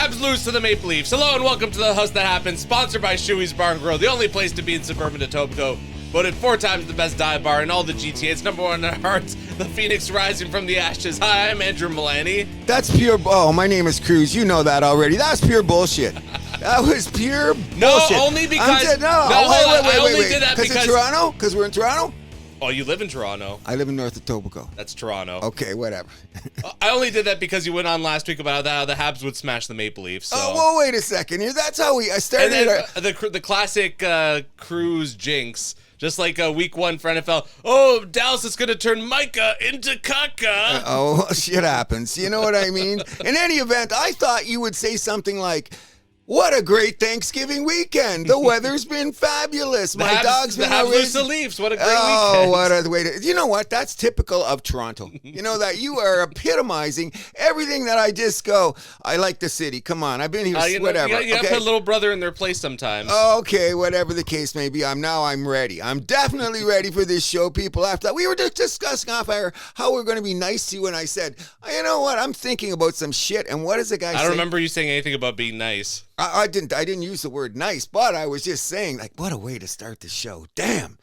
Habs lose to the Maple Leafs. Hello and welcome to The House That Happened, sponsored by Shoey's Bar and Grill, the only place to be in suburban Etobicoke. Voted 4 times the best dive bar in all the GTA. It's number 1 in our hearts, the Phoenix rising from the ashes. Hi, I'm Andrew Milani. That's pure, my name is Cruz. You know that already. That's pure bullshit. That was pure bullshit. No, only because... wait. I only did that because... in Toronto? Because we're in Toronto? Oh, you live in Toronto. I live in North Etobicoke. That's Toronto. Okay, whatever. I only did that because you went on last week about how the Habs would smash the Maple Leafs. So. Oh, well, wait a second here. That's how I started. And then the classic Cruz jinx, just like week 1 for NFL. Oh, Dallas is going to turn Micah into Caca. Shit happens. You know what I mean? In any event, I thought you would say something like, what a great Thanksgiving weekend. The weather's been fabulous. The Habs lose the Leafs. What a great weekend. Oh, what a way to... You know what? That's typical of Toronto. You know that you are epitomizing everything that I just go, I like the city. Come on. I've been here, whatever. You got to put little brother in their place sometimes. Okay, whatever the case may be. I'm ready. I'm definitely ready for this show, people. After that, we were just discussing off air how we're going to be nice to you, and I said, you know what? I'm thinking about some shit, and what does the guy say? I don't remember you saying anything about being nice. I didn't use the word nice, but I was just saying, like, what a way to start the show. Damn.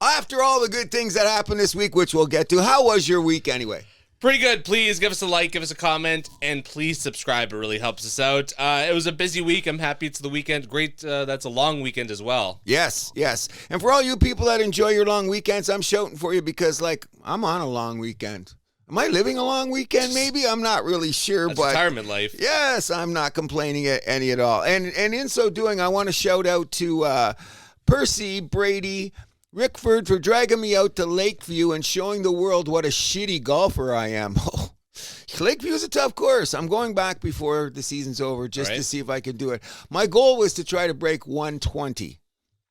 After all the good things that happened this week, which we'll get to, how was your week anyway? Pretty good. Please give us a like, give us a comment, and please subscribe. It really helps us out. It was a busy week. I'm happy it's the weekend. Great. That's a long weekend as well. Yes. And for all you people that enjoy your long weekends, I'm shouting for you because, like, I'm on a long weekend. Am I living a long weekend? Maybe I'm not really sure, That's but retirement life. Yes, I'm not complaining any at all. And in so doing, I want to shout out to Percy, Brady, Rickford for dragging me out to Lakeview and showing the world what a shitty golfer I am. Lakeview is a tough course. I'm going back before the season's over just to see if I can do it. My goal was to try to break 120.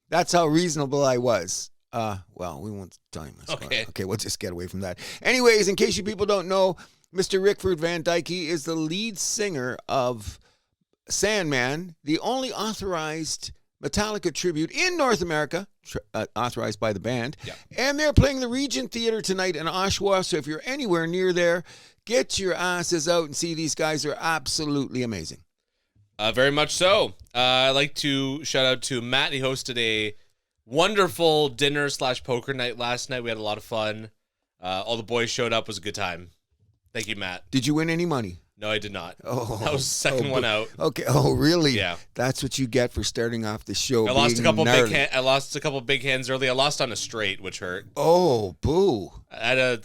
That's how reasonable I was. Well, we won't time this. Okay, we'll just get away from that. Anyways, in case you people don't know, Mr. Rickford Van Dyke, he is the lead singer of Sandman, the only authorized Metallica tribute in North America, authorized by the band. Yeah. And they're playing the Regent Theater tonight in Oshawa, so if you're anywhere near there, get your asses out and see these guys. Are absolutely amazing. Very much so. I'd like to shout out to Matt. He hosted a wonderful dinner/poker night last night. We had a lot of fun. All the boys showed up. It was a good time. Thank you, Matt. Did you win any money? No, I did not. That was the second one out. Okay. Oh, really? Yeah. That's what you get for starting off the show. I lost a couple big hands early. I lost on a straight, which hurt. Oh, boo. I had a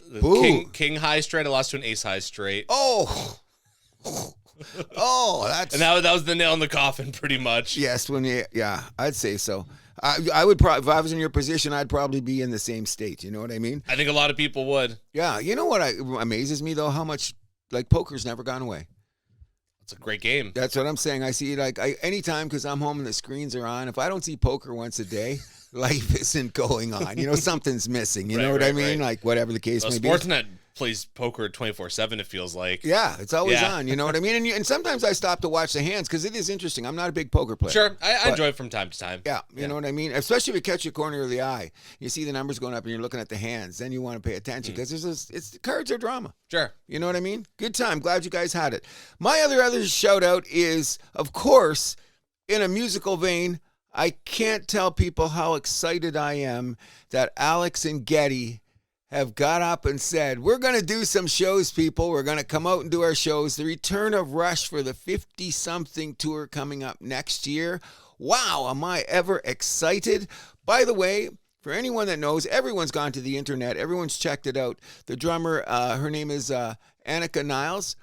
king high straight. I lost to an ace high straight. Oh, that's... And that was the nail in the coffin, pretty much. Yes, I'd say so. I would probably, if I was in your position, I'd probably be in the same state. You know what I mean? I think a lot of people would. Yeah. You know what amazes me, though? How much, like, poker's never gone away. It's a great game. That's what I'm saying. I see it, anytime, because I'm home and the screens are on. If I don't see poker once a day, life isn't going on. You know, something's missing. You know what I mean? Right. Like, whatever the case may be. Sportsnet plays poker 24/7, it feels like. Yeah, it's always on. You know what I mean? And sometimes I stop to watch the hands because it is interesting. I'm not a big poker player. Sure, I enjoy it from time to time. Yeah, you know what I mean? Especially if you catch a corner of the eye. You see the numbers going up and you're looking at the hands. Then you want to pay attention because the cards are drama. Sure. You know what I mean? Good time. Glad you guys had it. My other shout out is, of course, in a musical vein, I can't tell people how excited I am that Alex and Getty have got up and said, we're going to do some shows, people. We're going to come out and do our shows. The return of Rush for the 50-something tour coming up next year. Wow, am I ever excited. By the way, for anyone that knows, everyone's gone to the internet. Everyone's checked it out. The drummer, her name is Annika Niles.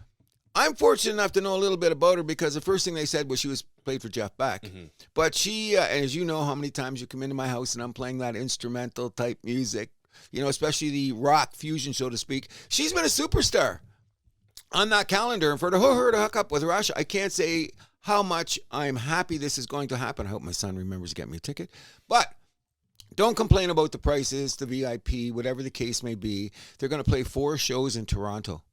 I'm fortunate enough to know a little bit about her because the first thing they said was she played for Jeff Beck. Mm-hmm. But she, as you know how many times you come into my house and I'm playing that instrumental type music, you know, especially the rock fusion, so to speak. She's been a superstar on that calendar. And for her to hook up with Rush, I can't say how much I'm happy this is going to happen. I hope my son remembers to get me a ticket. But don't complain about the prices, the VIP, whatever the case may be. They're going to play 4 shows in Toronto.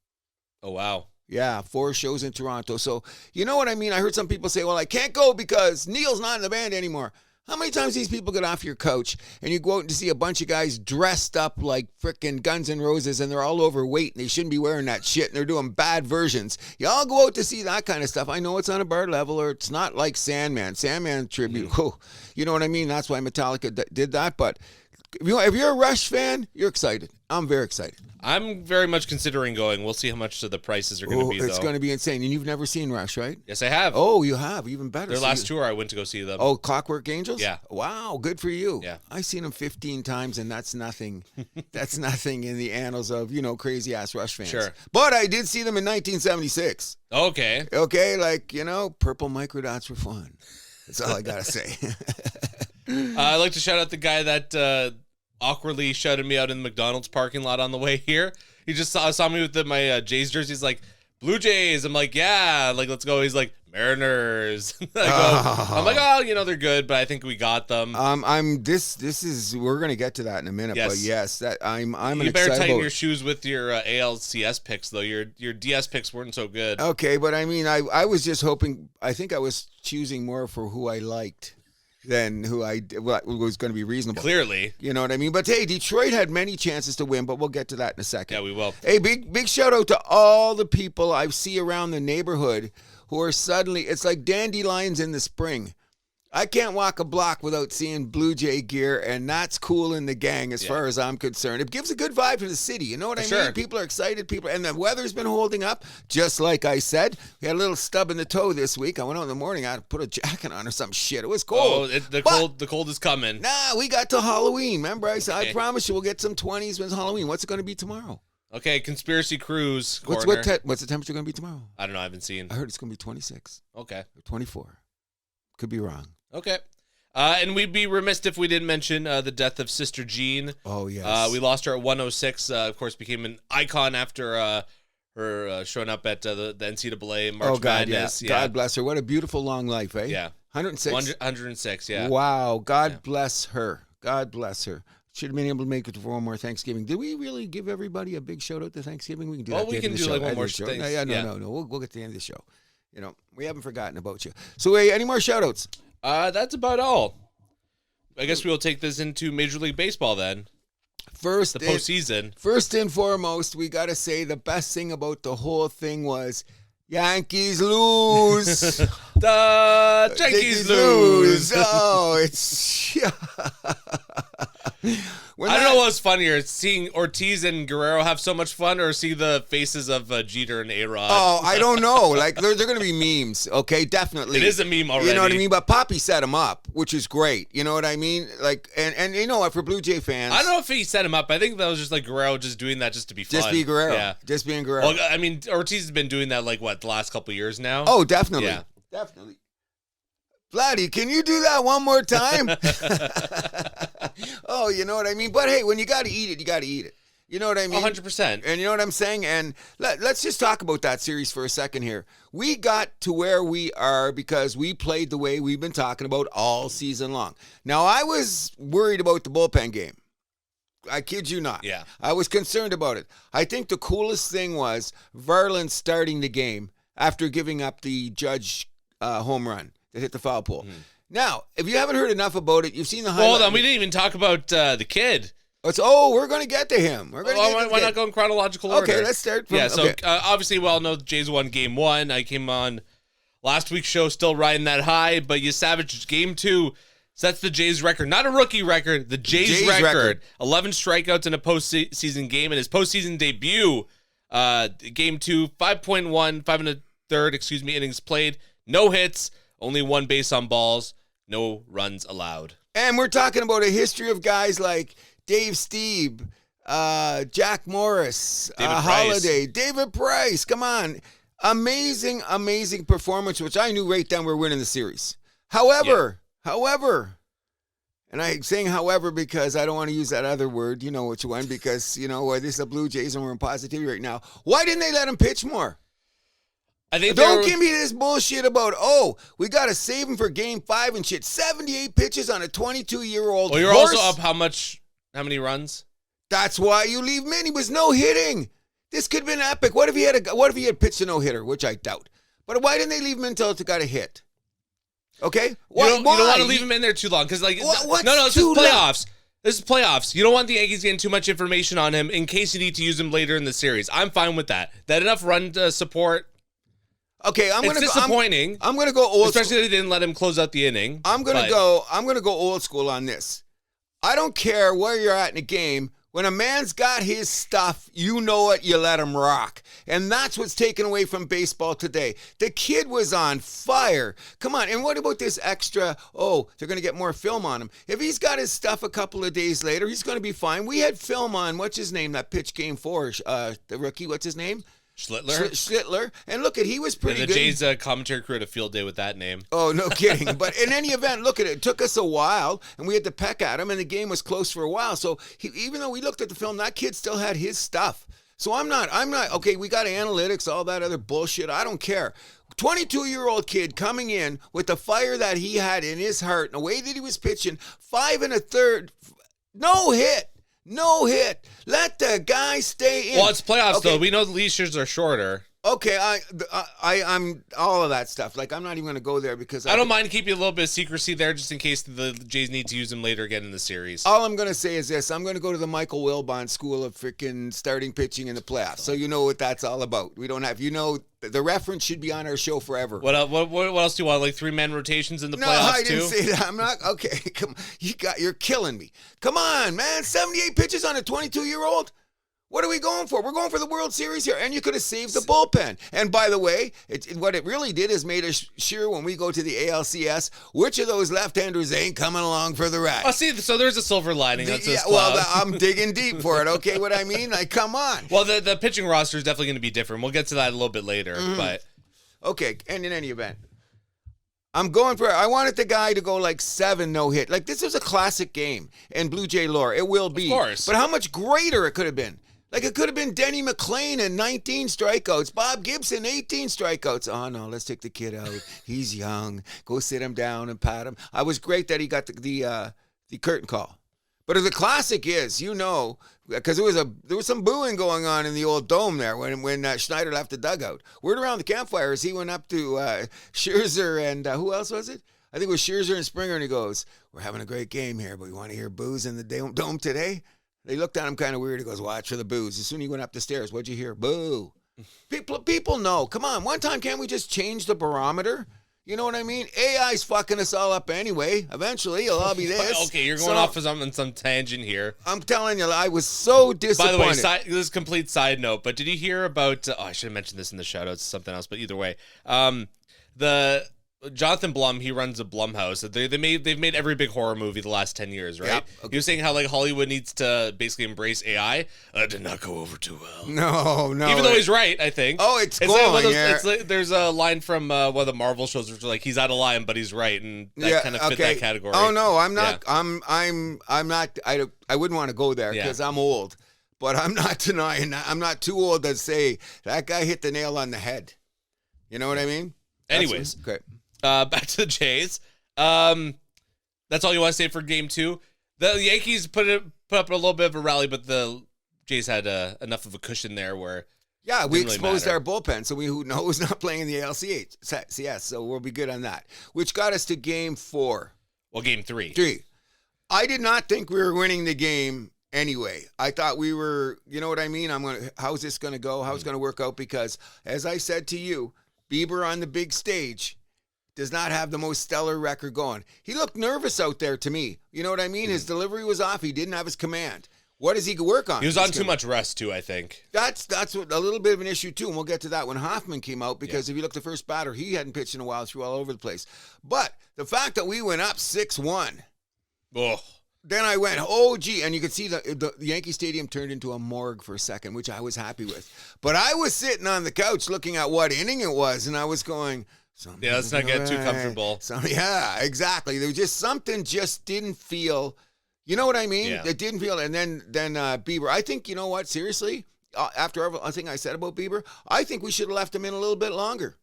Oh, wow. Yeah, 4 shows in Toronto. So, you know what I mean? I heard some people say, well, I can't go because Neil's not in the band anymore. How many times these people get off your couch and you go out and see a bunch of guys dressed up like frickin' Guns N' Roses and they're all overweight and they shouldn't be wearing that shit and they're doing bad versions. Y'all go out to see that kind of stuff. I know it's on a bar level or it's not like Sandman tribute. You know what I mean? That's why Metallica did that. But if you're a Rush fan, you're excited. I'm very excited. I'm very much considering going. We'll see how much the prices are going to be, It's going to be insane. And you've never seen Rush, right? Yes, I have. Oh, you have. Even better. Their last tour, I went to go see them. Oh, Clockwork Angels? Yeah. Wow, good for you. Yeah. I've seen them 15 times, and that's nothing. That's nothing in the annals of, crazy-ass Rush fans. Sure. But I did see them in 1976. Okay. Okay, purple microdots were fun. That's all I got to say. I'd like to shout out the guy that awkwardly shouted me out in the McDonald's parking lot on the way here. He just saw me with my Jays jersey. He's like, Blue Jays. I'm like, yeah. Like, let's go. He's like, Mariners. I'm like, oh, they're good, but I think we got them. We're gonna get to that in a minute. Yes. But yes, that I'm You better tighten your shoes with your ALCS picks though. Your DS picks weren't so good. Okay, but I mean, I was just hoping. I think I was choosing more for who I liked than who was going to be reasonable. Clearly. You know what I mean? But hey, Detroit had many chances to win, but we'll get to that in a second. Yeah, we will. Hey, big shout out to all the people I see around the neighborhood who are suddenly, it's like dandelions in the spring. I can't walk a block without seeing Blue Jay gear, and that's cool in the gang as far as I'm concerned. It gives a good vibe to the city. You know what I mean? People are excited. And the weather's been holding up, just like I said. We had a little stub in the toe this week. I went out in the morning. I had to put a jacket on or some shit. It was cold. Oh, the cold is coming. Nah, we got till Halloween. Remember, I said, I promise you we'll get some 20s when it's Halloween. What's it going to be tomorrow? Okay, Conspiracy Cruise. What's the temperature going to be tomorrow? I don't know. I haven't seen. I heard it's going to be 26. Okay. Or 24. Could be wrong. Okay. And we'd be remiss if we didn't mention the death of Sister Jean. Oh, yes. We lost her at 106. Of course, became an icon after her showing up at the NCAA March Madness. Yeah. God bless her. What a beautiful long life, eh? Yeah. 106? 106, yeah. Wow. God bless her. God bless her. Should have been able to make it for one more Thanksgiving. Did we really give everybody a big shout out to Thanksgiving? We can do that. We can do like one more thing. No. We'll get to the end of the show. We haven't forgotten about you. So, any more shout outs? That's about all. I guess we will take this into Major League Baseball then. The postseason. First and foremost, we got to say the best thing about the whole thing was Yankees lose. The Yankees lose. Oh, it's... I don't know what's funnier, seeing Ortiz and Guerrero have so much fun or see the faces of Jeter and A-Rod. Oh, I don't know. Like, they're going to be memes, okay? Definitely. It is a meme already. You know what I mean? But Poppy set him up, which is great. You know what I mean? Like, and you know what? For Blue Jay fans... I don't know if he set him up. I think that was just like Guerrero just doing that just to be fun. Just be Guerrero. Yeah. Just being Guerrero. Well, I mean, Ortiz has been doing that the last couple of years now? Oh, definitely. Yeah. Definitely. Vladdy, can you do that one more time? Oh, you know what I mean? But hey, when you got to eat it, you got to eat it. You know what I mean? 100%. And you know what I'm saying? And let's just talk about that series for a second here. We got to where we are because we played the way we've been talking about all season long. Now, I was worried about the bullpen game. I kid you not. Yeah. I was concerned about it. I think the coolest thing was Verlin starting the game after giving up the Judge home run that hit the foul pole. Now, if you haven't heard enough about it, you've seen the highlight. Hold on, we didn't even talk about the kid. We're going to get to him. Why not go in chronological order? Okay, let's start from... Obviously, we all know the Jays won Game 1. I came on last week's show still riding that high, but you savaged Game 2. Sets the Jays record. Not a rookie record, the Jays record. 11 strikeouts in a postseason game. In his postseason debut, Game 2, 5.1, 5 and a third, innings played. No hits, only one base on balls, no runs allowed. And we're talking about a history of guys like Dave Stieb, Jack Morris, Holiday, David Price. Come on. Amazing, amazing performance, which I knew right then we're winning the series. However, and I'm saying however because I don't want to use that other word, you know which one, because, this is the Blue Jays and we're in positivity right now. Why didn't they let him pitch more? I think Don't give me this bullshit about, we got to save him for Game 5 and shit. 78 pitches on a 22-year-old Well, you're horse. also up how many runs? That's why you leave him in. He was no hitting. This could have been epic. What if he had pitched a no-hitter, which I doubt. But why didn't they leave him until it got a hit? Okay? You Why? don't want to leave him in there too long because, like, What's no, this is too long? playoffs. This is playoffs. You don't want the Yankees getting too much information on him in case you need to use him later in the series. I'm fine with that. That enough run support. Okay, It's disappointing. I'm going to go old especially school. they didn't let him close out the inning. I'm going to go old school on this. I don't care where you're at in a game. When a man's got his stuff, you know it, you let him rock. And that's what's taken away from baseball today. The kid was on fire. Come on. And what about this extra, they're going to get more film on him. If he's got his stuff a couple of days later, he's going to be fine. We had film on, what's his name, that pitch game 4, the rookie, what's his name? Schlittler. And look, he was pretty good. The Jays commentary crew had a field day with that name. Oh, no kidding. But in any event, look at it. It took us a while, and we had to peck at him, and the game was close for a while. So even though we looked at the film, that kid still had his stuff. So I'm not, okay, we got analytics, all that other bullshit. I don't care. 22-year-old kid coming in with the fire that he had in his heart and the way that he was pitching, 5 1/3, no hit. No hit. Let the guy stay in. Well, it's playoffs, though. We know the leashes are shorter. Okay, I'm all of that stuff. Like, I'm not even going to go there because I don't mind keeping a little bit of secrecy there just in case the Jays need to use him later again in the series. All I'm going to say is this. I'm going to go to the Michael Wilbon School of freaking starting pitching in the playoffs. So you know what that's all about. We don't have, the reference should be on our show forever. What else do you want? Like 3-man rotations in the playoffs, too? No, I didn't say that. I'm not. Okay, come on. You're killing me. Come on, man. 78 pitches on a 22-year-old? What are we going for? We're going for the World Series here, and you could have saved the bullpen. And by the way, what it really did is made us sure when we go to the ALCS, which of those left-handers ain't coming along for the ride. Oh, see, so there's a silver lining. I'm digging deep for it. Okay, what I mean? Like, come on. Well, the pitching roster is definitely going to be different. We'll get to that a little bit later, but okay. And in any event, I wanted the guy to go like 7 no-hit. Like, this was a classic game in Blue Jay lore. It will be. Of course. But how much greater it could have been. Like, it could have been Denny McLain and 19 strikeouts. Bob Gibson, 18 strikeouts. Oh, no, let's take the kid out. He's young. Go sit him down and pat him. I was great that he got the curtain call. But the classic is, because there was some booing going on in the old dome there when Schneider left the dugout. Word around the campfire is he went up to Scherzer and who else was it? I think it was Scherzer and Springer, and he goes, "We're having a great game here, but we want to hear boos in the dome today?" They looked at him kind of weird. He goes, "Watch for the boos." As soon as he went up the stairs, what'd you hear? Boo. People know. Come on. One time, can't we just change the barometer? You know what I mean? AI's fucking us all up anyway. Eventually, it'll all be this. Okay, you're going off on some tangent here. I'm telling you, I was so disappointed. By the way, this is a complete side note, but did you hear about... I should have mentioned this in the shout-outs, something else, but either way. The Jonathan Blum, he runs a Blumhouse. They've made every big horror movie the last 10 years, right? Yep. Okay. He was saying how like Hollywood needs to basically embrace AI. That did not go over too well. No. Even though he's right, I think. Oh, it's going. Like there's a line from one of the Marvel shows where it's like he's out of line, but he's right, and that kind of fit that category. Oh no, I'm not. Yeah. I'm not. I wouldn't want to go there because I'm old, but I'm not denying that. I'm not too old to say that guy hit the nail on the head. You know what I mean? Anyways, okay. Back to the Jays. That's all you want to say for game 2. The Yankees put up a little bit of a rally, but the Jays had enough of a cushion there where we exposed our bullpen, so who knows not playing in the ALCS, so we'll be good on that. Which got us to game 4. Well, game 3. I did not think we were winning the game anyway. I thought we were, you know what I mean? How's this going to go? How's it going to work out? Because as I said to you, Bieber on the big stage does not have the most stellar record going. He looked nervous out there to me. You know what I mean? His delivery was off. He didn't have his command. What does he work on? He was on too much rest too, I think. That's what, a little bit of an issue too, and we'll get to that when Hoffman came out because if you look at the first batter, he hadn't pitched in a while, threw all over the place. But the fact that we went up 6-1, then I went, and you could see the Yankee Stadium turned into a morgue for a second, which I was happy with. But I was sitting on the couch looking at what inning it was, and I was going... let's not get too comfortable. Yeah, exactly. There was just something just didn't feel, you know what I mean? Yeah. It didn't feel, and then Bieber. I think, you know what, seriously, after everything I said about Bieber, I think we should have left him in a little bit longer.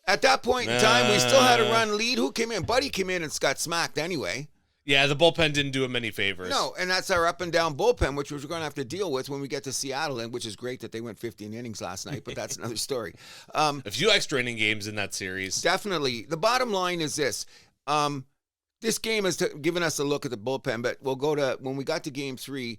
At that point in time, we still had a run lead. Who came in? Buddy came in and got smacked anyway. Yeah, the bullpen didn't do him any favors. No, and that's our up and down bullpen, which we're going to have to deal with when we get to Seattle, and which is great that they went 15 innings last night, but that's another story. A few extra inning games in that series. Definitely. The bottom line is this. This game has given us a look at the bullpen, but we'll go to, when we got to game 3,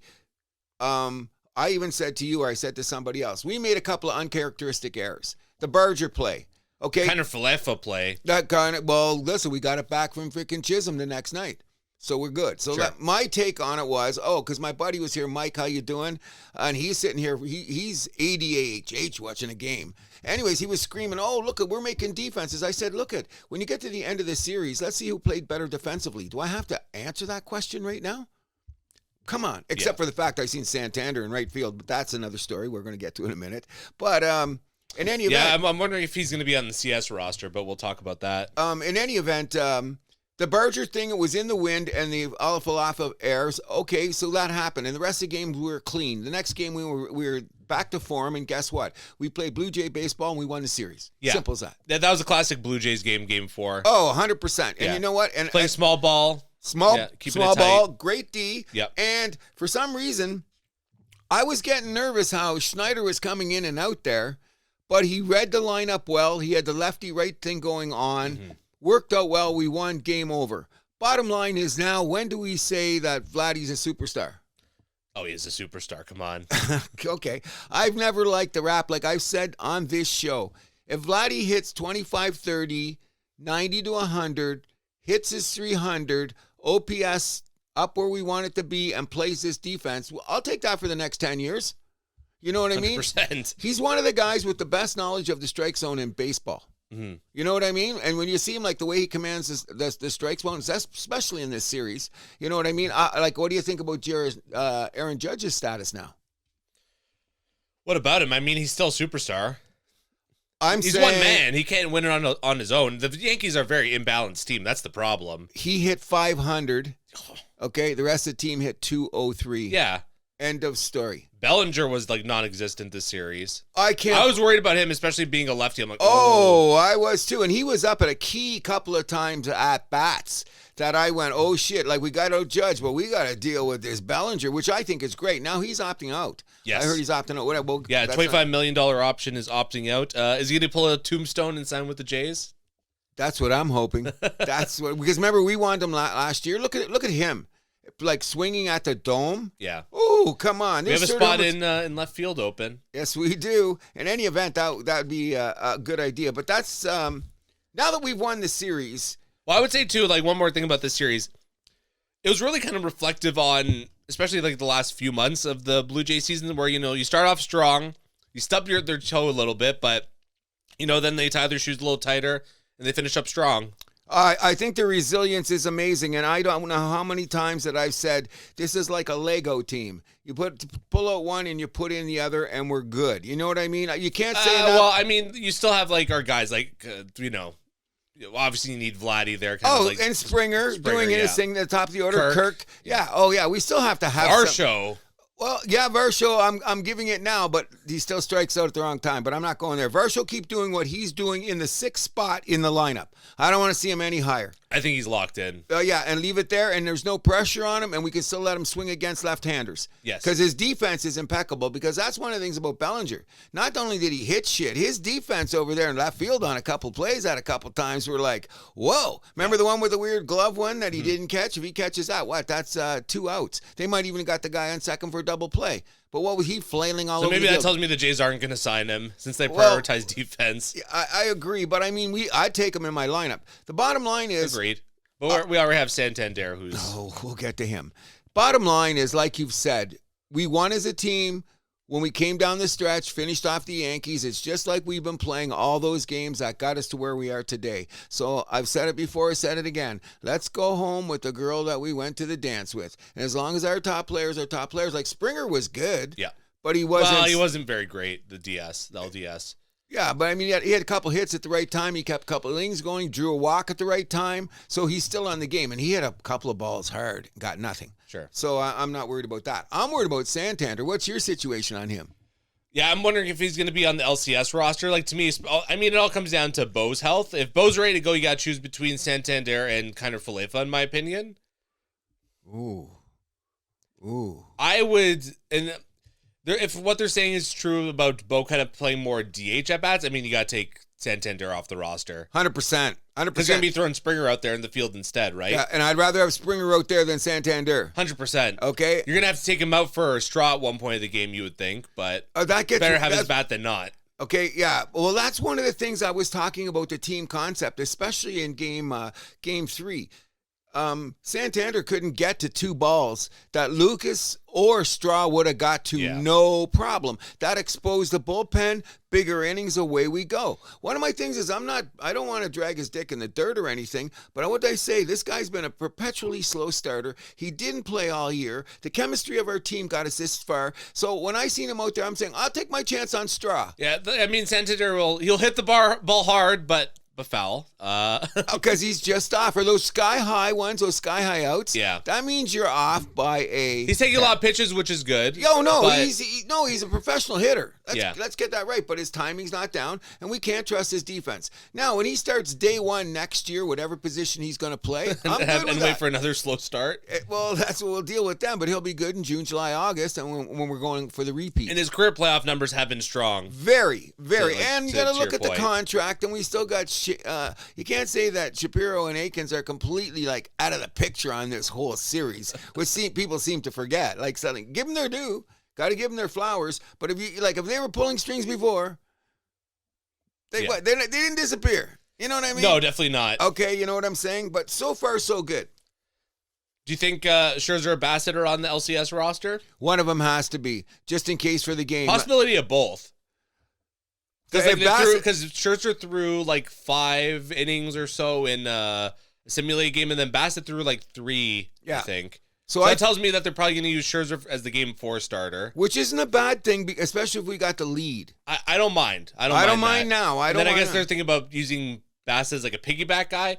I even said to you, or I said to somebody else, we made a couple of uncharacteristic errors. The Berger play. Okay. Kind of Falefa play. That kind of, well, listen, we got it back from freaking Chisholm the next night. So we're good. So Sure. my take on it was, because my buddy was here, Mike, how you doing? And he's sitting here, he's ADHH watching a game. Anyways, he was screaming, oh, look, we're making defenses. I said, look, when you get to the end of the series, let's see who played better defensively. Do I have to answer that question right now? Come on. Except for the fact I've seen Santander in right field, but that's another story we're going to get to in a minute. But in any event. Yeah, I'm wondering if he's going to be on the CS roster, but we'll talk about that. In any event, the Berger thing, it was in the wind and the Alfalfa errors. Okay, so that happened. And the rest of the game, we were clean. The next game, we were back to form. And guess what? We played Blue Jay baseball and we won the series. Yeah. Simple as that. That was a classic Blue Jays game 4. Oh, 100%. And you know what? And playing small ball. Small ball, great D. Yep. And for some reason, I was getting nervous how Schneider was coming in and out there, but he read the lineup well. He had the lefty-right thing going on. Mm-hmm. Worked out well. We won. Game over. Bottom line is now, when do we say that Vladdy's a superstar? Oh, he is a superstar. Come on. Okay. I've never liked the rap. Like I've said on this show, if Vladdy hits 25-30, 90 to 100, hits his 300, OPS up where we want it to be, and plays this defense, well, I'll take that for the next 10 years. You know what I mean? 100%. He's one of the guys with the best knowledge of the strike zone in baseball. Mm-hmm. You know what I mean? And when you see him, like the way he commands the strike zone, especially in this series, you know what I mean? Like, what do you think about Aaron Judge's status now? What about him? I mean, he's still a superstar. He's saying, one man. He can't win it on his own. The Yankees are a very imbalanced team. That's the problem. He hit 500. Okay, the rest of the team hit 203. Yeah. End of story. Bellinger was like non-existent this series. I was worried about him, especially being a lefty. I'm like, I was too. And he was up at a key couple of times at bats that I went, oh shit, like we got to judge, but we got to deal with this Bellinger, which I think is great. Now he's opting out. Yes. I heard he's opting out. Well, yeah, $25 million option is opting out. Is he going to pull a tombstone and sign with the Jays? That's what I'm hoping. Because remember, we wanted him last year. Look at him. Like swinging at the dome. Yeah. Oh, come on. We have a spot in left field open. Yes, we do. In any event, that would be a good idea. But that's now that we've won the series. Well, I would say too, like one more thing about this series. It was really kind of reflective on, especially like the last few months of the Blue Jay season, where you start off strong, you stub their toe a little bit, but then they tie their shoes a little tighter and they finish up strong. I think the resilience is amazing, and I don't know how many times that I've said this is like a Lego team. You pull out one and you put in the other, and we're good. You know what I mean? You can't say that. Well, I mean, you still have like our guys, like obviously you need Vladdy there. And Springer doing his thing at the top of the order. Kirk. Yeah. Oh yeah. We still have to have Varsho. Well, yeah, Varsho, I'm giving it now, but he still strikes out at the wrong time. But I'm not going there. Varsho keep doing what he's doing in the 6th spot in the lineup. I don't want to see him any higher. I think he's locked in. Yeah, and leave it there, and there's no pressure on him, and we can still let him swing against left-handers. Yes. Because his defense is impeccable, because that's one of the things about Bellinger. Not only did he hit shit, his defense over there in left field on a couple plays at a couple times were like, whoa. Remember the one with the weird glove one that he didn't catch? If he catches that, that's 2 outs. They might even have got the guy on second for a double play. But what was he flailing all over? So maybe that tells me the Jays aren't going to sign him since they prioritize defense. I agree, but I mean, I'd take him in my lineup. The bottom line is... Agreed. But we already have Santander, who's... Oh, we'll get to him. Bottom line is, like you've said, we won as a team. When we came down the stretch, finished off the Yankees, it's just like we've been playing all those games that got us to where we are today. So I've said it before, I said it again. Let's go home with the girl that we went to the dance with. And as long as our top players are top players, like Springer was good. Yeah. But he wasn't... Well, he wasn't very great, the LDS. Yeah, but I mean, he had a couple hits at the right time. He kept a couple of innings going, drew a walk at the right time. So he's still on the game. And he hit a couple of balls hard, got nothing. Sure. So I'm not worried about that. I'm worried about Santander. What's your situation on him? Yeah, I'm wondering if he's going to be on the LCS roster. Like, to me, I mean, it all comes down to Bo's health. If Bo's ready to go, you got to choose between Santander and kind of Falefa, in my opinion. Ooh. I would, and if what they're saying is true about Bo kind of playing more DH at bats, I mean, you got to take Santander off the roster. 100%. Because you're going to be throwing Springer out there in the field instead, right? Yeah, and I'd rather have Springer out there than Santander. 100%. Okay. You're going to have to take him out for a straw at one point of the game, you would think, but that gets better have his bat than not. Okay, yeah. Well, that's one of the things I was talking about, the team concept, especially in game 3. Santander couldn't get to 2 balls that Lucas or Straw would have got to, no problem. That exposed the bullpen, bigger innings, away we go. One of my things is I don't want to drag his dick in the dirt or anything, but what I say, this guy's been a perpetually slow starter. He didn't play all year. The chemistry of our team got us this far. So when I seen him out there, I'm saying, I'll take my chance on Straw. Yeah, I mean, Santander he'll hit the ball hard, but foul. Because he's just off. Or those sky-high ones, those sky-high outs. Yeah. That means you're off by a... He's taking a lot of pitches, which is good. He's a professional hitter. Let's get that right. But his timing's not down, and we can't trust his defense. Now, when he starts day 1 next year, whatever position he's going to play, I'm good with that. Wait for another slow start. Well, that's what we'll deal with then. But he'll be good in June, July, August, and when we're going for the repeat. And his career playoff numbers have been strong. Very, very. And you got to look at the contract, and we still got... you can't say that Shapiro and Aikens are completely like out of the picture on this whole series, which people seem to forget. Like something, give them their due, got to give them their flowers. But if they were pulling strings before, they didn't disappear. You know what I mean? No, definitely not. Okay, you know what I'm saying. But so far, so good. Do you think Scherzer or Bassett are on the LCS roster? One of them has to be, just in case for the game. Possibility of both. Because Scherzer threw like 5 innings or so in a simulated game, and then Bassett threw like 3, I think. So that tells me that they're probably going to use Scherzer as the game 4 starter. Which isn't a bad thing, especially if we got the lead. I don't mind. I don't mind now. I guess they're thinking about using Bassett as like a piggyback guy.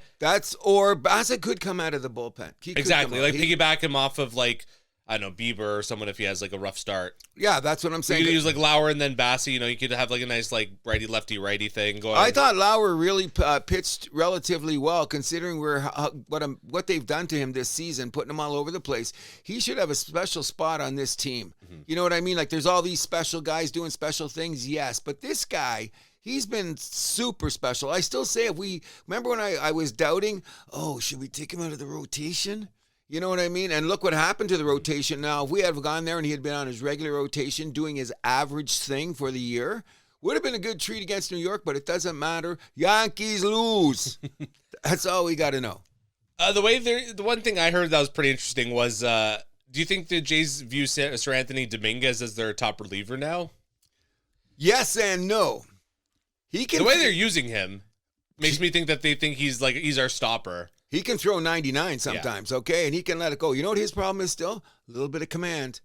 Or Bassett could come out of the bullpen. Exactly. Piggyback him off of like, I don't know, Bieber or someone if he has like a rough start. Yeah, that's what I'm saying. You could use like Lauer and then Bassett. You could have like a nice like righty lefty righty thing going. I thought Lauer really pitched relatively well, considering what they've done to him this season, putting him all over the place. He should have a special spot on this team. Mm-hmm. You know what I mean? Like there's all these special guys doing special things, yes, but this guy, he's been super special. I still say remember when I was doubting, should we take him out of the rotation? You know what I mean? And look what happened to the rotation. Now, if we had gone there and he had been on his regular rotation doing his average thing for the year, would have been a good treat against New York, but it doesn't matter. Yankees lose. That's all we got to know. The one thing I heard that was pretty interesting was, do you think the Jays view Sir Anthony Dominguez as their top reliever now? Yes and no. The way they're using him makes me think that they think he's our stopper. He can throw 99 sometimes, okay? And he can let it go. You know what his problem is still? A little bit of command.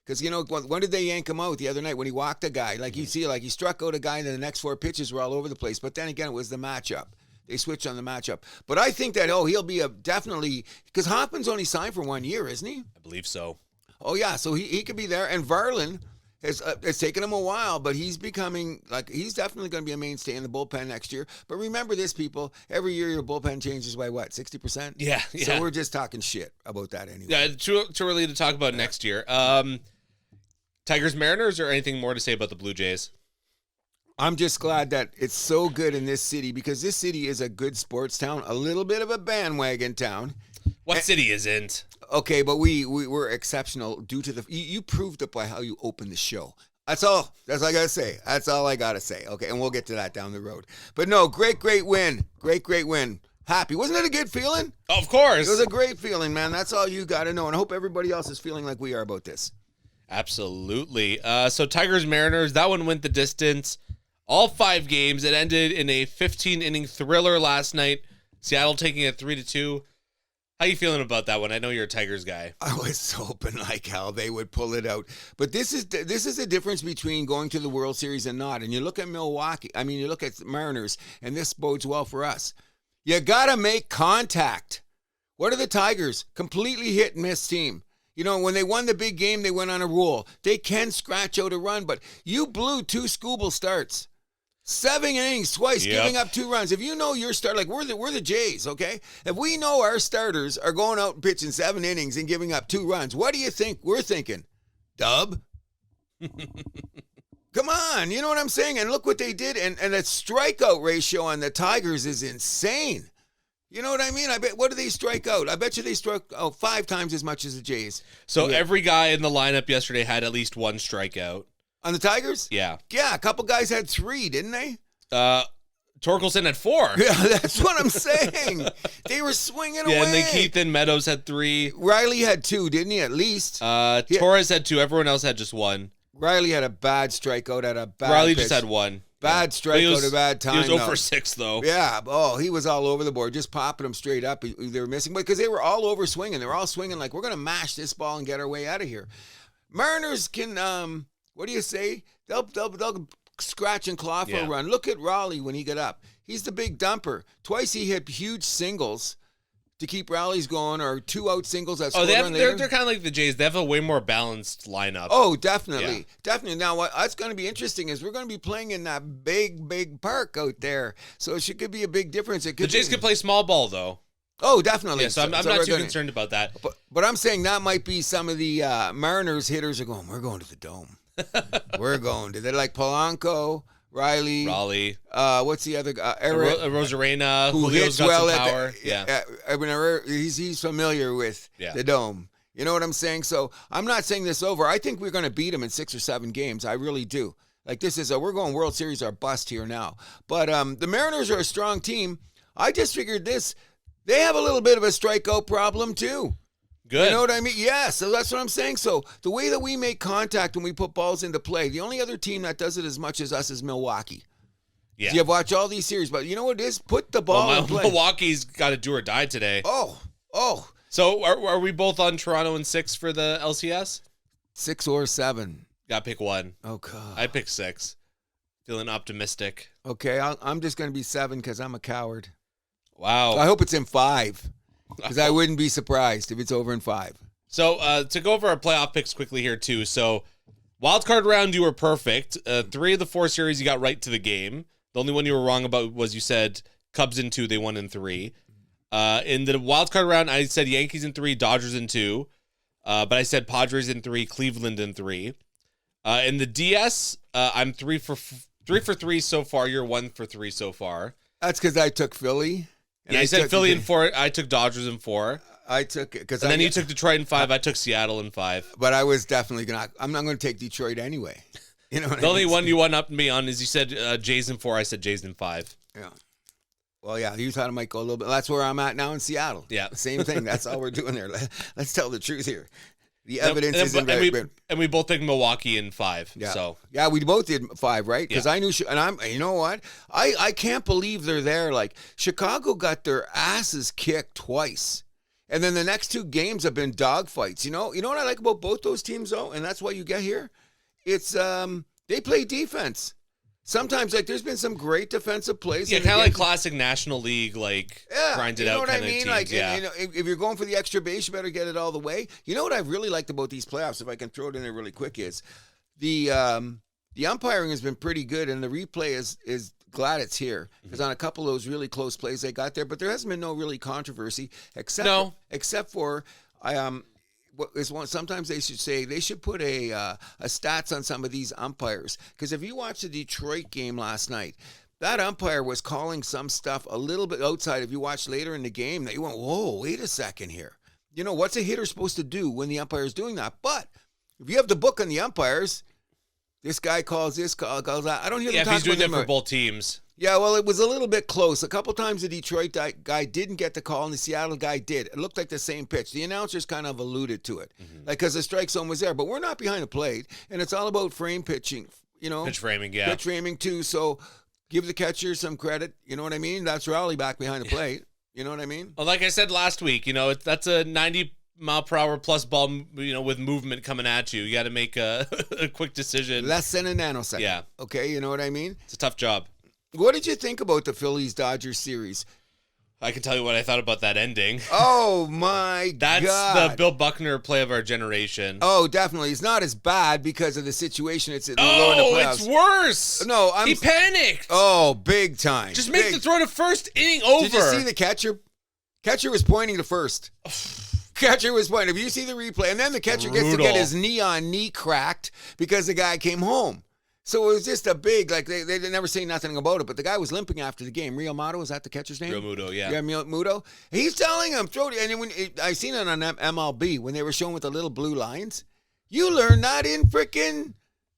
Because, when did they yank him out the other night when he walked a guy? Like, you see, like he struck out a guy and then the next 4 pitches were all over the place. But then again, it was the matchup. They switched on the matchup. But I think that, he'll be definitely, because Hoffman's only signed for 1 year, isn't he? I believe so. Oh, yeah. So he could be there. And Varlin, it's taken him a while, but he's becoming, he's definitely going to be a mainstay in the bullpen next year. But remember this, people, every year your bullpen changes by what, 60%? Yeah. So we're just talking shit about that anyway. Yeah, too early to talk about next year. Tigers, Mariners, or anything more to say about the Blue Jays? I'm just glad that it's so good in this city, because this city is a good sports town, a little bit of a bandwagon town. What city isn't? Okay, but we're exceptional due to you proved it by how you opened the show. That's all. That's all I gotta say. That's all I gotta say. Okay, and we'll get to that down the road. But no, great win. Great win. Happy. Wasn't it a good feeling? Of course. It was a great feeling, man. That's all you gotta know. And I hope everybody else is feeling like we are about this. Absolutely. So Tigers, Mariners, that one went the distance. All 5 games. It ended in a 15-inning thriller last night. Seattle taking it 3-2. How you feeling about that one? I know you're a Tigers guy. I was hoping like hell they would pull it out. But this is the difference between going to the World Series and not. And you look at you look at Mariners, and this bodes well for us. You got to make contact. What are the Tigers? Completely hit and miss team. When they won the big game, they went on a roll. They can scratch out a run, but you blew 2 Scooble starts. 7 innings twice, giving up 2 runs. If you know your start, like we're the Jays, okay? If we know our starters are going out and pitching 7 innings and giving up 2 runs, what do you think we're thinking? Dub? Come on, you know what I'm saying? And look what they did. And that strikeout ratio on the Tigers is insane. You know what I mean? I bet. What do they strike out? I bet you they struck out 5 times as much as the Jays. So every guy in the lineup yesterday had at least 1 strikeout. On the Tigers? Yeah. Yeah, a couple guys had 3, didn't they? Torkelson had 4. Yeah, that's what I'm saying. They were swinging away. Yeah, and then Keith and Meadows had 3. Riley had 2, didn't he, at least? Torres had 2. Everyone else had just 1. Riley had a bad strikeout at a bad Riley pitch. just had 1. Bad strikeout at a bad time. He was 0 for 6, though. Yeah. Oh, he was all over the board, just popping them straight up. They were missing. Because they were all over swinging. They were all swinging like, we're going to mash this ball and get our way out of here. Mariners can, what do you say? They'll scratch and claw for a run. Look at Raleigh when he got up. He's the big dumper. Twice he hit huge singles to keep rallies going, or 2-out singles. They're kind of like the Jays. They have a way more balanced lineup. Oh, definitely. Yeah. Definitely. Now, what's going to be interesting is we're going to be playing in that big park out there. So it could be a big difference. The Jays could play small ball, though. Oh, definitely. Yeah, so I'm not too concerned about that. But I'm saying that might be some of the Mariners hitters are going, we're going to the Dome. We're going to. They're like Polanco, Raleigh. What's the other guy? Rosarena, who Julio's hits got well some power. He's familiar with the Dome. You know what I'm saying? So I'm not saying this over. I think we're going to beat them in 6 or 7 games. I really do. Like this is we're going World Series or bust here now. But the Mariners are a strong team. I just figured this. They have a little bit of a strikeout problem too. Good. You know what I mean? Yeah, so that's what I'm saying. So the way that we make contact when we put balls into play, the only other team that does it as much as us is Milwaukee. Yeah. So you've watched all these series, but you know what it is? Put the ball in play. Milwaukee's got to do or die today. Oh. So are we both on Toronto in 6 for the LCS? 6 or 7. Got to pick one. Oh, God. I picked 6. Feeling optimistic. Okay, I'm just going to be 7 because I'm a coward. Wow. I hope it's in 5. Because I wouldn't be surprised if it's over in 5. So to go over our playoff picks quickly here too. So wild card round, you were perfect. 3 of the 4 series you got right to the game. The only one you were wrong about was you said Cubs in 2, they won in 3. In the wild card round, I said Yankees in 3, Dodgers in 2. But I said Padres in 3, Cleveland in 3. In the DS, I'm 3 for 3 so far. You're 1 for 3 so far. That's because I took Philly. Yeah, I said Philly in 4. I took Dodgers in 4. I took it because then you took Detroit in 5. I took Seattle in 5. But I was definitely I'm not going to take Detroit anyway. You know what the only one you went up me on is you said Jays in 4. I said Jays in 5. Yeah. Well, yeah, you thought it might go a little bit. That's where I'm at now in Seattle. Yeah. Same thing. That's all we're doing there. Let's tell the truth here. The evidence isn't very good. And we both picked Milwaukee in 5. Yeah. So yeah, we both did 5, right? Because I knew, you know what? I can't believe they're there. Like Chicago got their asses kicked twice, and then the next 2 games have been dogfights. You know what I like about both those teams though, and that's why you get here. It's they play defense. Sometimes, like, there's been some great defensive plays. Yeah, kind of like classic National League, grind it out kind of teams. Like, if you're going for the extra base, you better get it all the way. You know what I really liked about these playoffs, if I can throw it in there really quick, is the umpiring has been pretty good, and the replay is glad it's here. Because on a couple of those really close plays they got there, but there hasn't been no really controversy, except for sometimes they should put a stats on some of these umpires, because if you watch the Detroit game last night, that umpire was calling some stuff a little bit outside. If you watch later in the game, that you went, whoa, wait a second here. You know, what's a hitter supposed to do when the umpire is doing that? But if you have the book on the umpires, this guy calls this, calls that. I don't hear them talk about him. Yeah, if he's doing it for both teams. Yeah, well, it was a little bit close. A couple times the Detroit guy didn't get the call, and the Seattle guy did. It looked like the same pitch. The announcers kind of alluded to it, because the strike zone was there. But we're not behind the plate, and it's all about frame pitching, Pitch framing, yeah. Pitch framing, too. So give the catcher some credit. You know what I mean? That's Raleigh back behind the plate. You know what I mean? Well, like I said last week, that's a 90-mile-per-hour plus ball, with movement coming at you. You got to make a quick decision. Less than a nanosecond. Yeah. Okay, you know what I mean? It's a tough job. What did you think about the Phillies-Dodgers series? I can tell you what I thought about that ending. Oh, my God. That's the Bill Buckner play of our generation. Oh, definitely. It's not as bad because of the situation. It's lower in the playoffs. It's worse. No, he panicked. Oh, big time. Just make the throw to first inning over. Did you see the catcher? Catcher was pointing to first. Catcher was pointing. If you see the replay, and then the catcher gets to get his knee cracked because the guy came home. So it was just a big, like, they never say nothing about it, but the guy was limping after the game. Real Muto, is that the catcher's name? Real Muto, yeah. Yeah, Muto. He's telling him, throw it. And I seen it on MLB when they were showing with the little blue lines. You learn that in freaking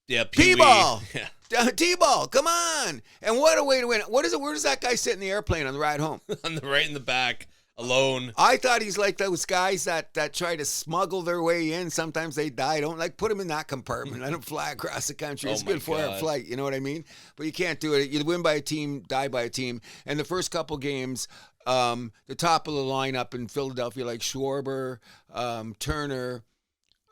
T-ball. Yeah. T-ball, come on. And what a way to win. What is it? Where does that guy sit in the airplane on the ride home? Right in the back. Alone. I thought he's like those guys that try to smuggle their way in. Sometimes they die. Don't put him in that compartment. Let him fly across the country. It's good for our flight. You know what I mean? But you can't do it. You win by a team, die by a team. And the first couple games, the top of the lineup in Philadelphia, like Schwarber, Turner,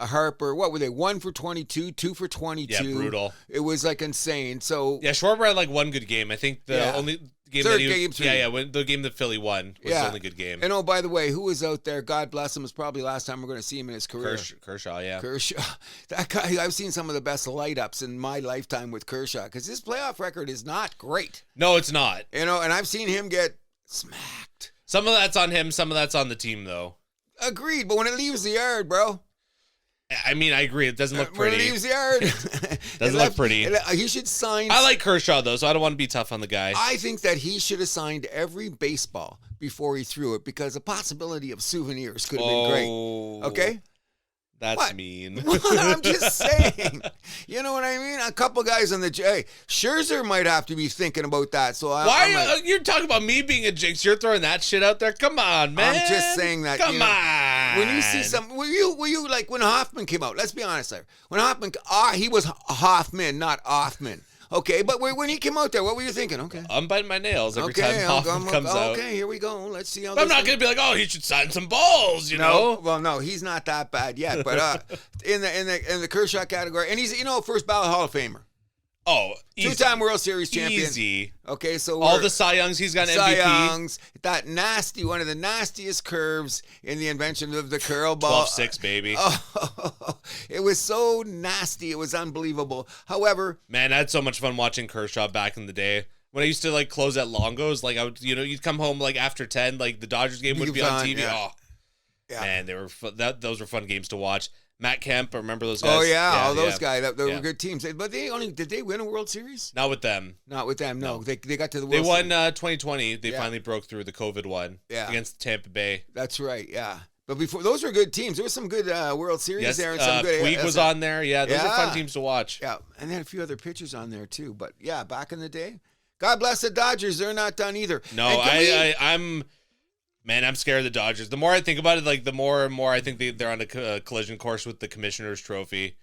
Harper, what were they? 1 for 22, 2 for 22. Yeah, brutal. It was like insane. So yeah, Schwarber had like one good game. I think the only game third that he was, game, when the game that Philly won was the only good game. And oh, by the way, who was out there? God bless him. It's probably the last time we're going to see him in his career. Kershaw, yeah. Kershaw. That guy, I've seen some of the best light ups in my lifetime with Kershaw because his playoff record is not great. No, it's not. And I've seen him get smacked. Some of that's on him. Some of that's on the team, though. Agreed. But when it leaves the yard, bro. I mean, I agree. It doesn't look pretty. When it leaves the yard. Doesn't look pretty. He should sign. I like Kershaw, though, so I don't want to be tough on the guy. I think that he should have signed every baseball before he threw it because the possibility of souvenirs could have been great. Okay? That's mean. I'm just saying. You know what I mean? A couple guys on the Scherzer might have to be thinking about that. So why you're talking about me being a jinx? You're throwing that shit out there? Come on, man. I'm just saying that. Come on. When you see were you like when Hoffman came out? Let's be honest there. When Hoffman, he was Hoffman, not Offman. Okay, but when he came out there, what were you thinking? Okay, I'm biting my nails every time Hoffman comes out. Okay, here we go. Let's see how. I'm not gonna be like, he should sign some balls, you know? Well, no, he's not that bad yet. But in the Kershaw category, and he's first ballot Hall of Famer. Oh, easy. 2-time World Series champion. Easy. Okay, so all the Cy Youngs, he's got an MVP. Cy Youngs, that one of the nastiest curves in the invention of the curl ball. 12-6, baby. Oh, it was so nasty. It was unbelievable. However, man, I had so much fun watching Kershaw back in the day. When I used to close at Longo's, I would, you'd come home after 10, the Dodgers game would be on TV. Yeah. Oh, yeah. Man, they were those were fun games to watch. Matt Kemp, remember those guys? Oh yeah, all those guys. They were good teams. But did they win a World Series? Not with them. Not with them. No. They got to the World Series. They won 2020. They finally broke through the COVID one. Yeah. Against Tampa Bay. That's right. Yeah. But before, those were good teams. There was some good World Series there. And some good. Puig was on there. Yeah, those were fun teams to watch. Yeah, and they had a few other pitchers on there too. But yeah, back in the day, God bless the Dodgers. They're not done either. No, I'm scared of the Dodgers. The more I think about it, the more and more I think they're on a collision course with the Commissioner's Trophy.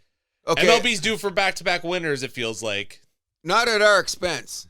Okay. MLB's due for back-to-back winners, it feels like. Not at our expense.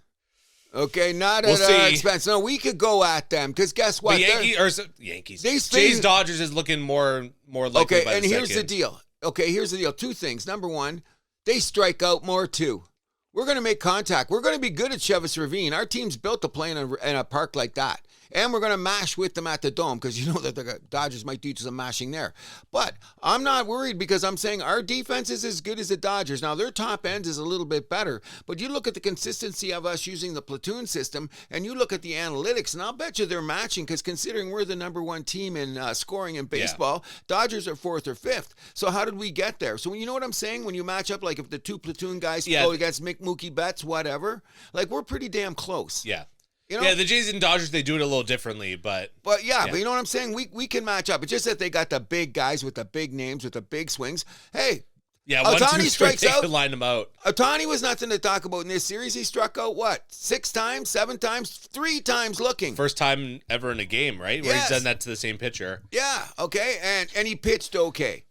Okay, not at our expense. No, we could go at them because guess what? The Yankees. Jays Dodgers is looking more likely. Okay, by and the here's second. the deal. Okay, here's the deal. Two things. Number one, they strike out more too. We're going to make contact. We're going to be good at Chevis Ravine. Our team's built to play in a park like that. And we're going to mash with them at the Dome because you know that the Dodgers might do some mashing there. But I'm not worried because I'm saying our defense is as good as the Dodgers. Now, their top end is a little bit better. But you look at the consistency of us using the platoon system and you look at the analytics, and I'll bet you they're matching because considering we're the number one team in scoring in baseball, Dodgers are 4th or 5th. So how did we get there? So you know what I'm saying? When you match up, if the two platoon guys go against Mookie Betts, whatever, we're pretty damn close. Yeah. The Jays and Dodgers, they do it a little differently, but but you know what I'm saying? We can match up. It's just that they got the big guys with the big names, with the big swings. Hey, Ohtani strikes out. Line them out. Ohtani was nothing to talk about in this series. He struck out, 6 times, 7 times, 3 times looking. First time ever in a game, right? Where he's done that to the same pitcher. Yeah, okay, and he pitched okay.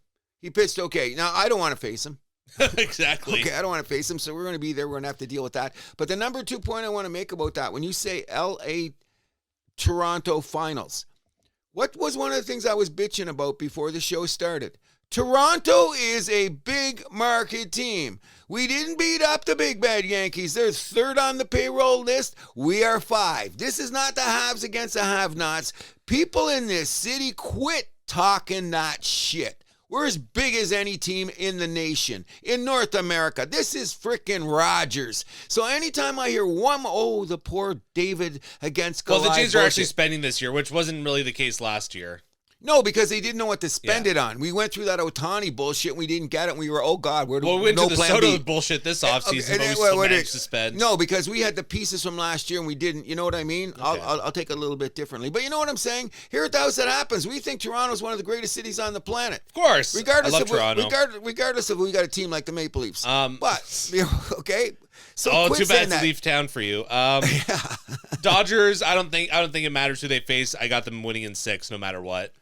Now, I don't want to face him. Exactly. Okay, I don't want to face him, so we're going to be there. We're going to have to deal with that. But the number 2 point I want to make about that, when you say LA-Toronto finals, what was one of the things I was bitching about before the show started? Toronto is a big market team. We didn't beat up the big bad Yankees. They're third on the payroll list. We are 5. This is not the haves against the have-nots. People in this city, quit talking that shit. We're as big as any team in the nation, in North America. This is frickin' Rogers. So anytime I hear the poor David against Goliath. Well, the Jays are actually spending this year, which wasn't really the case last year. No, because they didn't know what to spend it on. We went through that Ohtani bullshit, and we didn't get it, and we were, oh, God, we went to the Soto bullshit this offseason, but we still managed to spend. No, because we had the pieces from last year, and we didn't. You know what I mean? Okay. I'll take it a little bit differently. But you know what I'm saying? Here at the house, that happens. We think Toronto's one of the greatest cities on the planet. Of course. Regardless I love Toronto. Regardless of we got a team like the Maple Leafs. But, okay? So too bad it's Leaf Town for you. Dodgers, I don't think it matters who they face. I got them winning in 6 no matter what.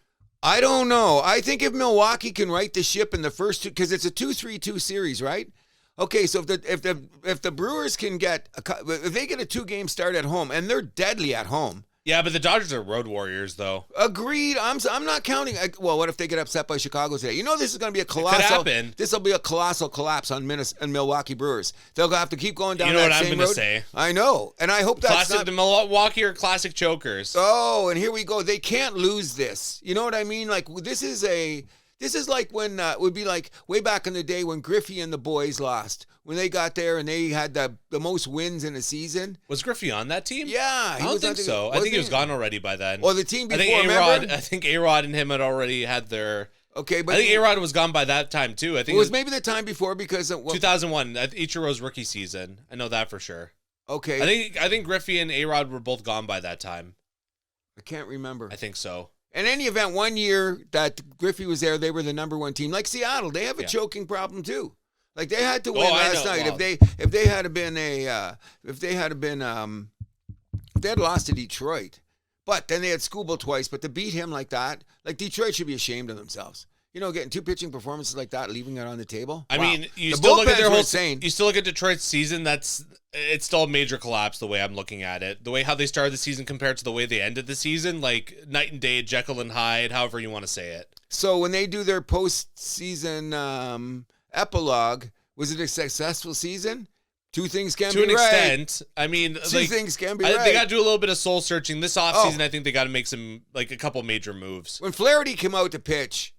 I don't know. I think if Milwaukee can right the ship in the first 2, because it's a 2-3-2 series, right? Okay, so if the Brewers can if they get a 2-game start at home, and they're deadly at home. Yeah, but the Dodgers are road warriors, though. Agreed. I'm not counting. Well, what if they get upset by Chicago today? You know, this is going to be a colossal. It could happen. This will be a colossal collapse on Milwaukee Brewers. They'll have to keep going down. You know that what same I'm going to say? I know, and I hope that's classic. The Milwaukee are classic chokers. Oh, and here we go. They can't lose this. You know what I mean? Like this is like when it would be like way back in the day when Griffey and the boys lost. When they got there and they had the most wins in a season. Was Griffey on that team? Yeah. I don't think so. I think he was gone already by then. Well, the team before, I think A-Rod and him had already had their... Okay, but... I think A-Rod was gone by that time, too. I think it was maybe the time before because... 2001, Ichiro's rookie season. I know that for sure. Okay. I think Griffey and A-Rod were both gone by that time. I can't remember. I think so. In any event, one year that Griffey was there, they were the number 1 team. Like Seattle, they have a choking problem, too. Like they had to win last night. Wow. If they had lost to Detroit, but then they had Skubal twice. But to beat him like that, like Detroit should be ashamed of themselves. You know, getting 2 pitching performances like that, leaving it on the table. I mean, you still look at their whole. You still look at Detroit's season. It's still a major collapse the way I'm looking at it. The way how they started the season compared to the way they ended the season, like night and day, Jekyll and Hyde, however you want to say it. So when they do their postseason epilogue, was it a successful season? 2 things can be right. To an extent. I mean, 2 things can be right. They got to do a little bit of soul searching this offseason. I think they got to make a couple major moves. When Flaherty came out to pitch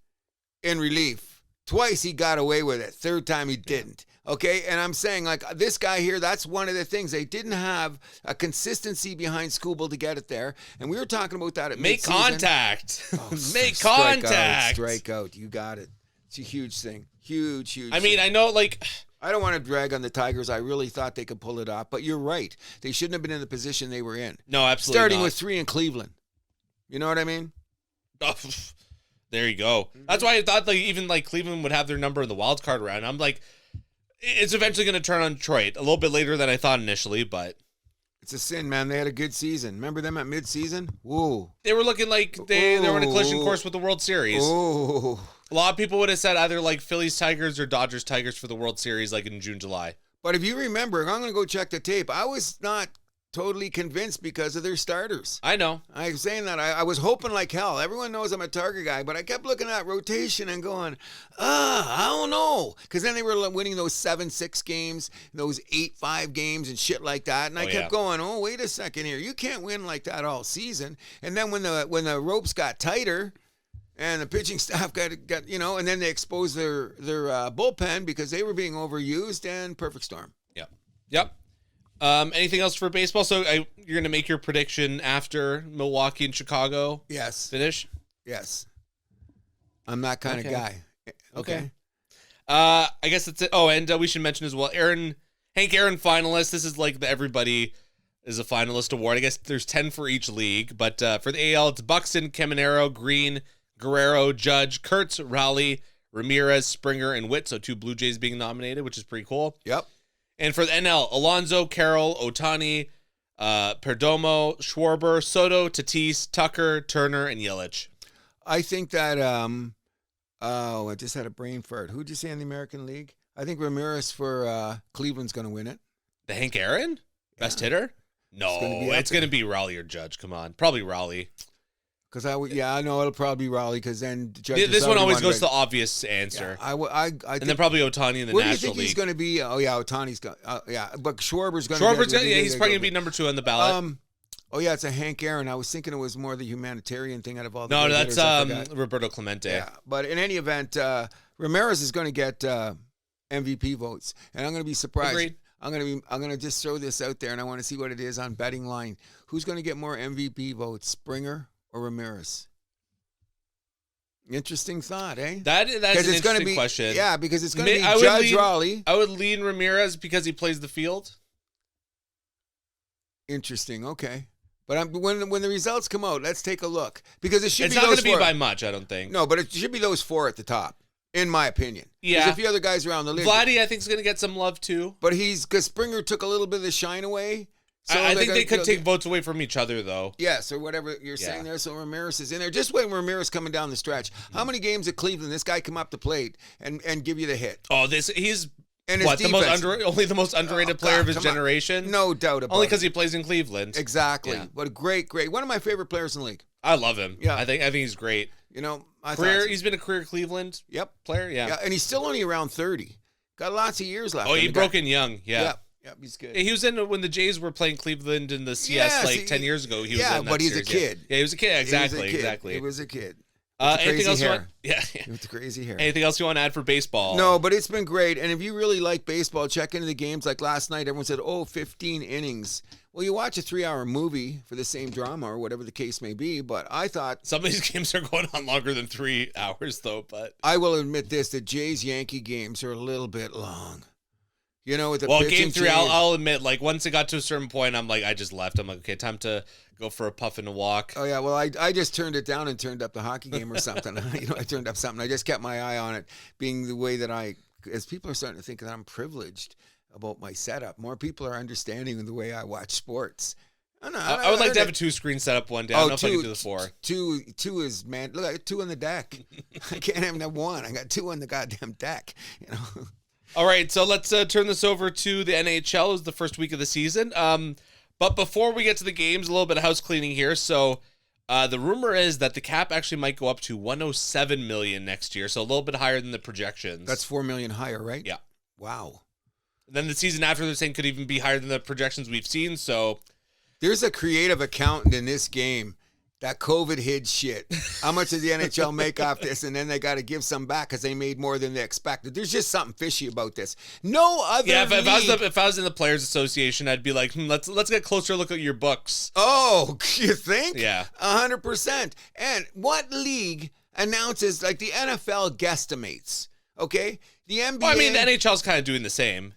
in relief, twice he got away with it. 3rd time he didn't. Okay, and I'm saying, like, this guy here, that's one of the things. They didn't have a consistency behind Skubal to get it there. And we were talking about that at Make mid-season. Contact. Make contact. Strike out. You got it. It's a huge thing. Huge. I mean, I know, like... I don't want to drag on the Tigers. I really thought they could pull it off. But you're right. They shouldn't have been in the position they were in. No, absolutely Starting not. with 3 in Cleveland. You know what I mean? Oh, there you go. That's why I thought even Cleveland would have their number in the wild card round. I'm like, it's eventually going to turn on Detroit. A little bit later than I thought initially, but... It's a sin, man. They had a good season. Remember them at mid-season? Whoa. They were looking like they were in a collision course with the World Series. Oh. A lot of people would have said either like Phillies Tigers or Dodgers Tigers for the World Series like in June, July. But if you remember, I'm going to go check the tape. I was not totally convinced because of their starters. I know. I'm saying that. I was hoping like hell. Everyone knows I'm a Target guy, but I kept looking at rotation and going, I don't know. Because then they were winning those 7-6 games, those 8-5 games and shit like that. And I kept going, wait a second here. You can't win like that all season. And then when the ropes got tighter and the pitching staff got and then they exposed their bullpen because they were being overused, and perfect storm. Yep. Anything else for baseball? So you're going to make your prediction after Milwaukee and Chicago? Yes. Finish? Yes. I'm that kind of guy. Okay. I guess that's it. Oh, and we should mention as well, Hank Aaron finalist. This is like the everybody is a finalist award. I guess there's 10 for each league. But for the AL, it's Buxton, Caminero, Green, Guerrero, Judge, Kurtz, Rowley, Ramirez, Springer, and Witt. So 2 Blue Jays being nominated, which is pretty cool. Yep. And for the NL, Alonso, Carroll, Ohtani, Perdomo, Schwarber, Soto, Tatis, Tucker, Turner, and Yelich. I think that, I just had a brain fart. Who'd you say in the American League? I think Ramirez for Cleveland's going to win it. The Hank Aaron? Best hitter? No, it's going to be Rowley or Judge. Come on. Probably Rowley. Because I know it'll probably be Raleigh. Because then this one always goes to the obvious answer. Yeah, I and then probably Ohtani in the National League. Where do you think he's going to be? Oh yeah, Ohtani's going. Yeah, but Schwarber's going. He's probably going to be number 2 on the ballot. Oh yeah, it's a Hank Aaron. I was thinking it was more the humanitarian thing out of all the. No, that's Roberto Clemente. Yeah, but in any event, Ramirez is going to get MVP votes, and I'm going to be surprised. Agreed. I'm going to just throw this out there, and I want to see what it is on betting line. Who's going to get more MVP votes, Springer or Ramirez? Interesting thought, eh? That's an interesting question. Yeah, because it's going to be Judge Raleigh. I would lean Ramirez because he plays the field. Interesting. Okay. But when the results come out, let's take a look. Because it should it's be not going to be by much, I don't think. No, but it should be those 4 at the top, in my opinion. Yeah. There's a few other guys around the league. Vladdy, I think, is going to get some love, too. But because Springer took a little bit of the shine away. So I think they could take votes away from each other, though. Yes, or whatever you're saying there. So Ramirez is in there. Just when Ramirez coming down the stretch, how many games at Cleveland this guy come up to plate and give you the hit? Oh, he's and only the most underrated player of his generation? No doubt about it. Only because he plays in Cleveland. Exactly. Yeah. What a great. One of my favorite players in the league. I love him. Yeah. I think he's great. You know, he's been a career Cleveland player. Yeah, and he's still only around 30. Got lots of years left. Oh, he broke in young. Yeah. Yep, he's good. He was in when the Jays were playing Cleveland in the CS 10 years ago. He was in that but he's series. a kid. Yeah, he was a kid. Exactly. He was a kid. Anything else? With the crazy hair. Anything else you want to add for baseball? No, but it's been great. And if you really like baseball, check into the games. Like last night, everyone said, 15 innings. Well, you watch a 3-hour movie for the same drama or whatever the case may be. But I thought some of these games are going on longer than 3 hours, though. But I will admit this: the Jays-Yankee games are a little bit long. You know, with the Game 3, I'll admit, like, once it got to a certain point, I'm like, I just left. I'm like, okay, time to go for a puff and a walk. Oh, yeah, well, I just turned it down and turned up the hockey game or something. I turned up something. I just kept my eye on it, being the way that as people are starting to think that I'm privileged about my setup, more people are understanding the way I watch sports. I would like to have a 2-screen setup one day. I don't know if I can do the 4. Two is, man, look, I got 2 on the deck. I can't have that 1. I got 2 on the goddamn deck, you know. All right, so let's turn this over to the NHL. It was the first week of the season. But before we get to the games, a little bit of house cleaning here. So the rumor is that the cap actually might go up to $107 million next year, so a little bit higher than the projections. That's $4 million higher, right? Yeah. Wow. And then the season after, they're saying could even be higher than the projections we've seen. So there's a creative accountant in this game. That COVID hid shit. How much did the NHL make off this? And then they got to give some back because they made more than they expected. There's just something fishy about this. No other league. If I was in the Players Association, I'd be like, let's get a closer look at your books. Oh, you think? Yeah. 100%. And what league announces, like the NFL guesstimates, okay? The NBA. Well, I mean, the NHL's kind of doing the same.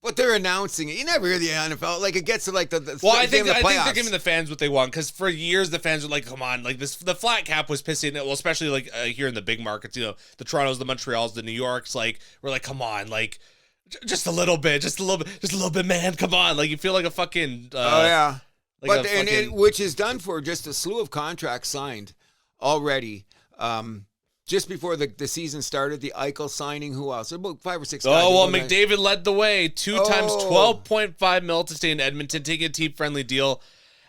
But they're announcing it. You never hear the NFL. Like, it gets to, like, the well, I think they're giving the fans what they want. Because for years, the fans were like, come on. Like, the flat cap was pissing. Well, especially, like, here in the big markets. You know, the Torontos, the Montreals, the New Yorks. Like, we're like, come on. Like, just a little bit. Just a little bit, man. Come on. Like, you feel like a fucking... oh, yeah. Like but which is done for just a slew of contracts signed already. Just before the season started, the Eichel signing, who else? About 5 or 6 guys. Oh, well, McDavid led the way. 2 times $12.5 million to stay in Edmonton, taking a team-friendly deal.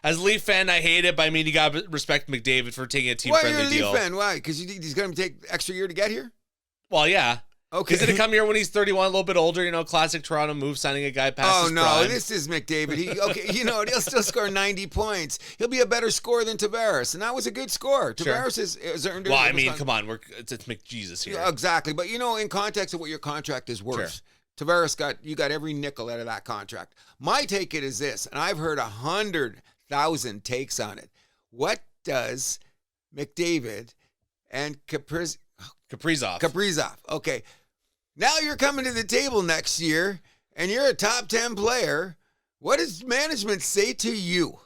As a Leaf fan, I hate it, but I mean, you got to respect McDavid for taking a team-friendly deal. Why are you a Leaf fan? Why? Because he's going to take extra year to get here? Well, yeah. Okay. He's going to come here when he's 31, a little bit older, you know, classic Toronto move, signing a guy past his prime. This is McDavid. He'll still score 90 points. He'll be a better scorer than Tavares, and that was a good score. Tavares has earned it. Well, I mean, come on, it's McJesus here. Yeah, exactly, but in context of what your contract is worth, Tavares got every nickel out of that contract. My take it is this, and I've heard 100,000 takes on it. What does McDavid and Kaprizov. Okay. Now you're coming to the table next year, and you're a top 10 player. What does management say to you?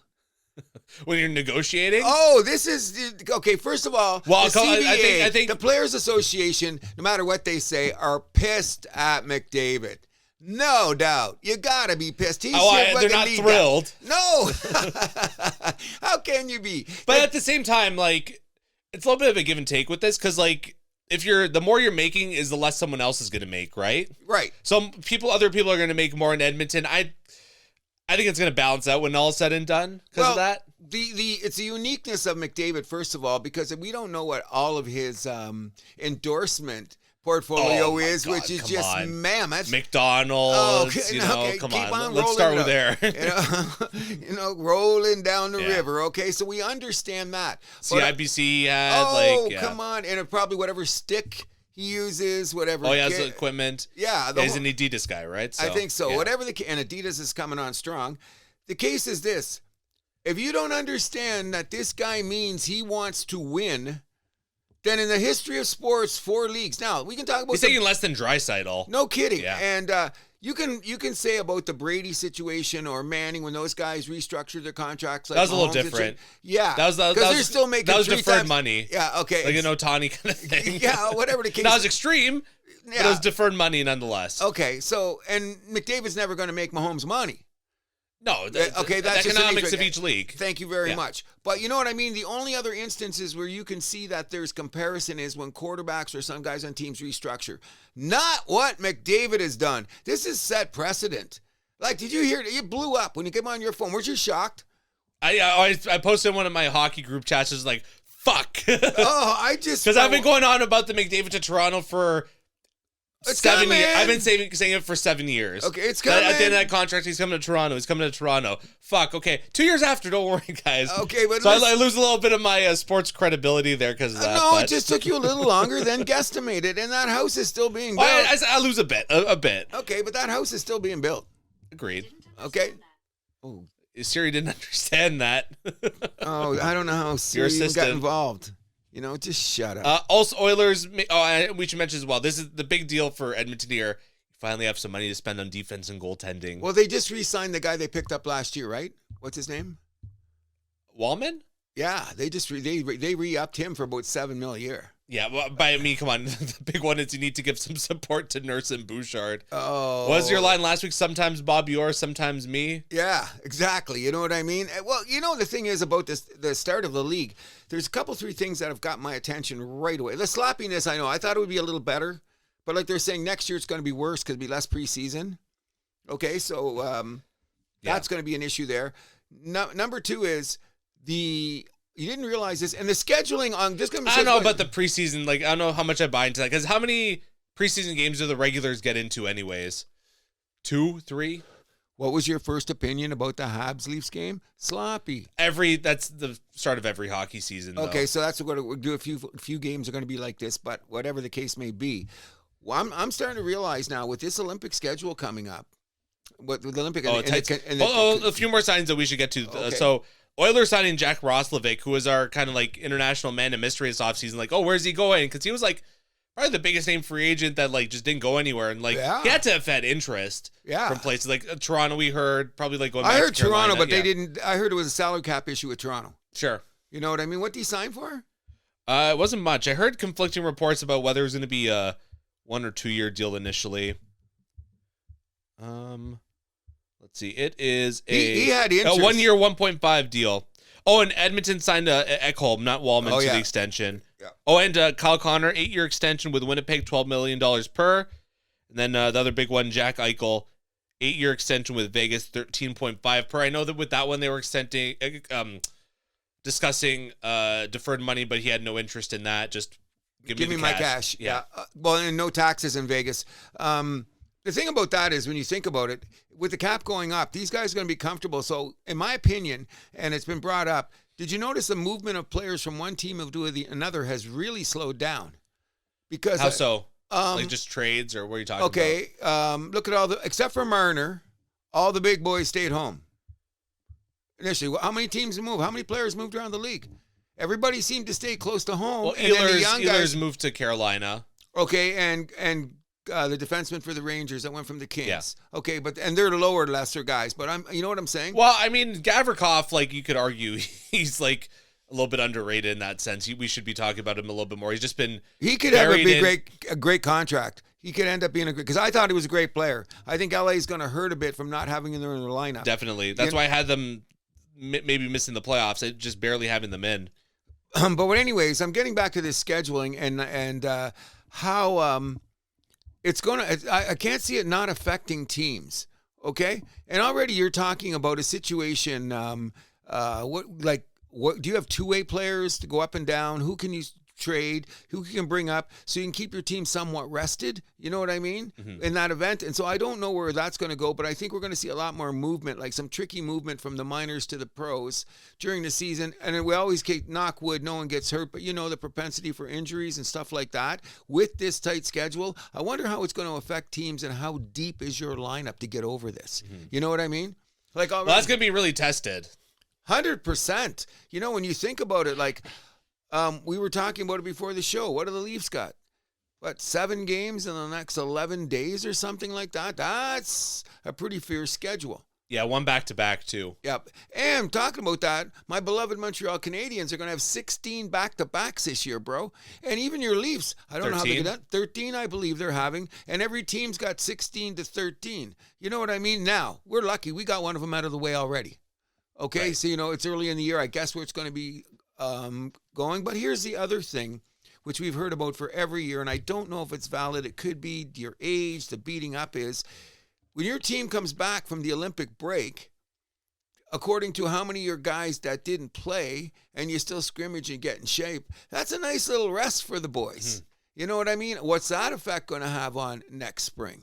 When you're negotiating? Oh, this is... Okay, first of all, well, the CBA, I think the Players Association, no matter what they say, are pissed at McDavid. No doubt. You got to be pissed. They're not thrilled. No. How can you be? But at the same time, like, it's a little bit of a give and take with this, because, like, the more you're making is the less someone else is going to make, right? Right. So other people are going to make more in Edmonton. I think it's going to balance out when all is said and done because of that. it's the uniqueness of McDavid, first of all, because we don't know what all of his endorsement portfolio is, God, which is just mammoth. McDonald's, come on. Let's start with there. Rolling down the river. Okay, so we understand that. CIBC had come on, and probably whatever stick he uses, whatever. Oh, he has equiment. Yeah, he's an Adidas guy, right? So, I think so. Yeah. Whatever and Adidas is coming on strong. The case is this: if you don't understand that this guy means he wants to win. Then in the history of sports, 4 leagues. Now, we can talk about... He's taking less than Draisaitl. No kidding. Yeah. And you can say about the Brady situation or Manning when those guys restructured their contracts. Like that was a little different. Yeah. Because they're still making... That was deferred money. Yeah, okay. Like an Ohtani kind of thing. Yeah, whatever the case. That was extreme, but it was deferred money nonetheless. Okay, so... And McDavid's never going to make Mahomes money. No, that's the economics of each league. Thank you very much. But you know what I mean? The only other instances where you can see that there's comparison is when quarterbacks or some guys on teams restructure. Not what McDavid has done. This is set precedent. Like, did you hear it? It blew up when you came on your phone. Weren't you shocked? I posted in one of my hockey group chats. It was like, fuck. I just... Because I've been going on about the McDavid to Toronto for... 7 years. I've been saying it for 7 years. Okay, it's coming. At the end of that contract, he's coming to Toronto. Fuck, okay. 2 years after, don't worry, guys. Okay, but... So I lose a little bit of my sports credibility there because of that. No, it just took you a little longer than guesstimated, and that house is still being built. I lose a bit. Okay, but that house is still being built. Agreed. Okay. Oh, Siri didn't understand that. I don't know how Siri got involved. Just shut up. Also, Oilers, we should mention as well, this is the big deal for Edmonton here. You finally have some money to spend on defense and goaltending. Well, they just re-signed the guy they picked up last year, right? What's his name? Wallman? Yeah, they just they re-upped him for about $7 million a year. Yeah, well, come on. The big one is you need to give some support to Nurse and Bouchard. Oh. What was your line last week? Sometimes Bob Orr, sometimes me? Yeah, exactly. You know what I mean? Well, the thing is about the start of the league, there's a couple, 3 things that have got my attention right away. The sloppiness, I know. I thought it would be a little better, but like they're saying next year it's going to be worse because it'll be less preseason. Okay, so that's going to be an issue there. Number 2 is you didn't realize this, and the scheduling on this. I don't know about the preseason. Like, I don't know how much I buy into that because how many preseason games do the regulars get into, anyways? 2, 3. What was your first opinion about the Habs Leafs game? Sloppy. That's the start of every hockey season. Though. Okay, so that's what we'll do. A few games are going to be like this, but whatever the case may be, well, I'm starting to realize now with this Olympic schedule coming up, with the Olympic. A few more signs that we should get to. Okay. So. Oilers signing Jack Roslovic, who was our kind of like international man of mystery this offseason. Like, where's he going? Because he was like probably the biggest name free agent that like just didn't go anywhere. And like he had to have had interest from places like Toronto. We heard probably like going back I heard to Carolina. Toronto, but they didn't. I heard it was a salary cap issue with Toronto. Sure. You know what I mean? What did he sign for? It wasn't much. I heard conflicting reports about whether it was going to be a 1 or 2 year deal initially. Let's see. It is he had interest. A 1 year, 1.5 deal. Oh, and Edmonton signed Ekholm, not Wallman, to the extension. Yeah. Oh, and Kyle Connor, 8-year extension with Winnipeg, $12 million per. And then the other big one, Jack Eichel, 8-year extension with Vegas, $13.5 per. I know that with that one they were discussing deferred money, but he had no interest in that. Just give me my cash. Yeah. Well, and no taxes in Vegas. The thing about that is when you think about it, with the cap going up, these guys are going to be comfortable. So in my opinion, and it's been brought up, did you notice the movement of players from one team to another has really slowed down? Because how so? Like just trades, or what are you talking about? Okay, look at except for Marner, all the big boys stayed home. Initially, how many teams moved? How many players moved around the league? Everybody seemed to stay close to home. Well, Ehlers moved to Carolina. Okay, and the defenseman for the Rangers that went from the Kings. Yeah. Okay, and they're lower, lesser guys. But you know what I'm saying? Well, I mean, Gavrikov, like you could argue, he's like a little bit underrated in that sense. We should be talking about him a little bit more. He's just been. He could have a great contract. He could end up being because I thought he was a great player. I think LA is going to hurt a bit from not having him in their lineup. Definitely, that's why I had them maybe missing the playoffs. Just barely having them in. But anyways, I'm getting back to this scheduling and how. It's I can't see it not affecting teams, okay? And already you're talking about a situation What do you have two-way players to go up and down? Who can you trade? Who can bring up so you can keep your team somewhat rested? You know what I mean? In that event. And so I don't know where that's going to go, but I think we're going to see a lot more movement, like some tricky movement from the minors to the pros during the season. And we always knock wood, no one gets hurt, but you know the propensity for injuries and stuff like that with this tight schedule. I wonder how it's going to affect teams and how deep is your lineup to get over this. You know what I mean? Like, well, that's going to be really tested. 100%. You know, when you think about it, like we were talking about it before the show. What do the Leafs got? What, 7 games in the next 11 days or something like that? That's a pretty fierce schedule. Yeah, one back-to-back, too. Yep. And talking about that, my beloved Montreal Canadiens are going to have 16 back-to-backs this year, bro. And even your Leafs, I don't know how they get that. 13, I believe they're having. And every team's got 16 to 13. You know what I mean? Now, we're lucky. We got one of them out of the way already. Okay, right. So, you know, it's early in the year. I guess where it's going to be going. But here's the other thing, which we've heard about for every year, and I don't know if it's valid. It could be your age, the beating up is. When your team comes back from the Olympic break, according to how many of your guys that didn't play and you still scrimmage and get in shape, that's a nice little rest for the boys. You know what I mean? What's that effect going to have on next spring?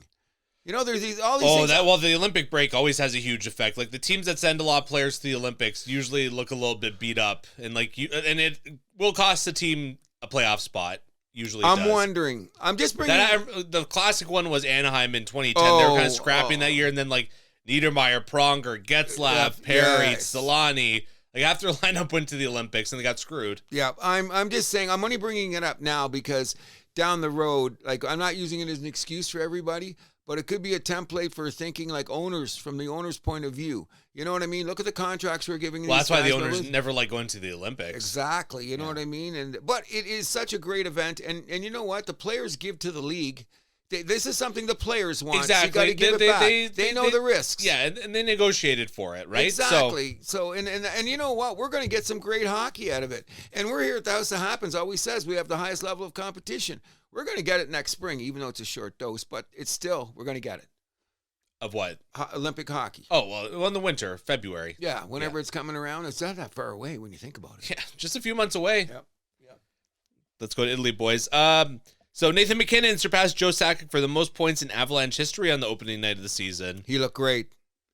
You know, there's all these things. Well, the Olympic break always has a huge effect. Like the teams that send a lot of players to the Olympics usually look a little bit beat up, and it will cost the team a playoff spot. Usually, I'm wondering. I'm just bringing the classic one was Anaheim in 2010. They were kind of scrapping that year, and then like Niedermeyer, Pronger, Getzlaff, Perry, Milani. Like after the lineup went to the Olympics, and they got screwed. Yeah, I'm just saying. I'm only bringing it up now because down the road, like I'm not using it as an excuse for everybody. But it could be a template for thinking like owners from the owner's point of view. You know what I mean? Look at the contracts we're giving. Well, that's why the owners never like going to the Olympics. Exactly. You know what I mean? But it is such a great event. And you know what? The players give to the league. This is something the players want. Exactly. So you got to give it back. They know the risks. Yeah, and they negotiated for it, right? Exactly. So and you know what? We're going to get some great hockey out of it. And we're here at the House That Happens. Always says we have the highest level of competition. We're going to get it next spring, even though it's a short dose. But it's still, we're going to get it. Of what? Olympic hockey. Oh, well, in the winter, February. Yeah, whenever it's coming around. It's not that far away when you think about it. Yeah, just a few months away. Yep. Let's go to Italy, boys. So Nathan McKinnon surpassed Joe Sakic for the most points in Avalanche history on the opening night of the season. He looked great.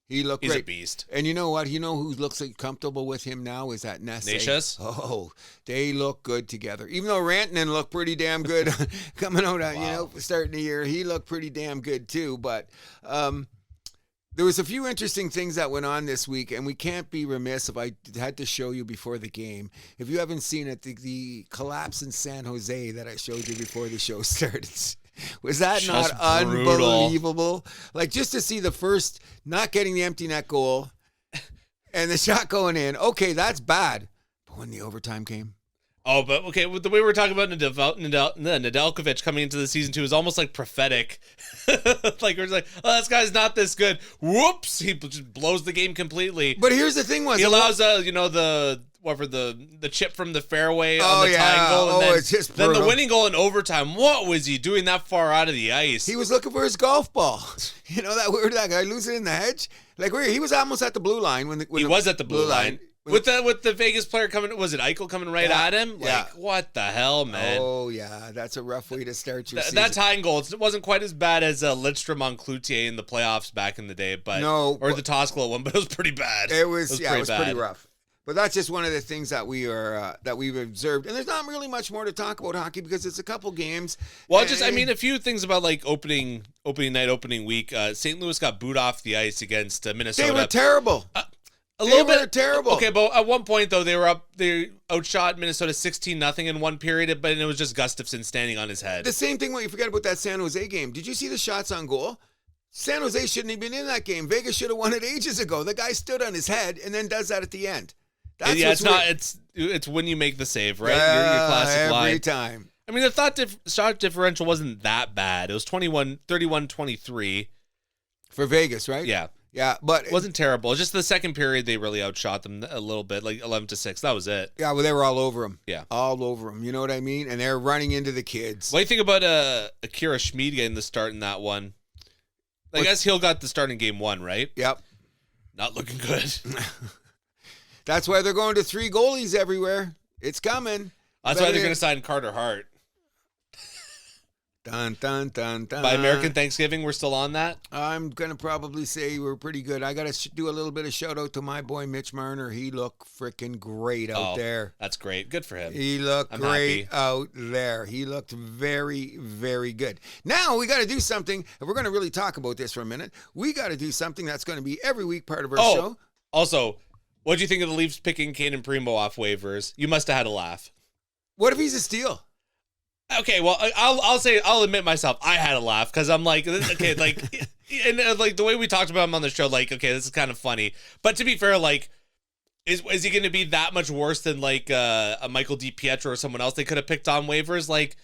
He's a beast. And you know what? You know who looks like comfortable with him now is that Ness. Nashas? Oh, they look good together. Even though Rantanen looked pretty damn good coming out on, starting the year, he looked pretty damn good too. But there was a few interesting things that went on this week, and we can't be remiss if I had to show you before the game. If you haven't seen it, the collapse in San Jose that I showed you before the show started. Was that just not unbelievable? Like, just to see the first not getting the empty net goal and the shot going in. Okay, that's bad. But when the overtime came. Oh, but okay, with the way we're talking about Nedeljkovic coming into the season 2 is almost like prophetic. Like, we're just like, oh, this guy's not this good. Whoops! He just blows the game completely. But here's the thing was... He allows, the chip from the fairway on the tying goal. And it's just brutal. Then the winning goal in overtime. What was he doing that far out of the ice? He was looking for his golf ball. You know, that guy lose it in the hedge? Like, he was almost at the blue line. He was at the blue line. With the Vegas player coming, was it Eichel coming right at him? Like, what the hell, man? Oh, yeah. That's a rough way to start your season. That tying goal, it wasn't quite as bad as Lidstrom on Cloutier in the playoffs back in the day. But or the Tosclo one, but it was pretty bad. It was pretty rough. But that's just one of the things that we've observed. And there's not really much more to talk about hockey because it's a couple games. Well, a few things about like opening night, opening week. St. Louis got booed off the ice against Minnesota. They were terrible. They were terrible. Okay, but at one point though they outshot Minnesota 16-0 in one period, but it was just Gustafsson standing on his head. The same thing when you forget about that San Jose game. Did you see the shots on goal? San Jose shouldn't have been in that game. Vegas should have won it ages ago. The guy stood on his head and then does that at the end. It's when you make the save, right? Your classic line. Every time. I mean, the shot differential wasn't that bad. It was 31-23 for Vegas, right? Yeah. Yeah, but it wasn't terrible. Just the second period, they really outshot them a little bit, like 11-6. That was it. Yeah, well, they were all over them. Yeah, all over them. You know what I mean? And they're running into the kids. What do you think about Akira Schmid getting the start in that one? I guess Hill got the start in game 1, right? Yep. Not looking good. That's why they're going to 3 goalies everywhere. It's coming. That's why they're going to sign Carter Hart. Dun, dun, dun, dun. By American Thanksgiving, we're still on that? I'm going to probably say we're pretty good. I got to do a little bit of shout out to my boy Mitch Marner. He looked freaking great out there. That's great. Good for him. He looked great out there. He looked very, very good. Now we got to do something. If we're going to really talk about this for a minute, we got to do something that's going to be every week part of our show. Also, what do you think of the Leafs picking Caden Primo off waivers? You must have had a laugh. What if he's a steal? Okay, well, I'll admit myself, I had a laugh because I'm like, okay, like, and like the way we talked about him on the show, like, okay, this is kind of funny. But to be fair, like, is he going to be that much worse than like a Michael DiPietro or someone else they could have picked on waivers? Like,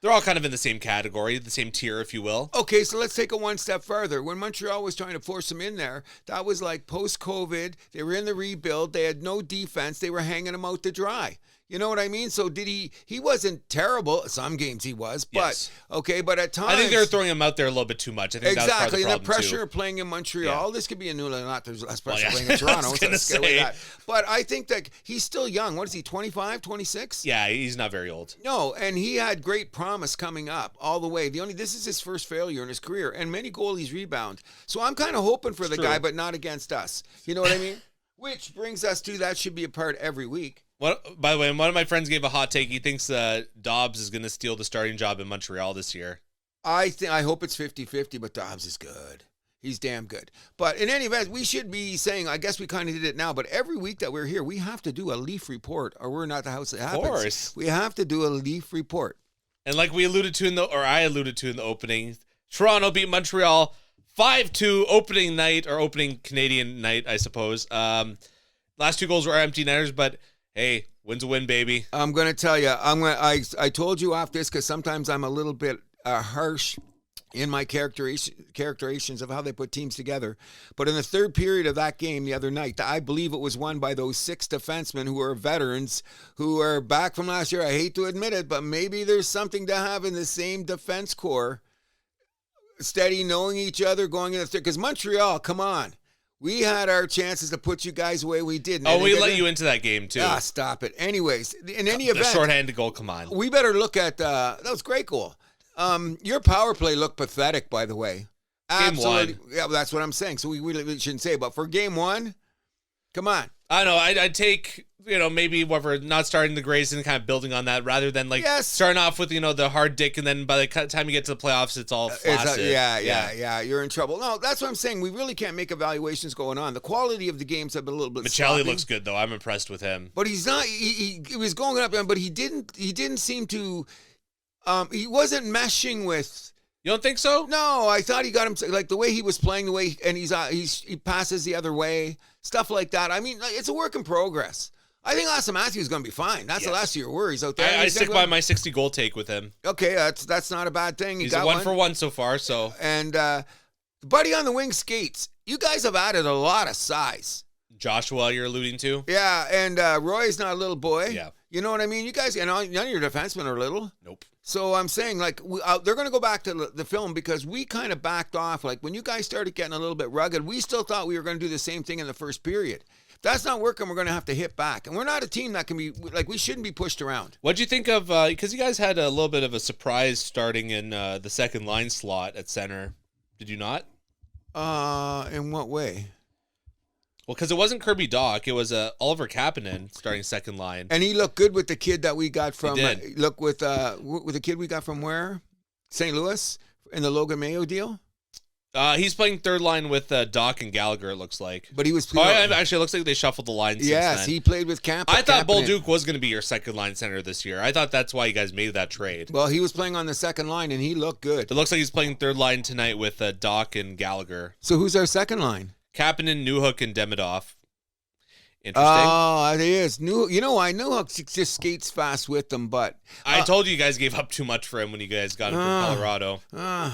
they're all kind of in the same category, the same tier, if you will. Okay, so let's take it one step further. When Montreal was trying to force him in there, that was like post-COVID. They were in the rebuild. They had no defense. They were hanging him out to dry. You know what I mean? So did he wasn't terrible. Some games he was, but yes. Okay, but at times I think they're throwing him out there a little bit too much. I think exactly, that's part of the problem, and the pressure too. of playing in Montreal. This could be a new not there's less pressure playing in I Toronto. was gonna so say. that. But I think that he's still young. What is he, 25, 26? Yeah, he's not very old. No, and he had great promise coming up all the way. This is his first failure in his career, and many goalies rebound. So I'm kind of hoping for the guy, but not against us. You know what I mean? Which brings us to that should be a part every week. By the way, one of my friends gave a hot take. He thinks Dobbs is going to steal the starting job in Montreal this year. I hope it's 50-50, but Dobbs is good. He's damn good. But in any event, we should be saying, I guess we kind of did it now, but every week that we're here, we have to do a Leaf report, or we're not the house that happens. Of course. We have to do a Leaf report. And like I alluded to in the opening, Toronto beat Montreal 5-2 opening night, or opening Canadian night, I suppose. Last 2 goals were empty netters, but hey, win's a win, baby. I'm going to tell you, I told you off this because sometimes I'm a little bit harsh in my characterizations of how they put teams together. But in the third period of that game the other night, I believe it was won by those 6 defensemen who are veterans, who are back from last year. I hate to admit it, but maybe there's something to have in the same defense core. Steady, knowing each other, going in the third. Because Montreal, come on. We had our chances to put you guys away. We didn't. Oh, we let you into that game, too. Ah, stop it. Anyways, in any event. The shorthanded goal, come on. We better look at, that was a great goal. Your power play looked pathetic, by the way. Absolutely. Game 1. Yeah, that's what I'm saying. So we really shouldn't say. But for game 1, come on. I know. I'd take, maybe whatever, not starting the Grays and kind of building on that rather than starting off with, the hard dick, and then by the time you get to the playoffs, it's all flaccid. Yeah. You're in trouble. No, that's what I'm saying. We really can't make evaluations going on. The quality of the games have been a little bit Michelli sloppy. looks good, though. I'm impressed with him. But he's not, he was going up, but he didn't seem to, he wasn't meshing with. You don't think so? No, I thought he got him, like the way he was playing, and he passes the other way, stuff like that. I mean, it's a work in progress. I think Austin Matthews is going to be fine. That's the last of your worries out there. I stick by my 60 goal take with him. Okay, that's not a bad thing. He's a 1 for 1 so far. So and buddy on the wing skates. You guys have added a lot of size. Joshua, you're alluding to? Yeah, and Roy's not a little boy. Yeah. You know what I mean? You guys, and none of your defensemen are little. Nope. So I'm saying, they're going to go back to the film because we kind of backed off. Like, when you guys started getting a little bit rugged, we still thought we were going to do the same thing in the first period. If that's not working, we're going to have to hit back. And we're not a team that can be, we shouldn't be pushed around. What'd you think of, because you guys had a little bit of a surprise starting in the second line slot at center. Did you not? In what way? Well, because it wasn't Kirby Doc, it was Oliver Kapanen starting second line, and he looked good with the kid that we got from. He did. Look with the kid we got from where? St. Louis in the Logan Mayo deal. He's playing third line with Doc and Gallagher. It looks like, but he was. Actually, it looks like they shuffled the lines. Yes, since then. He played with Camp. I thought Bolduc was going to be your second line center this year. I thought that's why you guys made that trade. Well, he was playing on the second line, and he looked good. It looks like he's playing third line tonight with Doc and Gallagher. So who's our second line? Kapanen, Newhook, and Demidov. Interesting. Oh, it is. I know Newhook just skates fast with them, but I told you guys gave up too much for him when you guys got him from Colorado.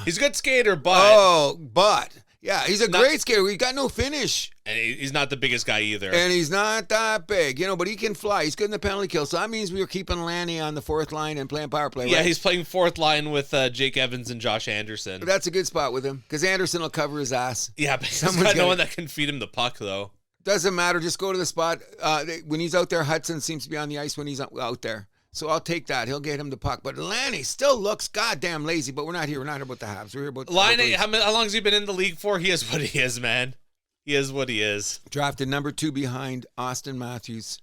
He's a good skater, but yeah, he's a great skater. He got no finish, and he's not the biggest guy either. And he's not that big, but he can fly. He's good in the penalty kill, so that means we were keeping Lanny on the fourth line and playing power play. Yeah, right? he's playing fourth line with Jake Evans and Josh Anderson. That's a good spot with him because Anderson will cover his ass. Yeah, but he's got no one that can feed him the puck though. Doesn't matter. Just go to the spot. When he's out there, Hudson seems to be on the ice when he's out there. So I'll take that. He'll get him the puck. But Lanny still looks goddamn lazy. But we're not here. We're not here about the Habs. We're here about Lanny. How long has he been in the league for? He is what he is, man. He is what he is. Drafted number 2 behind Austin Matthews.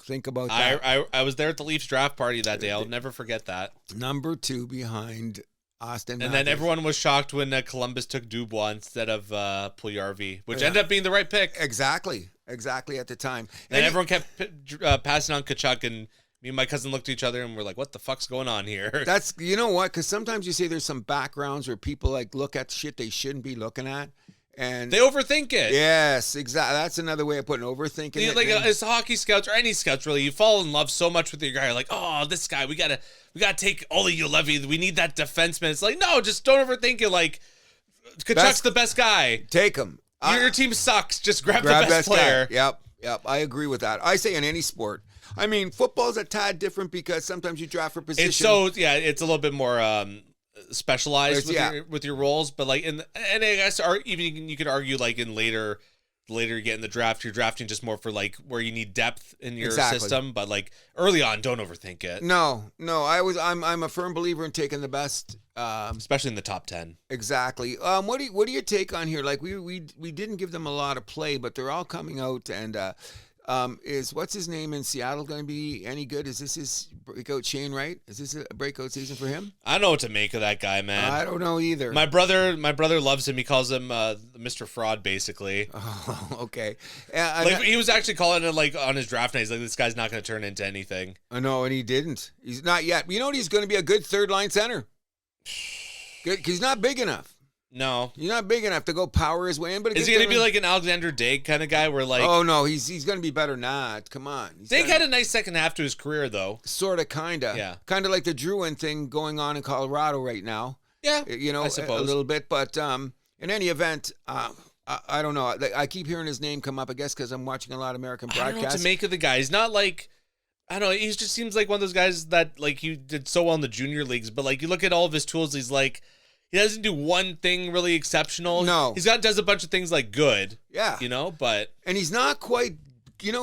Think about that. I was there at the Leafs draft party that day. I'll never forget that. Number 2 behind Austin Matthews. And then everyone was shocked when Columbus took Dubois instead of Puljujarvi, which ended up being the right pick. Exactly at the time. And everyone kept passing on Tkachuk, and me and my cousin looked at each other and we're like, what the fuck's going on here? That's, you know what? Because sometimes you say there's some backgrounds where people like look at shit they shouldn't be looking at. And they overthink it. Yes, exactly. That's another way of putting overthinking it. Like as hockey scouts or any scouts, really, you fall in love so much with your guy. You're like, oh, this guy, we gotta take Olli Juolevi. We need that defenseman. It's like, no, just don't overthink it. Like, Kachuk's the best guy. Take him. Your team sucks. Just grab the best player. Guy. Yep. I agree with that. I say in any sport. I mean, football's a tad different because sometimes you draft for position. It's a little bit more specialized with your roles, but like and I guess even you could argue like in later you get in the draft, you're drafting just more for like where you need depth in your system, but like early on, don't overthink it. No, I'm a firm believer in taking the best, especially in the top 10. Exactly. What do you take on here? Like we didn't give them a lot of play, but they're all coming out and. Is what's his name in Seattle going to be any good? Is this his breakout? Shane Wright? Is this a breakout season for him? I don't know what to make of that guy, man. I don't know either. My brother loves him. He calls him Mr. Fraud, basically. Oh, okay. He was actually calling it like on his draft night. He's like, this guy's not going to turn into anything. I know, and he didn't. He's not yet. You know what? He's going to be a good third line center. Good, 'cause he's not big enough. No, you're not big enough to go power his way in. But is he going to be like an Alexander Daigle kind of guy? Where like, oh no, he's going to be better than that. Come on, Daigle had a nice second half to his career, though. Sort of, kinda, kind of like the Druin thing going on in Colorado right now. Yeah, I suppose a little bit. But in any event, I don't know. I keep hearing his name come up. I guess because I'm watching a lot of American broadcasts. I don't know what to make of the guy. He's not like. I don't know. He just seems like one of those guys that like he did so well in the junior leagues, but like you look at all of his tools, he's like. He doesn't do one thing really exceptional. No. He does a bunch of things like good. Yeah. But. And he's not quite,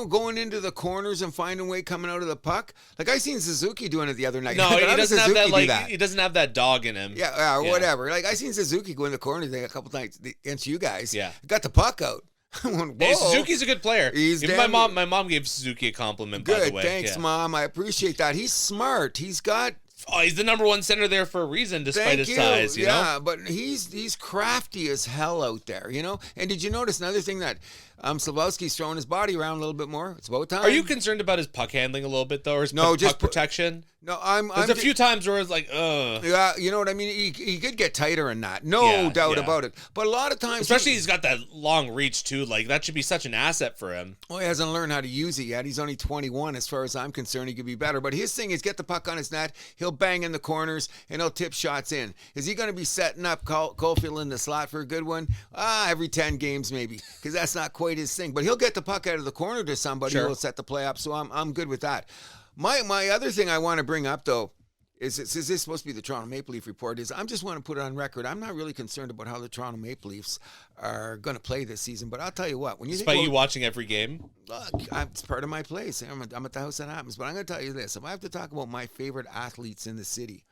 going into the corners and finding a way coming out of the puck. Like I seen Suzuki doing it the other night. No, he doesn't have that, he doesn't have that dog in him. Yeah, whatever. Like I seen Suzuki go in the corners a couple nights against you guys. Yeah. Got the puck out. Hey, Suzuki's a good player. My mom gave Suzuki a compliment, by the way. Good, thanks, Mom. I appreciate that. He's smart. He's the number 1 center there for a reason, despite his size. You know? Yeah, but he's crafty as hell out there, And did you notice another thing that Slavoski's throwing his body around a little bit more? It's about time. Are you concerned about his puck handling a little bit though, or his puck protection? No, There's a few times where it's like, ugh. Yeah, you know what I mean? He could get tighter in that. No doubt about it. But a lot of times... Especially he's got that long reach, too. Like, that should be such an asset for him. Well, he hasn't learned how to use it yet. He's only 21. As far as I'm concerned, he could be better. But his thing is get the puck on his net. He'll bang in the corners, and he'll tip shots in. Is he going to be setting up Caulfield in the slot for a good one? Every 10 games, maybe. Because that's not quite his thing. But he'll get the puck out of the corner to somebody who will set the play up. So I'm good with that. My other thing I want to bring up, though, is this is supposed to be the Toronto Maple Leaf report, is I just want to put it on record. I'm not really concerned about how the Toronto Maple Leafs are going to play this season, but I'll tell you what. Despite you watching every game? Look, it's part of my place. I'm at the house that happens. But I'm going to tell you this. If I have to talk about my favorite athletes in the city,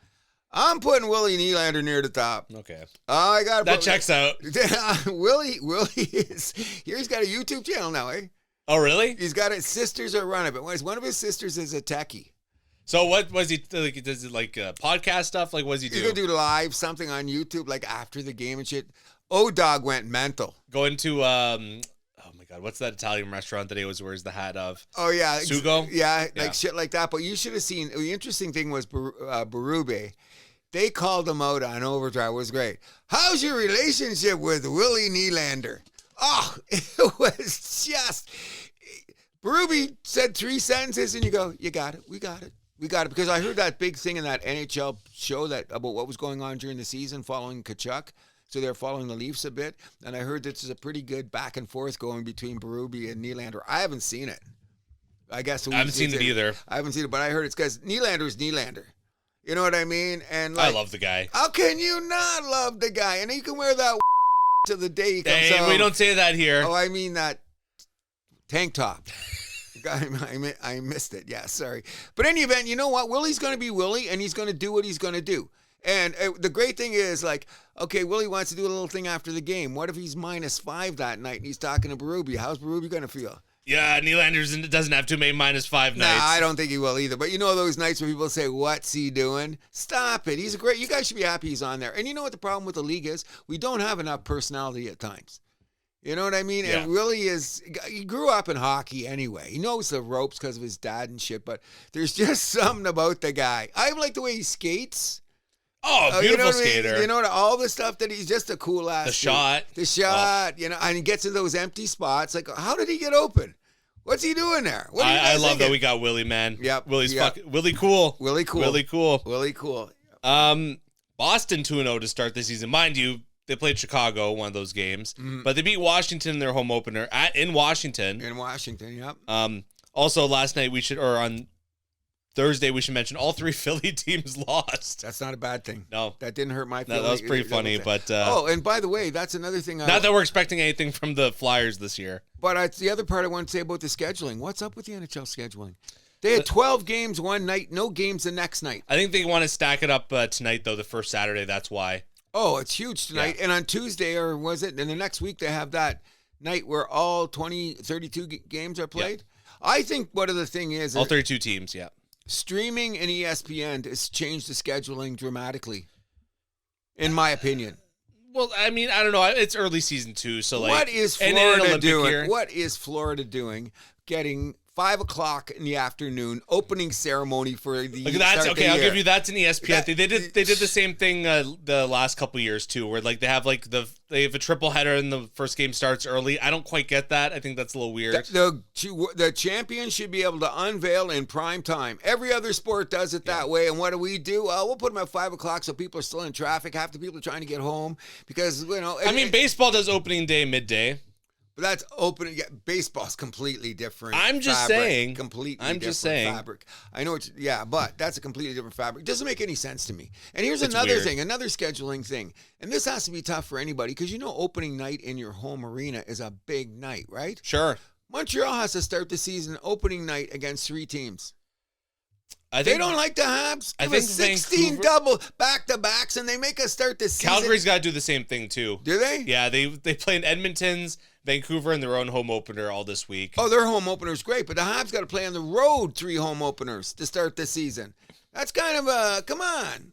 I'm putting Willie Nylander near the top. Okay. I got that checks out. Willie is here. He's got a YouTube channel now, eh? Oh, really? He's got his sisters are running it. One of his sisters is a techie. So what was he like? Does it like podcast stuff? Like, what does he do? He's gonna do live something on YouTube, like after the game and shit. O-Dog went mental. Going to oh my god, what's that Italian restaurant that he always wears the hat of? Oh yeah, Sugo. Yeah, like shit like that. But you should have seen. The interesting thing was Berube. They called him out on Overdrive. It was great. How's your relationship with Willie Nylander? Oh, it was just. Berube said 3 sentences, and you go, you got it. We got it. We got it. Because I heard that big thing in that NHL show about what was going on during the season following Tkachuk. So they're following the Leafs a bit. And I heard this is a pretty good back and forth going between Berube and Nylander. I haven't seen it. I guess I haven't seen it either. I haven't seen it, but I heard it's because Nylander's Nylander. You know what I mean? And like, I love the guy. How can you not love the guy? And he can wear that to the day he comes out. We don't say that here. Oh, I mean that Tank top. I missed it. Yeah, sorry. But in any event, you know what? Willie's going to be Willie, and he's going to do what he's going to do. And the great thing is, like, okay, Willie wants to do a little thing after the game. What if he's -5 that night and he's talking to Berube? How's Berube going to feel? Yeah, Nylander doesn't have too many -5 nights. Nah, I don't think he will either. But you know those nights where people say, what's he doing? Stop it. He's you guys should be happy he's on there. And you know what the problem with the league is? We don't have enough personality at times. You know what I mean? Yeah. And Willie he grew up in hockey anyway. He knows the ropes because of his dad and shit, but there's just something about the guy. I like the way he skates. Oh, beautiful you know what skater. I mean? You know, all the stuff that he's just a cool ass. The shot, you know, and he gets in those empty spots. Like, how did he get open? What's he doing there? What I love that we got Willie, man. Yep. Willie's fucking Willie cool. Willie cool. Willie cool. Willie cool. Boston 2-0 to start the season. Mind you, they played Chicago, one of those games, but they beat Washington in their home opener in Washington. In Washington, yep. Also, last night on Thursday, we should mention all 3 Philly teams lost. That's not a bad thing. No. That didn't hurt my feelings. No, that was pretty funny, but... oh, and by the way, that's another thing. Not that we're expecting anything from the Flyers this year. But it's the other part I want to say about the scheduling. What's up with the NHL scheduling? They had 12 games one night, no games the next night. I think they want to stack it up tonight, though, the first Saturday. That's why. Oh, it's huge tonight. Yeah. And on Tuesday, or was it? And the next week, they have that night where all 32 games are played. Yeah. I think one of the thing is... all 32 teams, yeah. Streaming and ESPN has changed the scheduling dramatically, in my opinion. Well, I mean, I don't know. It's early season too, so like, what is Florida doing? What is Florida doing? Getting 5 o'clock in the afternoon opening ceremony for the that's start okay. I'll give you that's an ESPN thing. They did the same thing the last couple years too, where like they have a triple header and the first game starts early. I don't quite get that. I think that's a little weird. The champion should be able to unveil in prime time. Every other sport does it that way. And what do? We'll put them at 5 o'clock so people are still in traffic. Half the people are trying to get home because I mean, baseball does opening day midday. But that's opening. Yeah, baseball's completely different. I'm just saying. Fabric. I know it's but that's a completely different fabric. It doesn't make any sense to me. And here's another thing, another scheduling thing. And this has to be tough for anybody because opening night in your home arena is a big night, right? Sure. Montreal has to start the season opening night against 3 teams. They don't like the Habs. I think 16 double back-to-backs, and they make us start the season. Calgary's got to do the same thing, too. Do they? Yeah, they play in Edmonton's, Vancouver, and their own home opener all this week. Oh, their home opener's great, but the Habs got to play on the road 3 home openers to start the season. That's kind of a, come on.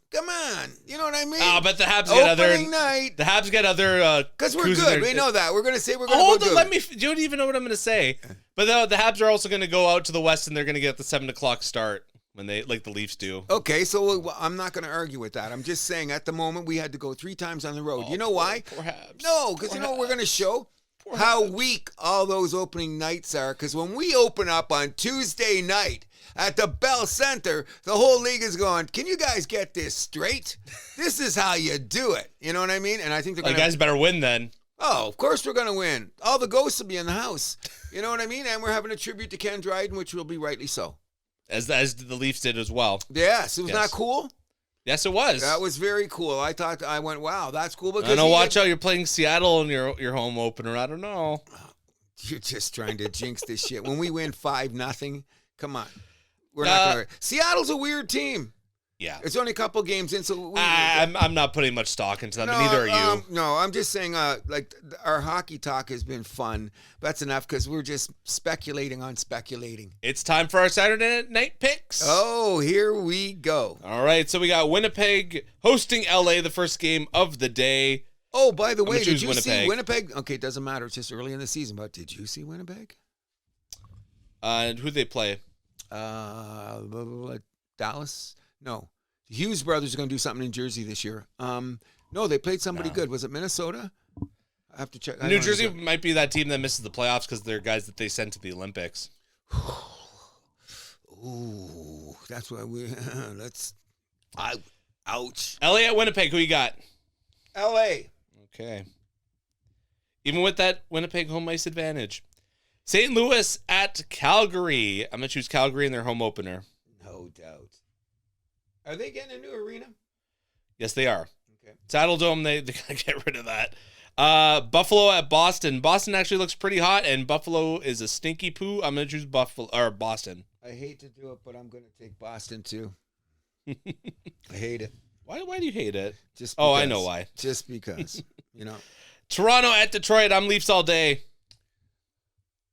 You know what I mean? Oh, but the Habs get opening night. The Habs get other... Because we're good. We know that. We're going to say we're going to go good. You don't even know what I'm going to say. But the Habs are also going to go out to the West, and they're going to get the 7 o'clock start. When they, like the Leafs do. Okay, so I'm not going to argue with that. I'm just saying at the moment we had to go 3 times on the road. You know why? Poor Habs. No, because you know what we're going to show? How weak all those opening nights are. Because when we open up on Tuesday night at the Bell Center, the whole league is going, can you guys get this straight? This is how you do it. You know what I mean? And I think they're going to... You guys better win then. Oh, of course we're going to win. All the ghosts will be in the house. You know what I mean? And we're having a tribute to Ken Dryden, which will be rightly so. As the Leafs did as well. Yes, it was not cool. Yes, it was. That was very cool. I went, wow, that's cool. Because I know. Watch out! You're playing Seattle in your home opener. I don't know. You're just trying to jinx this shit. When we win 5-0, come on, we're not going to. Seattle's a weird team. Yeah, it's only a couple games in, so I'm not putting much stock into them. No, neither are you. No, I'm just saying. Like our hockey talk has been fun. That's enough because we're just speculating on speculating. It's time for our Saturday night picks. Oh, here we go. All right, so we got Winnipeg hosting LA, the first game of the day. Oh, by the way, did you see Winnipeg? Okay, it doesn't matter. It's just early in the season, but did you see Winnipeg? Who they play? Dallas. No, the Hughes brothers are going to do something in Jersey this year. No, they played somebody good. Was it Minnesota? I have to check. New Jersey might be that team that misses the playoffs because they're guys that they sent to the Olympics. Ooh, that's why ouch. LA at Winnipeg. Who you got? LA. Okay. Even with that Winnipeg home ice advantage. St. Louis at Calgary. I'm going to choose Calgary in their home opener. No doubt. Are they getting a new arena? Yes, they are. Okay. Saddle Dome, they got to get rid of that. Buffalo at Boston. Boston actually looks pretty hot, and Buffalo is a stinky poo. I'm gonna choose Boston. I hate to do it, but I'm gonna take Boston too. I hate it. Why do you hate it? Just because, I know why. Just because, Toronto at Detroit. I'm Leafs all day.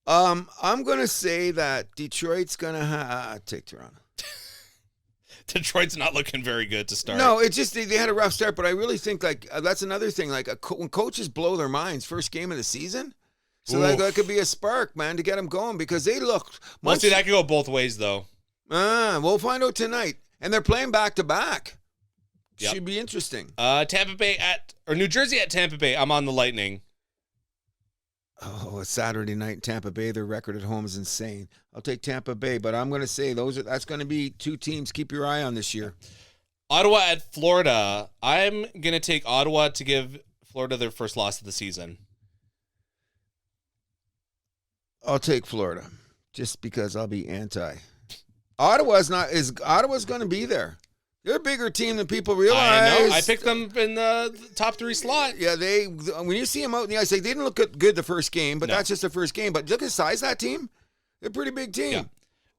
I'm gonna say that Detroit's gonna take Toronto. Detroit's not looking very good to start. No, it's just they had a rough start, but I really think that's another thing. Like when coaches blow their minds first game of the season, so that could be a spark, man, to get them going because they look. Mostly that could go both ways, though. We'll find out tonight, and they're playing back to back. Yep. Should be interesting. New Jersey at Tampa Bay. I'm on the Lightning. Oh, it's Saturday night in Tampa Bay. Their record at home is insane. I'll take Tampa Bay, but I'm going to say that's going to be two teams keep your eye on this year. Ottawa at Florida. I'm going to take Ottawa to give Florida their first loss of the season. I'll take Florida just because I'll be anti. Ottawa's going to be there. They're a bigger team than people realize. I know. I picked them in the top 3 slot. Yeah, when you see them out in the ice, they didn't look good the first game, but that's just the first game. But look at the size of that team. They're a pretty big team.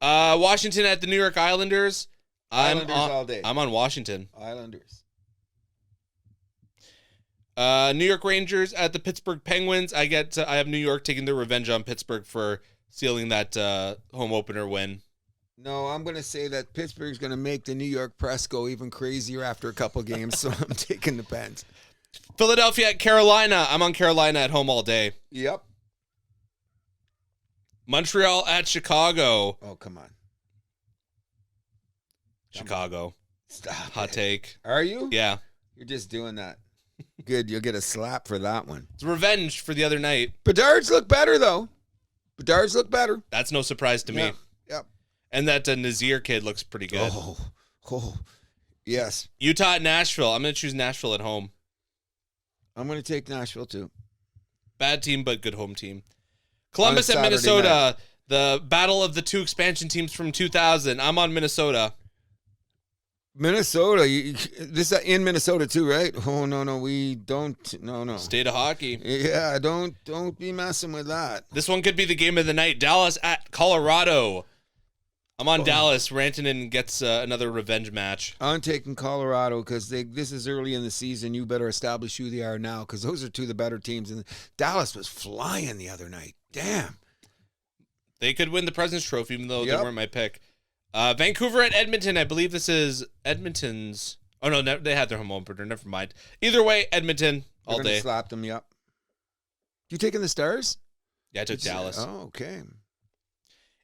Yeah. Washington at the New York Islanders. All day. I'm on Washington. Islanders. New York Rangers at the Pittsburgh Penguins. I have New York taking their revenge on Pittsburgh for stealing that home opener win. No, I'm going to say that Pittsburgh's going to make the New York press go even crazier after a couple games, so I'm taking the Pens. Philadelphia at Carolina. I'm on Carolina at home all day. Yep. Montreal at Chicago. Oh, come on. Chicago. Stop. Hot take. Are you? Yeah. You're just doing that. Good. You'll get a slap for that one. It's revenge for the other night. Bedard's look better, though. Bedard's look better. That's no surprise to me. Yep. And that Nazir kid looks pretty good. Oh, yes. Utah at Nashville. I'm going to choose Nashville at home. I'm going to take Nashville, too. Bad team, but good home team. Columbus at Minnesota. Night. The battle of the 2 expansion teams from 2000. I'm on Minnesota. Minnesota. This is in Minnesota, too, right? Oh, no. We don't. No. State of hockey. Yeah, don't be messing with that. This one could be the game of the night. Dallas at Colorado. I'm on Dallas. Rantanen gets another revenge match. I'm taking Colorado because this is early in the season. You better establish who they are now because those are 2 of the better teams. And Dallas was flying the other night. Damn. They could win the President's Trophy even though they weren't my pick. Vancouver at Edmonton. I believe this is Edmonton's. Oh, no, they had their home opener. Never mind. Either way, Edmonton all day. Slapped them, yep. You taking the Stars? Yeah, I took Dallas. Oh, okay.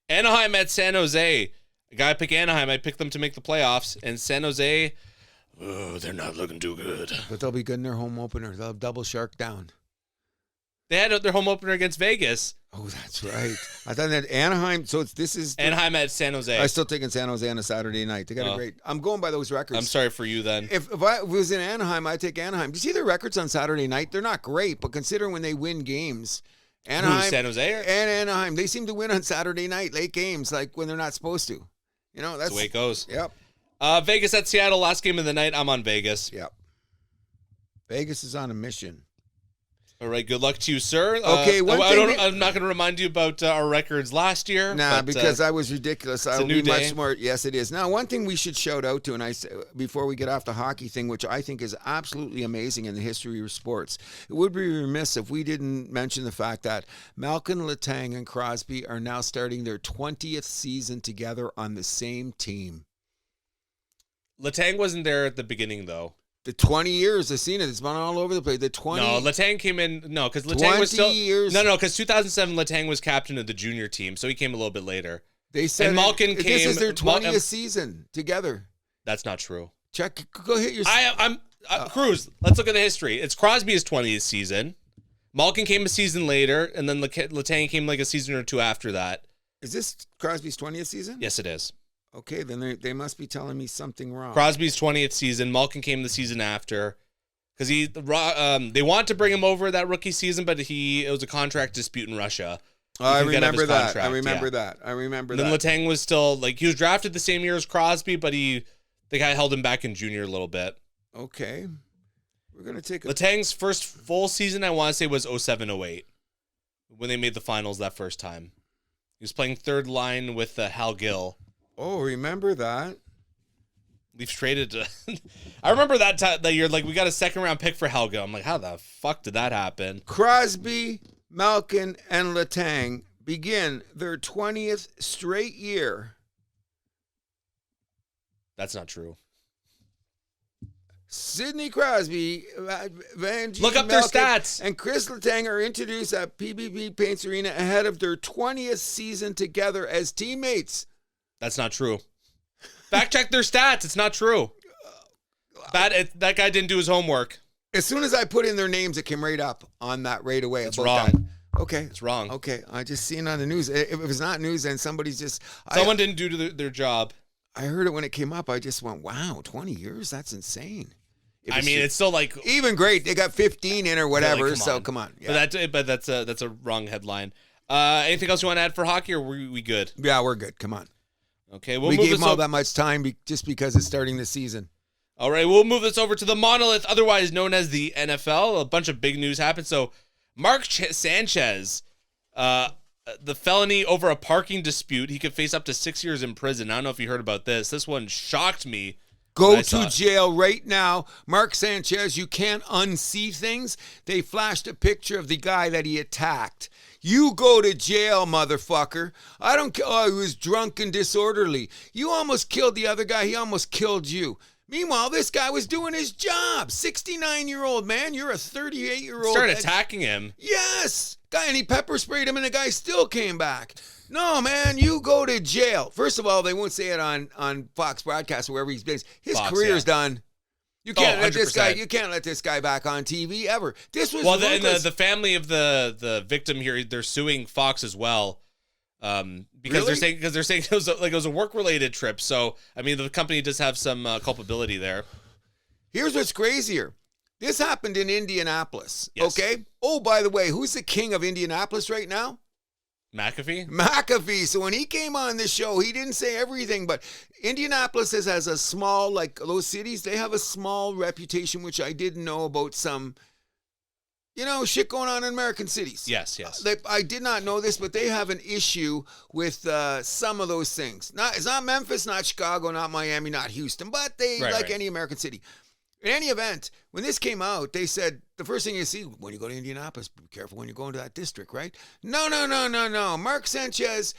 Anaheim at San Jose. A guy pick Anaheim. I picked them to make the playoffs. And San Jose, they're not looking too good. But they'll be good in their home opener. They'll have double shark down. They had their home opener against Vegas. Oh, that's right. I thought that Anaheim. So this is Anaheim at San Jose. I'm still taking San Jose on a Saturday night. They got a great. I'm going by those records. I'm sorry for you then. If I was in Anaheim, I'd take Anaheim. Do you see their records on Saturday night? They're not great, but considering when they win games. Anaheim, San Jose and Anaheim, they seem to win on Saturday night, late games, like when they're not supposed to. That's the way it goes. Yep. Vegas at Seattle, last game of the night. I'm on Vegas. Yep. Vegas is on a mission. All right, good luck to you, sir. Okay, I'm not going to remind you about our records last year. Because I was ridiculous. It's a new day. Much more. Yes, it is. Now, one thing we should shout out to, and I say before we get off the hockey thing, which I think is absolutely amazing in the history of sports, it would be remiss if we didn't mention the fact that Malkin, Letang, and Crosby are now starting their 20th season together on the same team. Letang wasn't there at the beginning, though. The 20 years, I've seen it. It's been all over the place. The 20. No, Letang came in. No, because Letang was still. 20 years. No, because 2007, Letang was captain of the junior team, so he came a little bit later. They said and Malkin came. This is their 20th season together. That's not true. Check. Go hit your. I'm Cruz. Let's look at the history. It's Crosby's 20th season. Malkin came a season later, and then Letang came like a season or 2 after that. Is this Crosby's 20th season? Yes, it is. Okay, then they must be telling me something wrong. Crosby's 20th season. Malkin came the season after. Because they want to bring him over that rookie season, but it was a contract dispute in Russia. I remember that. I remember that. Then Letang was still, he was drafted the same year as Crosby, but the guy held him back in junior a little bit. Okay. We're going to take Letang's first full season, I want to say, was 07-08 when they made the finals that first time. He was playing third line with Hal Gill. Oh, remember that? Leafs traded to... I remember that year, like, we got a second-round pick for Hal Gill. I'm like, how the fuck did that happen? Crosby, Malkin, and Letang begin their 20th straight year. That's not true. Sidney Crosby, Van G. Look up Malkin, their stats. and Chris Letang are introduced at PBB Paints Arena ahead of their 20th season together as teammates. That's not true. Fact check their stats. It's not true. That guy didn't do his homework. As soon as I put in their names, it came right up on that right away. It's wrong. That. Okay. It's wrong. Okay. I just seen it on the news. If it's not news, then somebody's just... Someone didn't do their job. I heard it when it came up. I just went, wow, 20 years? That's insane. It's still like... Even great. They got 15 in or whatever, come on. Yeah. But that's a wrong headline. Anything else you want to add for hockey, or are we good? Yeah, we're good. Come on. Okay, we gave them all that much time just because it's starting the season. All right, we'll move this over to the monolith, otherwise known as the NFL. A bunch of big news happened. So, Mark Sanchez, the felony over a parking dispute, he could face up to 6 years in prison. I don't know if you heard about this. This one shocked me. Go to jail right now. Mark Sanchez, you can't unsee things. They flashed a picture of the guy that he attacked. You go to jail, motherfucker. I don't care. Oh, he was drunk and disorderly. You almost killed the other guy. He almost killed you. Meanwhile, this guy was doing his job. 69-year-old man. You're a 38-year-old. Started attacking him. Yes. Guy, and he pepper sprayed him, and the guy still came back. No, man, you go to jail. First of all, they won't say it on Fox broadcast or wherever he's based. His career's done. You can't let this guy. You can't let this guy back on TV ever. This was the family of the victim here. They're suing Fox as well, because they're saying it was a work related trip. So I mean, the company does have some culpability there. Here's what's crazier. This happened in Indianapolis. Yes. Okay. Oh, by the way, who's the king of Indianapolis right now? McAfee. So when he came on this show, he didn't say everything, but Indianapolis has a small, like those cities, they have a small reputation, which I didn't know about some, shit going on in American cities. Yes. I did not know this, but they have an issue with some of those things. It's not Memphis, not Chicago, not Miami, not Houston, but they any American city. In any event, when this came out, they said the first thing you see when you go to Indianapolis, be careful when you go into that district, right? No. Mark Sanchez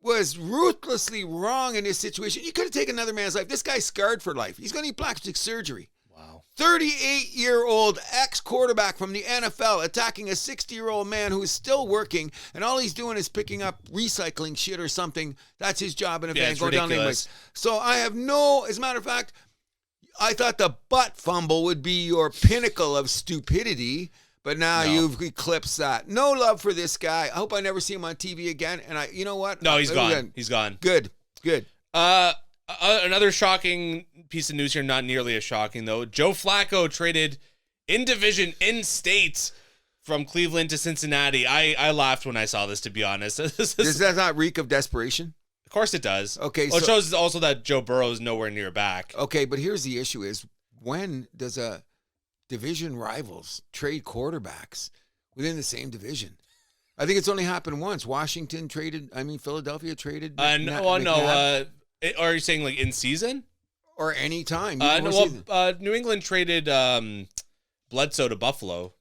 was ruthlessly wrong in this situation. You could have taken another man's life. This guy's scarred for life. He's going to need plastic surgery. Wow. 38-year-old ex-quarterback from the NFL attacking a 60-year-old man who is still working, and all he's doing is picking up recycling shit or something. That's his job in a van. Go down anyways. So I have as a matter of fact, I thought the butt fumble would be your pinnacle of stupidity, but now you've eclipsed that. No love for this guy. I hope I never see him on TV again. And you know what? No, he's gone. He's gone. Good. Another shocking piece of news here, not nearly as shocking though. Joe Flacco traded in division, in state, from Cleveland to Cincinnati. I laughed when I saw this, to be honest. Does that not reek of desperation? Of course it does. Okay, it shows also that Joe Burrow is nowhere near back. Okay, but here's the issue: is when does a division rivals trade quarterbacks within the same division? I think it's only happened once. Philadelphia traded. No. Are you saying like in season or any time? New England traded Bledsoe to Buffalo.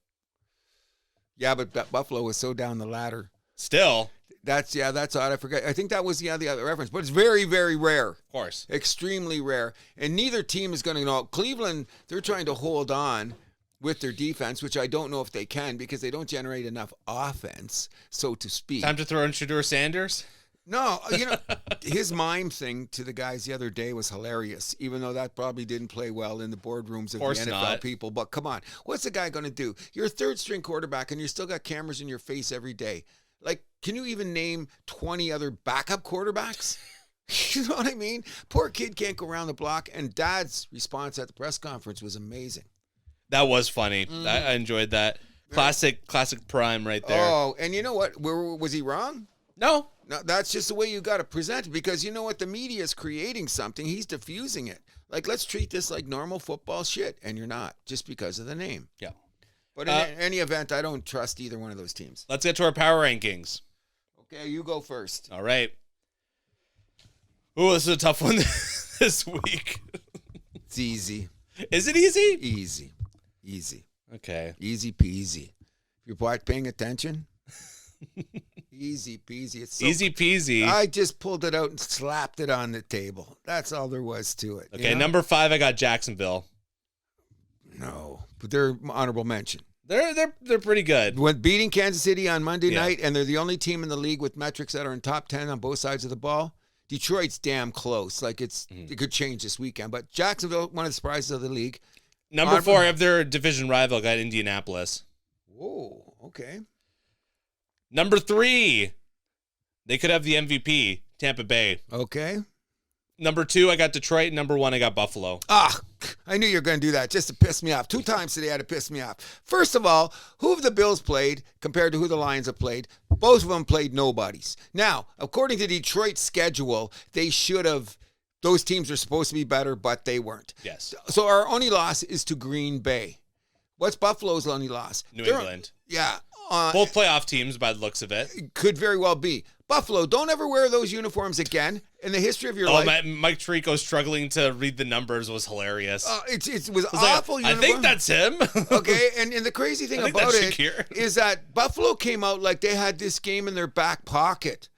Yeah, but Buffalo was so down the ladder. Still. That's odd. I forget. I think that was the other reference, but it's very, very rare. Of course. Extremely rare. And neither team is going to know. Cleveland, they're trying to hold on with their defense, which I don't know if they can because they don't generate enough offense, so to speak. Time to throw in Shedeur Sanders? No, his mime thing to the guys the other day was hilarious, even though that probably didn't play well in the boardrooms of the NFL people. But come on, what's the guy going to do? You're a third-string quarterback, and you still got cameras in your face every day. Like, can you even name 20 other backup quarterbacks? You know what I mean? Poor kid can't go around the block, and Dad's response at the press conference was amazing. That was funny. I enjoyed that. Classic prime right there. Oh, and you know what? Was he wrong? No. No, that's just the way you got to present it, because you know what? The media is creating something. He's diffusing it. Like, let's treat this like normal football shit, and you're not, just because of the name. Yeah. But in any event, I don't trust either one of those teams. Let's get to our power rankings. Okay, you go first. All right. Ooh, this is a tough one this week. It's easy. Is it easy? Easy. Okay. Easy peasy. If you're paying attention, easy peasy. It's so Easy peasy. I just pulled it out and slapped it on the table. That's all there was to it. Okay, number 5, I got Jacksonville. No, but they're honorable mention. They're pretty good. When beating Kansas City on Monday night, and they're the only team in the league with metrics that are in top 10 on both sides of the ball. Detroit's damn close. Like, it could change this weekend. But Jacksonville, one of the surprises of the league. Number 4, I have their division rival, got Indianapolis. Whoa, okay. Number 3, they could have the MVP, Tampa Bay. Okay. Number 2, I got Detroit. Number 1, I got Buffalo. I knew you were going to do that just to piss me off. 2 times today I had to piss me off. First of all, who have the Bills played compared to who the Lions have played? Both of them played nobodies. Now, according to Detroit's schedule, they should have, those teams are supposed to be better, but they weren't. Yes. So our only loss is to Green Bay. What's Buffalo's only loss? New England. Yeah. Both playoff teams by the looks of it. Could very well be. Buffalo, don't ever wear those uniforms again in the history of your life. Mike Tirico struggling to read the numbers was hilarious. It was awful. I think that's him. Okay, and the crazy thing about it is that Buffalo came out like they had this game in their back pocket.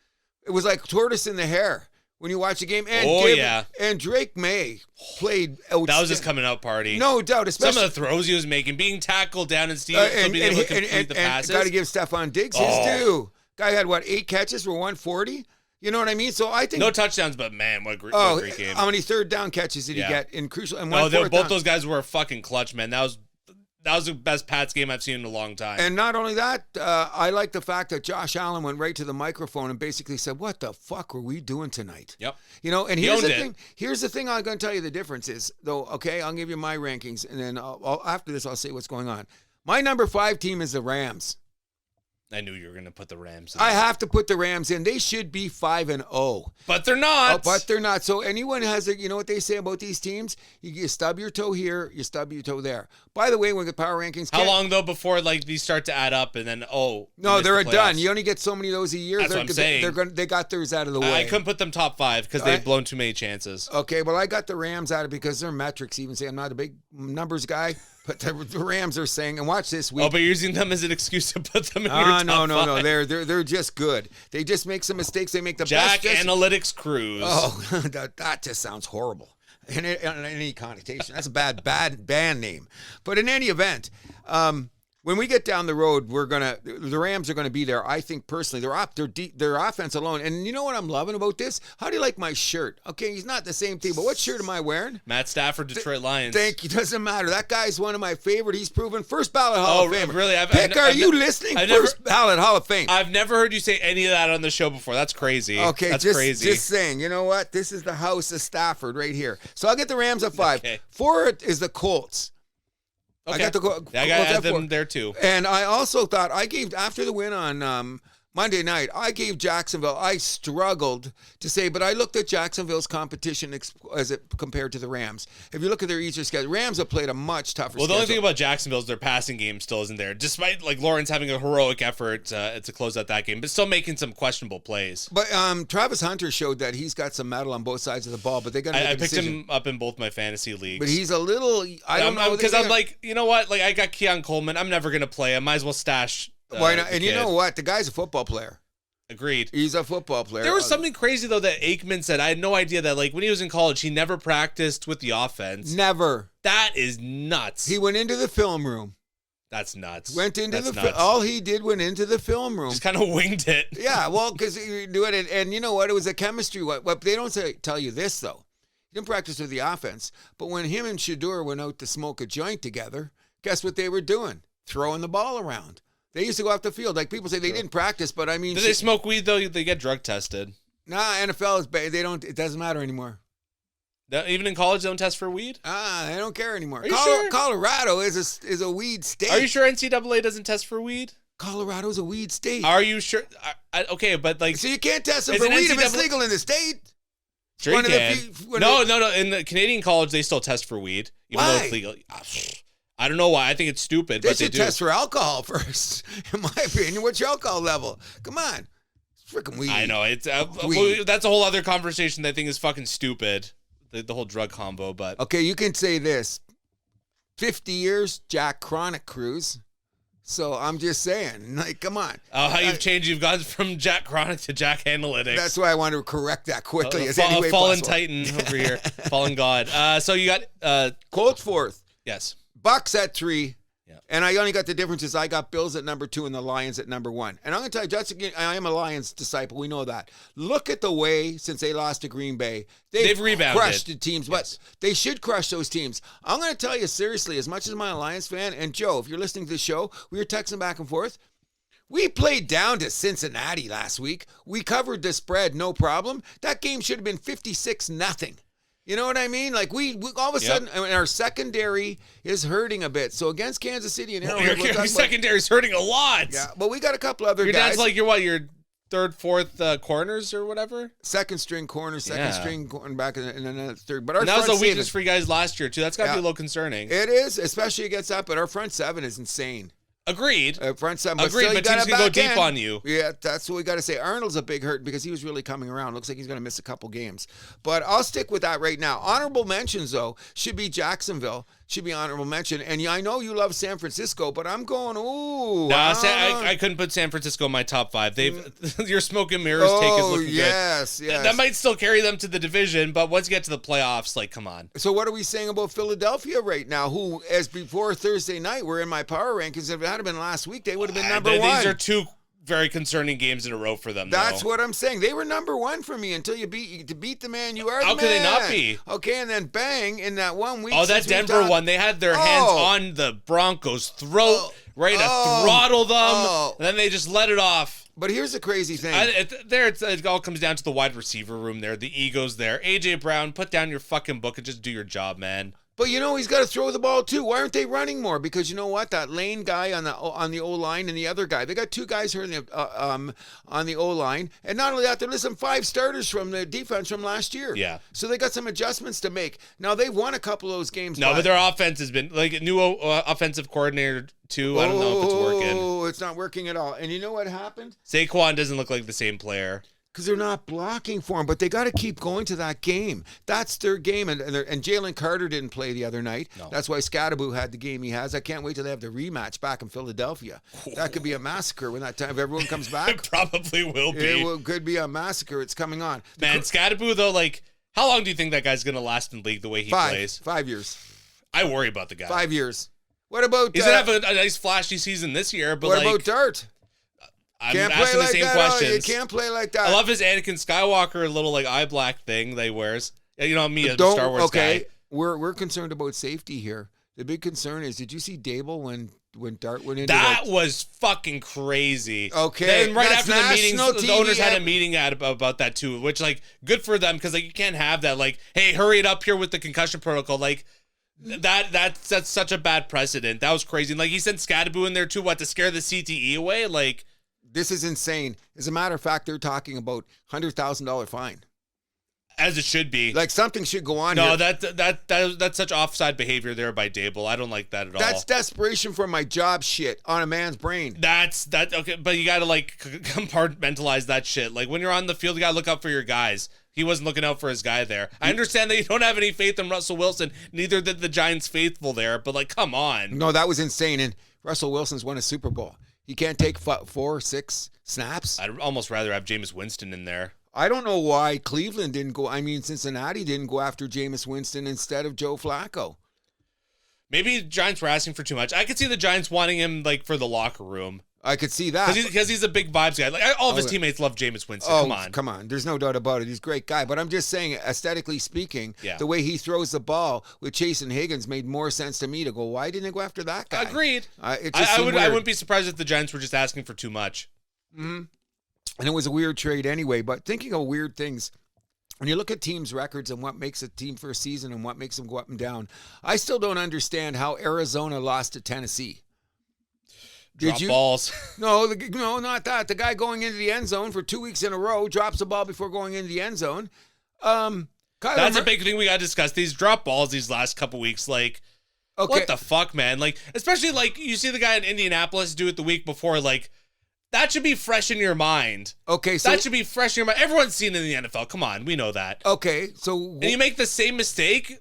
It was like tortoise in the hare when you watch the game. And and Drake May played outstanding. That was his coming out party. No doubt. Especially some of the throws he was making, being tackled down and still being able to complete the passes. Got to give Stephon Diggs his due. Guy had, 8 catches for 140? You know what I mean? So I think... No touchdowns, but man, what a great game. How many third down catches did he get in crucial... And both those guys were fucking clutch, man. That was the best Pats game I've seen in a long time. And not only that, I like the fact that Josh Allen went right to the microphone and basically said, what the fuck were we doing tonight? Yep. You know, and here's the thing. Here's the thing I'm going to tell you the difference is, though, okay? I'll give you my rankings, and then after this, I'll say what's going on. My number 5 team is the Rams. I knew you were going to put the Rams in. I have to put the Rams in. They should be 5-0. But they're not. But they're not. So anyone has you know what they say about these teams? You stub your toe here, you stub your toe there. By the way, when the power rankings... How long, though, before these start to add up and then, No, they're done. You only get so many of those a year. That's what I'm saying. They got theirs out of the way. I couldn't put them top 5 because they've blown too many chances. Okay, well, I got the Rams out of it because their metrics even say I'm not a big numbers guy. But the Rams are saying, and watch this week. But you're using them as an excuse to put them in your top 5. No. They're just good. They just make some mistakes. They make the best. Jack Analytics Cruz. Oh, that just sounds horrible. In any connotation, that's a bad band name. But in any event, when we get down the road, the Rams are gonna be there. I think personally, their offense alone. And you know what I'm loving about this? How do you like my shirt? Okay, he's not the same team, but what shirt am I wearing? Matt Stafford, Detroit Lions. Thank you. Doesn't matter. That guy's one of my favorite. He's proven first ballot Hall of Fame. Really? Are you listening? First ballot Hall of Fame. I've never heard you say any of that on the show before. That's crazy. Okay, that's crazy. Just saying. You know what? This is the house of Stafford right here. So I'll get the Rams at 5. Okay. 4 is the Colts. Okay. I got them there too. And I also thought after the win on Monday night, I gave Jacksonville. I struggled to say, but I looked at Jacksonville's competition as it compared to the Rams. If you look at their easier schedule, Rams have played a much tougher schedule. Well, the only thing about Jacksonville is their passing game still isn't there, despite Lawrence having a heroic effort to close out that game, but still making some questionable plays. But Travis Hunter showed that he's got some metal on both sides of the ball, but they got to make a decision. I picked him up in both my fantasy leagues. But he's a little, I don't know. Because I'm like, you know what? I got Keon Coleman. I'm never going to play. I might as well stash. Why not? And you know what? The guy's a football player. Agreed. He's a football player. There was something crazy, though, that Aikman said. I had no idea that, when he was in college, he never practiced with the offense. Never. That is nuts. He went into the film room. That's nuts. Went into the film room. Just kind of winged it. Yeah, well, because you do it, and you know what? It was a chemistry. What they don't tell you this, though. He didn't practice with the offense. But when him and Shador went out to smoke a joint together, guess what they were doing? Throwing the ball around. They used to go off the field. Like people say they didn't practice, but I mean... Do they smoke weed, though? They get drug tested. Nah, NFL is bad. They don't... It doesn't matter anymore. Even in college, they don't test for weed? They don't care anymore. Are you sure? Colorado is a weed state. Are you sure NCAA doesn't test for weed? Colorado's a weed state. Are you sure? Okay, but like, So you can't test them Is for it weed if it's NCAA legal in the state. sure you can. No. In the Canadian college, they still test for weed, even though it's legal. I don't know why. I think it's stupid, They but they should do. test for alcohol first, in my opinion. What's your alcohol level? Come on. It's freaking weed. I know it's Weed. that's a whole other conversation that I think is fucking stupid. The whole drug combo, but Okay, you can say this. 50 years, Jack Chronic Cruz. So I'm just saying, like, come on. how you've changed. You've gone from Jack Chronic to Jack Analytics. That's why I wanted to correct that quickly. As Fallen any way possible. Titan over here. Fallen God. So you got Colts fourth. yes. Bucks at 3. Yeah. And I only got the differences. I got Bills at number 2 and the Lions at number 1. And I'm going to tell you, that's again, I am a Lions disciple. We know that. Look at the way, since they lost to Green Bay, they've rebounded. crushed the teams. Yes. But they should crush those teams. I'm going to tell you seriously, as much as I'm a Lions fan, and Joe, if you're listening to the show, we were texting back and forth. We played down to Cincinnati last week. We covered the spread, no problem. That game should have been 56-0. You know what I mean? Like we all of a sudden, I mean, our secondary is hurting a bit. So against Kansas City and Arrowhead, Your secondary's hurting a lot. yeah, but we got a couple other Your guys. dad's like your third, fourth corners or whatever. Second string corner, second string cornerback, and then a third. But our And that was front a weakness seven- for you guys last year too. That's got to be a little concerning. It is, especially against that. But our front seven is insane. Agreed. Front seven, Agreed, still, you but got teams a can go back deep end. on you. Yeah, that's what we got to say. Arnold's a big hurt because he was really coming around. Looks like he's going to miss a couple games. But I'll stick with that right now. Honorable mentions, though, should be Jacksonville. Should be honorable mention. And I know you love San Francisco, but I'm going, ooh. Nah, I couldn't put San Francisco in my top 5. Your smoke and mirrors take is looking yes, good. yes. That might still carry them to the division, but once you get to the playoffs, like, come on. So what are we saying about Philadelphia right now, who, as before Thursday night, were in my power rankings? If it had been last week, they would have been number 1. These are 2 very concerning games in a row for them. That's what I'm saying. They were number 1 for me until you beat the man. You are How the could they man. not be? Okay, and then bang, in that 1 week. Oh, that since we Denver talked- one, they had their hands on the Broncos' throat, ready to throttle them, and then they just let it off. But here's the crazy thing. It all comes down to the wide receiver room there, the egos there. A.J. Brown, put down your fucking book and just do your job, man. But he's got to throw the ball too. Why aren't they running more? Because you know what? That Lane guy on the O line and the other guy, they got 2 guys here on the O line, and not only that, they're listing 5 starters from the defense from last year. Yeah. So they got some adjustments to make. Now they've won a couple of those games. No, but their offense has been like a new offensive coordinator too. I don't know if it's working. Oh, it's not working at all. And you know what happened? Saquon doesn't look like the same player. Because they're not blocking for him, but they got to keep going to that game. That's their game. And Jalen Carter didn't play the other night. No. That's why Scadaboo had the game he has. I can't wait till they have the rematch back in Philadelphia. That could be a massacre when that time, if everyone comes back. It probably will be. Could be a massacre. It's coming on. Man, Scadaboo, though, like, how long do you think that guy's going to last in the league the way he plays? 5 years. I worry about the guy. 5 years. What about... He's going to have a nice flashy season this year, but what about Dart? I'm Can't asking play the like same that. questions. Oh, you can't play like that. I love his Anakin Skywalker little like eye black thing that he wears. You know me, a Star Wars guy. We're concerned about safety here. The big concern is, did you see Dable when Dart went into that? Was fucking crazy. Okay, then right that's after the meetings, national the owners TV had a meeting about that too, which like good for them because like you can't have that like, hey, hurry it up here with the concussion protocol, like. That's such a bad precedent. That was crazy. And like he sent Scadaboo in there too, to scare the CTE away. Like this is insane. As a matter of fact, they're talking about $100,000 fine. As it should be. Like something should go on. No, here. that's such offside behavior there by Dable. I don't like that at all. That's desperation for my job shit on a man's brain. That's okay, but you gotta like compartmentalize that shit. Like when you're on the field, you gotta look out for your guys. He wasn't looking out for his guy there. I understand that you don't have any faith in Russell Wilson. Neither did the Giants faithful there. But like, come on. No, that was insane. And Russell Wilson's won a Super Bowl. He can't take 4 or 6 snaps. I'd almost rather have Jameis Winston in there. I don't know why Cleveland didn't go. I mean, Cincinnati didn't go after Jameis Winston instead of Joe Flacco. Maybe the Giants were asking for too much. I could see the Giants wanting him like for the locker room. I could see that. Because he's a big vibes guy. Like all of his teammates love Jameis Winston. Come on. There's no doubt about it. He's a great guy. But I'm just saying, aesthetically speaking, the way he throws the ball with Chase and Higgins made more sense to me to go, why didn't they go after that guy? Agreed. I wouldn't be surprised if the Giants were just asking for too much. Mm-hmm. And it was a weird trade anyway. But thinking of weird things, when you look at teams' records and what makes a team for a season and what makes them go up and down, I still don't understand how Arizona lost to Tennessee. Drop balls. No, not that. The guy going into the end zone for 2 weeks in a row drops the ball before going into the end zone. That's a big thing we got to discuss. These drop balls these last couple weeks, like, what the fuck, man? Like, especially, like, you see the guy in Indianapolis do it the week before, like, that should be fresh in your mind. Okay, so that should be fresh in your mind. Everyone's seen it in the NFL. Come on, we know that. Okay, so and you make the same mistake,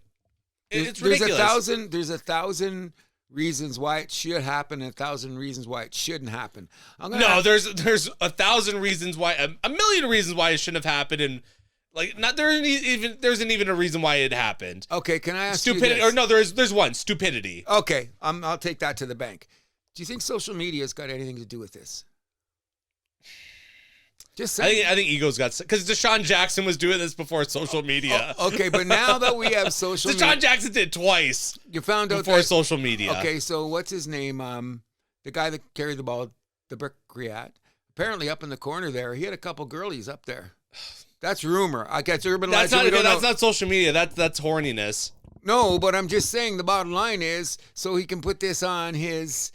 it's ridiculous. There's 1,000 reasons why it should happen and 1,000 reasons why it shouldn't happen. There's 1,000 reasons why, a million reasons why it shouldn't have happened, and like there isn't even a reason why it happened. Okay, can I ask stupidity? You this? Or no, there's one, stupidity. Okay, I'll take that to the bank. Do you think social media has got anything to do with this? Just saying. I think ego's got, because Deshaun Jackson was doing this before social media. Okay, but now that we have social media, Deshaun Jackson did twice. You found out before social media. Okay, so what's his name? The guy that carried the ball, the brick Riat. Apparently, up in the corner there, he had a couple girlies up there. That's rumor. I guess urban legend. That's not social media. That's horniness. No, but I'm just saying the bottom line is so he can put this on his.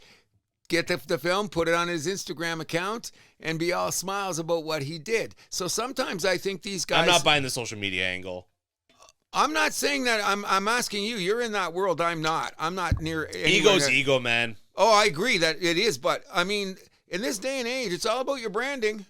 Get the film, put it on his Instagram account, and be all smiles about what he did. So sometimes I think these guys... I'm not buying the social media angle. I'm not saying that. I'm asking you. You're in that world. I'm not. I'm not near... Ego's ego, man. Oh, I agree that it is. But, I mean, in this day and age, it's all about your branding.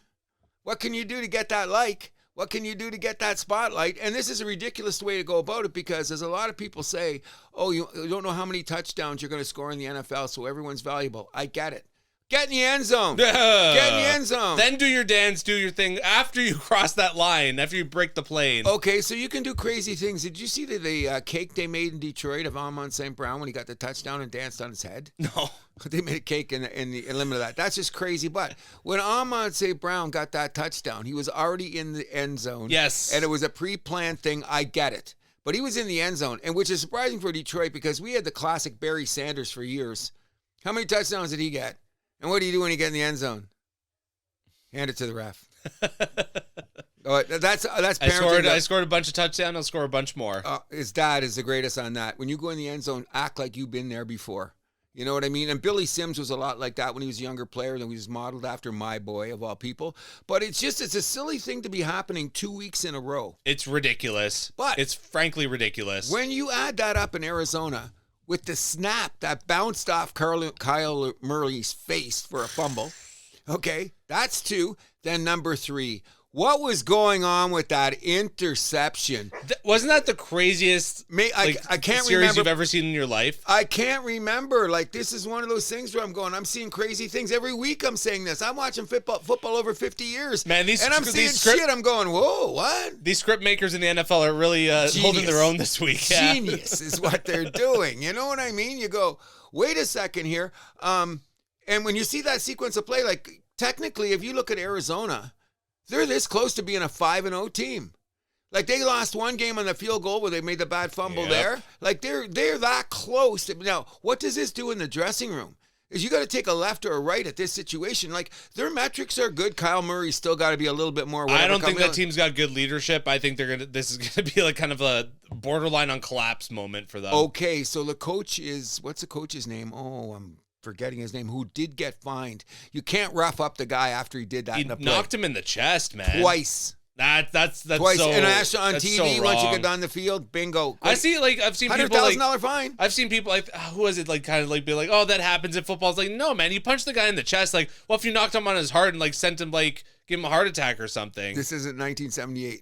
What can you do to get that like? What can you do to get that spotlight? And this is a ridiculous way to go about it because as a lot of people say, oh, you don't know how many touchdowns you're going to score in the NFL, so everyone's valuable. I get it. Get in the end zone. Get in the end zone. Then do your dance, do your thing after you cross that line, after you break the plane. Okay, so you can do crazy things. Did you see the cake they made in Detroit of Amon St. Brown when he got the touchdown and danced on his head? No. They made a cake in the limit of that. That's just crazy. But when Amon St. Brown got that touchdown, he was already in the end zone. Yes. And it was a pre-planned thing. I get it. But he was in the end zone, and which is surprising for Detroit because we had the classic Barry Sanders for years. How many touchdowns did he get? And what do you do when you get in the end zone? Hand it to the ref. That's parenting. I scored a bunch of touchdowns. I'll score a bunch more. His dad is the greatest on that. When you go in the end zone, act like you've been there before. You know what I mean? And Billy Sims was a lot like that when he was a younger player, and he was modeled after my boy, of all people. But it's a silly thing to be happening 2 weeks in a row. It's ridiculous. But it's frankly ridiculous. When you add that up in Arizona with the snap that bounced off Kyle Murray's face for a fumble, okay, that's 2. Then number 3. What was going on with that interception? Wasn't that the craziest I can't series remember you've ever seen in your life? I can't remember. Like, this is one of those things where I'm seeing crazy things. Every week I'm saying this. I'm watching football over 50 years. Man, I'm seeing shit. I'm going, whoa, what? These script makers in the NFL are really holding their own this week. Yeah. Genius is what they're doing. You know what I mean? You go, wait a second here. And when you see that sequence of play, like, technically, if you look at Arizona, they're this close to being a 5-0 team. Like, they lost one game on the field goal where they made the bad fumble there. Like, they're that close. Now, what does this do in the dressing room? Is you got to take a left or a right at this situation. Like, their metrics are good. Kyle Murray's still got to be a little bit more. I don't think that team's got good leadership. I think this is going to be like kind of a borderline on collapse moment for them. Okay, so the coach is, what's the coach's name? Oh, I'm forgetting his name, who did get fined. You can't rough up the guy after he did that. He knocked him in the chest, man. Twice. That's twice. So, and I on TV, so once you get down the field, bingo. I've seen people $100,000 fine. I've seen people like, who was it, like, kind of like be like, oh, that happens in football. It's like, no, man, you punched the guy in the chest. Like, well, if you knocked him on his heart and like sent him, like, give him a heart attack or something. This isn't 1978.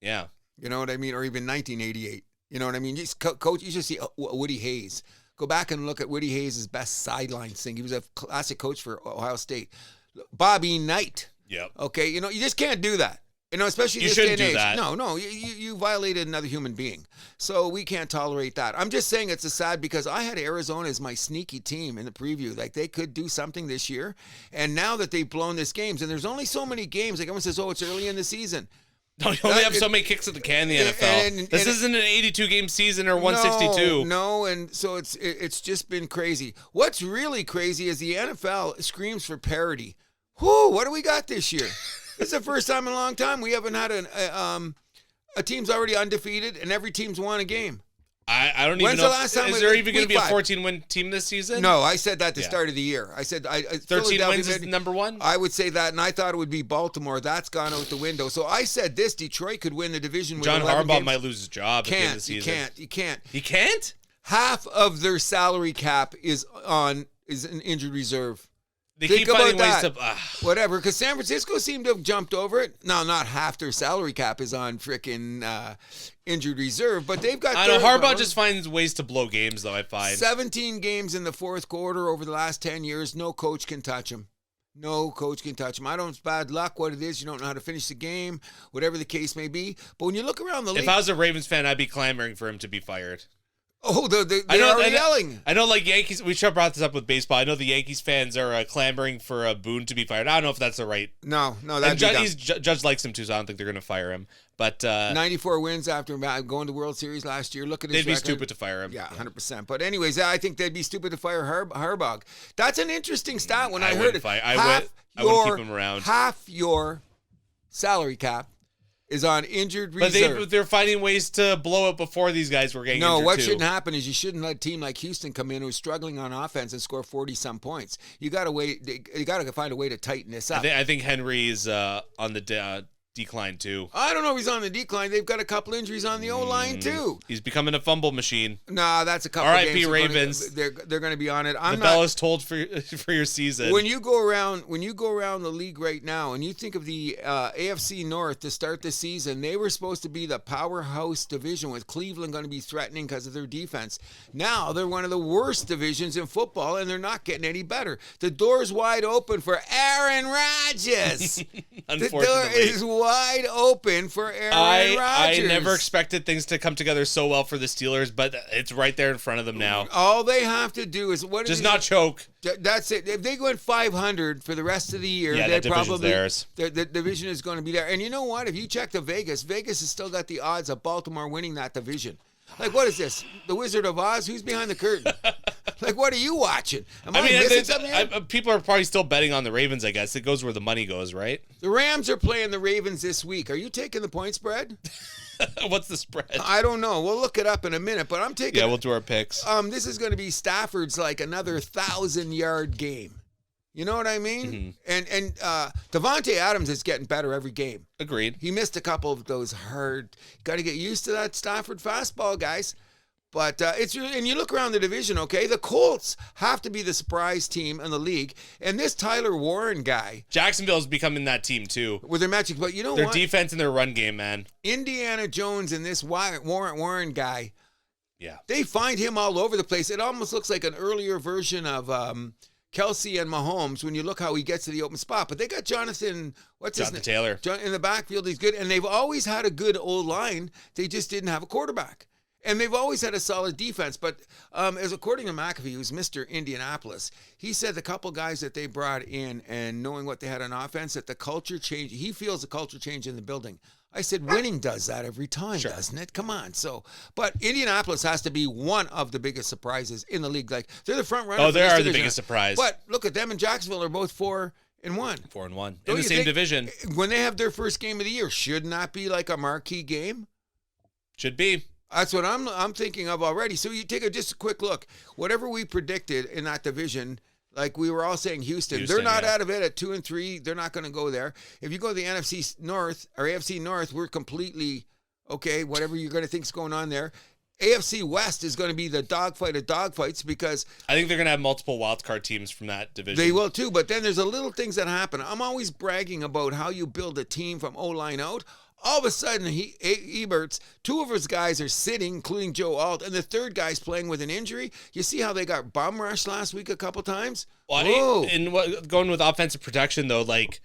Yeah. You know what I mean? Or even 1988. You know what I mean? Coach, you should see Woody Hayes. Go back and look at Woody Hayes' best sideline thing. He was a classic coach for Ohio State. Bobby Knight. Yep. Okay, you know, you just can't do that. You know, especially you this day and do age. That. No, you violated another human being. So we can't tolerate that. I'm just saying it's a sad because I had Arizona as my sneaky team in the preview. Like, they could do something this year. And now that they've blown this games, and there's only so many games, like everyone says, oh, it's early in the season. No, you only have so many kicks at the can in the NFL. This isn't an 82-game season or 162. No, and so it's just been crazy. What's really crazy is the NFL screams for parity. Whoo, what do we got this year? This is the first time in a long time we haven't had a team's already undefeated and every team's won a game. I don't When's even know. the last time Is there even going to be a week 14-win team this season? No, I said that at the Yeah. start of the year. I said 13 wins is number one? I would say that, and I thought it would be Baltimore. That's gone out the window. So I said this: Detroit could win the division. With John 11 Harbaugh games. might lose his job at the end of the season. You can't. He can't? Half of their salary cap is an injured reserve. They Think keep finding ways about to. Whatever, because San Francisco seemed to have jumped over it. No, not half their salary cap is on frickin' injured reserve, but they've got. I know Harbaugh just finds ways to blow games, though. I find 17 games in the fourth quarter over the last 10 years. No coach can touch him. No coach can touch him. I don't. It's bad luck. What it is, you don't know how to finish the game, whatever the case may be. But when you look around the league, if I was a Ravens fan, I'd be clamoring for him to be fired. oh, they're already yelling. I know, like Yankees. We should have brought this up with baseball. I know the Yankees fans are clamoring for Boone to be fired. I don't know if that's the right. No, And Judge likes him too, so I don't think they're going to fire him. But 94 wins after going to the World Series last year. Look at his they'd be record. stupid to fire him. Yeah, 100%. But anyways, I think they'd be stupid to fire Harbaugh. That's an interesting stat when I heard it. I wouldn't keep him around. Half your salary cap is on injured reserve. But they're finding ways to blow it before these guys were getting injured. No, what too. shouldn't happen is you shouldn't let a team like Houston come in who's struggling on offense and score 40-some points. You got to find a way to tighten this up. I think Henry's on the decline too. I don't know if he's on the decline. They've got a couple injuries on the O-line too. He's becoming a fumble machine. Nah, that's a couple R.I.P. games. Ravens. They're going to be on it. The bell is tolled for your season. When you go around the league right now and you think of the AFC North to start the season, they were supposed to be the powerhouse division with Cleveland going to be threatening because of their defense. Now they're one of the worst divisions in football and they're not getting any better. The door's wide open for Aaron Rodgers. The door is wide open for Aaron Rodgers. I never expected things to come together so well for the Steelers, but it's right there in front of them now. All they have to do is not choke. That's it. If they went 500 for the rest of the year, that division's theirs. The division is going to be there. And you know what? If you check the Vegas has still got the odds of Baltimore winning that division. Like, what is this? The Wizard of Oz? Who's behind the curtain? Like, what are you watching? Am I missing something here? People are probably still betting on the Ravens, I guess. It goes where the money goes, right? The Rams are playing the Ravens this week. Are you taking the point spread? What's the spread? I don't know. We'll look it up in a minute, but I'm taking... Yeah, we'll do our picks. This is going to be Stafford's, like, another 1,000-yard game. You know what I mean? Mm-hmm. And Devontae Adams is getting better every game. Agreed. He missed a couple of those hard. Got to get used to that Stafford fastball, guys. But it's really, and you look around the division, okay? The Colts have to be the surprise team in the league, and this Tyler Warren guy, Jacksonville's becoming that team too with their magic. But you know their what? defense and their run game, man. Indiana Jones and this Warren guy, yeah, they find him all over the place. It almost looks like an earlier version of Kelsey and Mahomes when you look how he gets to the open spot. But they got Jonathan Taylor in the backfield. He's good, and they've always had a good old line. They just didn't have a quarterback. And they've always had a solid defense, but as according to McAfee, who's Mr. Indianapolis, he said the couple guys that they brought in and knowing what they had on offense, that the culture change, he feels the culture change in the building. I said, winning does that every time, doesn't it? Come on. So, but Indianapolis has to be one of the biggest surprises in the league. Like, they're the front runner. Oh, they are the biggest surprise. But look at them and Jacksonville are both 4-1. 4-1 in the same division. When they have their first game of the year, shouldn't that be like a marquee game? Should be. That's what I'm thinking of already. So you take just a quick look. Whatever we predicted in that division, like we were all saying Houston they're not out of it at 2-3. They're not going to go there. If you go to the NFC North or AFC North, we're completely okay. Whatever you're going to think is going on there. AFC West is going to be the dogfight of dogfights because I think they're going to have multiple wildcard teams from that division. They will too, but then there's a little things that happen. I'm always bragging about how you build a team from O-line out. All of a sudden, Ebert's, two of his guys are sitting, including Joe Alt, and the third guy's playing with an injury. You see how they got bum rushed last week a couple times? Well, going with offensive protection, though, like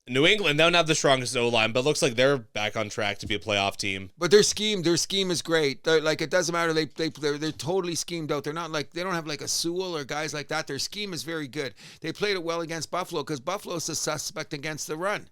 New England, they don't have the strongest O-line, but it looks like they're back on track to be a playoff team. But their scheme is great. Like, it doesn't matter. They're totally schemed out. They're not like, they don't have like a Sewell or guys like that. Their scheme is very good. They played it well against Buffalo because Buffalo's a suspect against the run.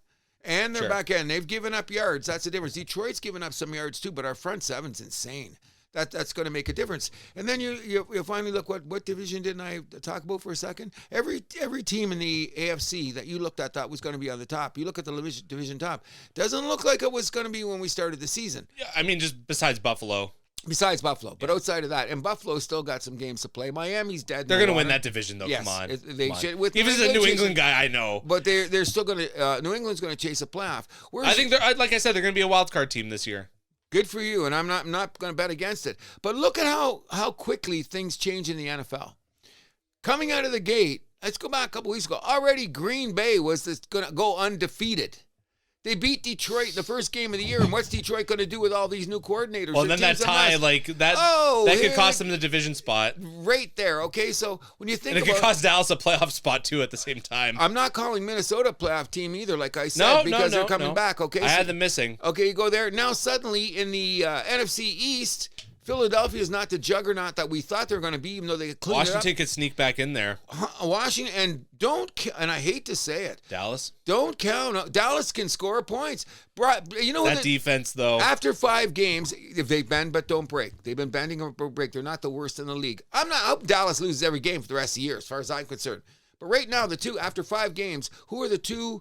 And they're back end. They've given up yards. That's the difference. Detroit's given up some yards too, but our front seven's insane. That's going to make a difference. And then you finally look, what division didn't I talk about for a second? Every team in the AFC that you looked at thought was going to be on the top. You look at the division top. Doesn't look like it was going to be when we started the season. Yeah, I mean, just besides Buffalo. Besides Buffalo. But outside of that, and Buffalo's still got some games to play. Miami's dead. They're going to win that division, though. Yes, Come on. They should. With Even as a New England guy, I know. But they're still going to. New England's going to chase a playoff. I think they're, like I said, they're going to be a wild card team this year. Good for you, and I'm not going to bet against it. But look at how quickly things change in the NFL. Coming out of the gate, let's go back a couple weeks ago. Already Green Bay was going to go undefeated. They beat Detroit the first game of the year, and what's Detroit going to do with all these new coordinators? Well, then that tie, that could cost them the division spot. Right there, okay? So when you think and it could cost Dallas a playoff spot, too, at the same time. I'm not calling Minnesota a playoff team either, like I said, because they're coming back, okay? I had them missing. Okay, you go there. Now, suddenly, in the NFC East, Philadelphia is not the juggernaut that we thought they were going to be, even though they cleaned Washington it up. could sneak back in there. Washington, and I hate to say it. Dallas? Don't count. Dallas can score points. You know that defense, though. After 5 games, if they bend but don't break. They've been bending or break. They're not the worst in the league. I hope Dallas loses every game for the rest of the year, as far as I'm concerned. But right now, after 5 games, who are the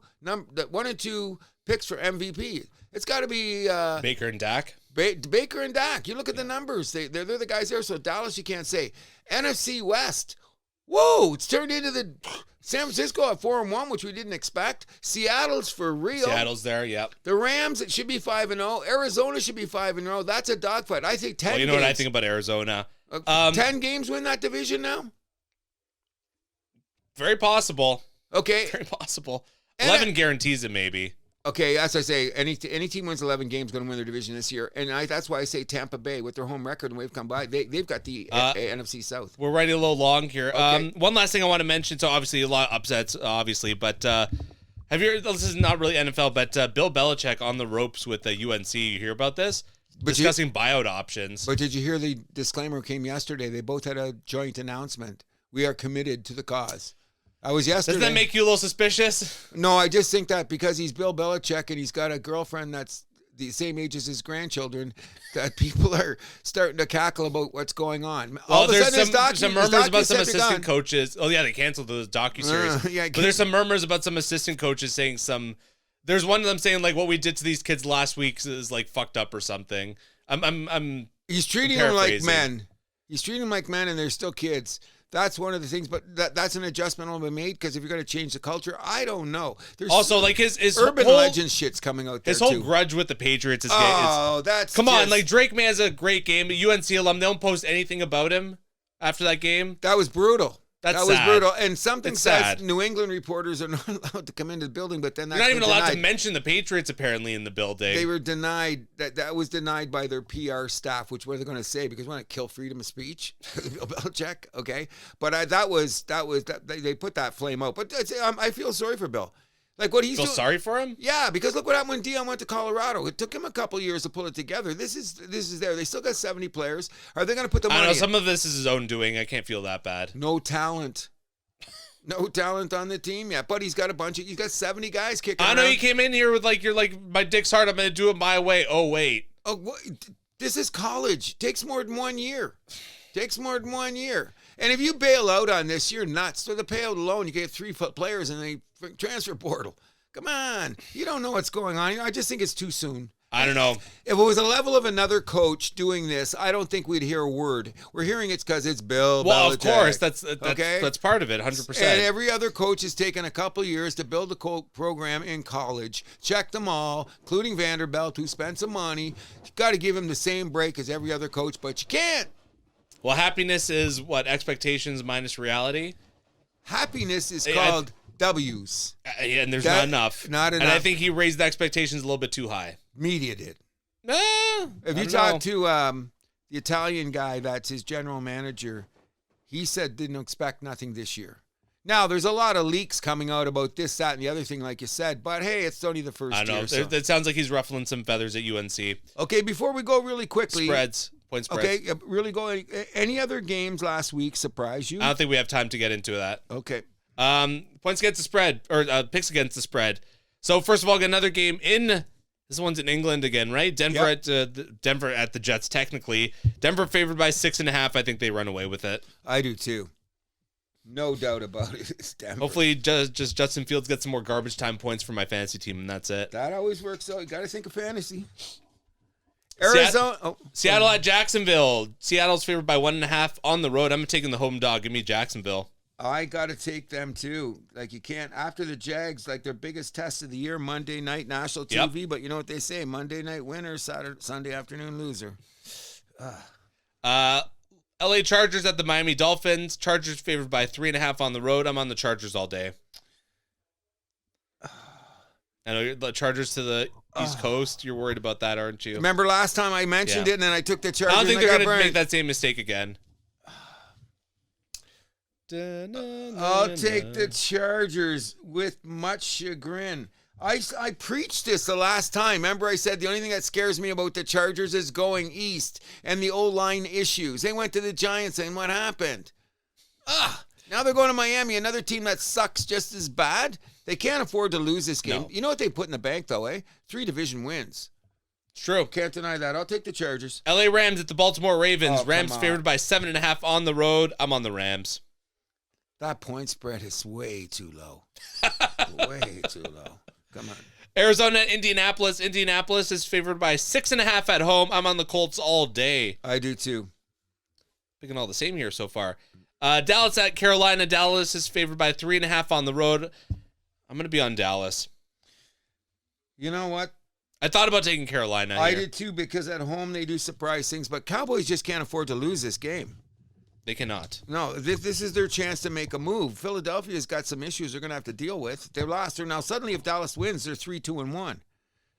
1 and 2 picks for MVP? It's got to be Baker and Dak. Baker and Dak. You look at the numbers. They're the guys there. So Dallas, you can't say. NFC West. Whoa, it's turned into the San Francisco at 4-1, which we didn't expect. Seattle's for real. Seattle's there, yep. The Rams, it should be 5-0. Arizona should be 5-0. That's a dogfight. I think 10 games. You know what I think about Arizona? 10 games win that division now? Very possible. Okay. Very possible. 11 guarantees it, maybe. Okay, as I say, any team wins 11 games going to win their division this year, and that's why I say Tampa Bay with their home record and we've come by. They've got the NFC South. We're running a little long here. Okay. One last thing I want to mention. So obviously a lot of upsets, obviously, but have you heard? This is not really NFL, but Bill Belichick on the ropes with the UNC. You hear about this? Discussing buyout options. But did you hear the disclaimer came yesterday? They both had a joint announcement. We are committed to the cause. I was yesterday. Doesn't that make you a little suspicious? No, I just think that because he's Bill Belichick and he's got a girlfriend that's the same age as his grandchildren, that people are starting to cackle about what's going on. All of a sudden, there's some murmurs about some assistant coaches. Oh, yeah, they canceled the docuseries. But there's some murmurs about some assistant coaches saying there's one of them saying, like, what we did to these kids last week is, like, fucked up or something. He's treating them like men. He's treating them like men and they're still kids. That's one of the things, but that's an adjustment will be made because if you're going to change the culture, I don't know. There's also, like his urban legend shit's coming out there his whole too. grudge with the Patriots is come on, like Drake May has a great game. UNC alum, they don't post anything about him after that game. That was brutal. That was brutal. And something says New England reporters are not allowed to come into the building, but then they're not even allowed to mention the Patriots apparently in the building. They were denied. That was denied by their PR staff, which what are they going to say? Because we want to kill freedom of speech. Bill Belichick, okay. But they put that flame out. But I feel sorry for Bill. Like what he's doing. Sorry for him? Yeah, because look what happened when Dion went to Colorado. It took him a couple years to pull it together. This is there. They still got 70 players. Are they going to put the money? I don't know. Some of this is his own doing. I can't feel that bad. No talent. No talent on the team yet, but he's got 70 guys kicking around. I know you came in here with you're like, my dick's hard. I'm going to do it my way. Oh, wait. Oh, what? This is college. Takes more than 1 year. And if you bail out on this, you're nuts. So the payout alone, you get 3 players in the transfer portal. Come on. You don't know what's going on. I just think it's too soon. I don't know. If it was a level of another coach doing this, I don't think we'd hear a word. We're hearing it's because it's Bill Belichick. Well, of course. That's part of it, 100%. And every other coach has taken a couple years to build a program in college. Check them all, including Vanderbilt, who spent some money. You got to give him the same break as every other coach, but you can't. Well, happiness is what? Expectations minus reality? Happiness is called W's. And there's not enough. Not enough. And I think he raised the expectations a little bit too high. Media did. If you talk to the Italian guy that's his general manager, he said didn't expect nothing this year. Now, there's a lot of leaks coming out about this, that, and the other thing, like you said. But, hey, it's only the first year. I know. So. It sounds like he's ruffling some feathers at UNC. Okay, before we go really quickly. Point spreads. Okay, really going. Any other games last week surprise you? I don't think we have time to get into that. Okay. Points against the spread, or picks against the spread. So, first of all, another game this one's in England again, right? Denver at the Jets, technically. Denver favored by 6.5. I think they run away with it. I do, too. No doubt about it. It's Denver. Hopefully, just Justin Fields gets some more garbage time points for my fantasy team, and that's it. That always works out. You got to think of fantasy. Arizona. Seattle at Jacksonville. Seattle's favored by 1.5 on the road. I'm taking the home dog. Give me Jacksonville. I got to take them too. Like you can't, after the Jags, like their biggest test of the year, Monday night national TV. Yep. But you know what they say: Monday night winner, Sunday afternoon loser. LA Chargers at the Miami Dolphins. Chargers favored by 3.5 on the road. I'm on the Chargers all day. I know you're the Chargers to the East Coast. You're worried about that, aren't you? Remember last time I mentioned it, and then I took the Chargers. I don't think they're going to make that same mistake again. I'll take the Chargers with much chagrin. I preached this the last time. Remember I said the only thing that scares me about the Chargers is going east and the O-line issues. They went to the Giants, and what happened? Now they're going to Miami, another team that sucks just as bad. They can't afford to lose this game. No. You know what they put in the bank, though, 3 division wins. It's true. Can't deny that. I'll take the Chargers. LA Rams at the Baltimore Ravens. Rams favored by 7.5 on the road. I'm on the Rams. That point spread is way too low. Way too low. Come on. Arizona at Indianapolis. Indianapolis is favored by 6.5 at home. I'm on the Colts all day. I do too. Picking all the same here so far. Dallas at Carolina. Dallas is favored by 3.5 on the road. I'm going to be on Dallas. You know what? I thought about taking Carolina. I did too, because at home they do surprise things, but Cowboys just can't afford to lose this game. They cannot. No, this is their chance to make a move. Philadelphia's got some issues they're going to have to deal with. They lost. Now suddenly, if Dallas wins, they're 3-2-1.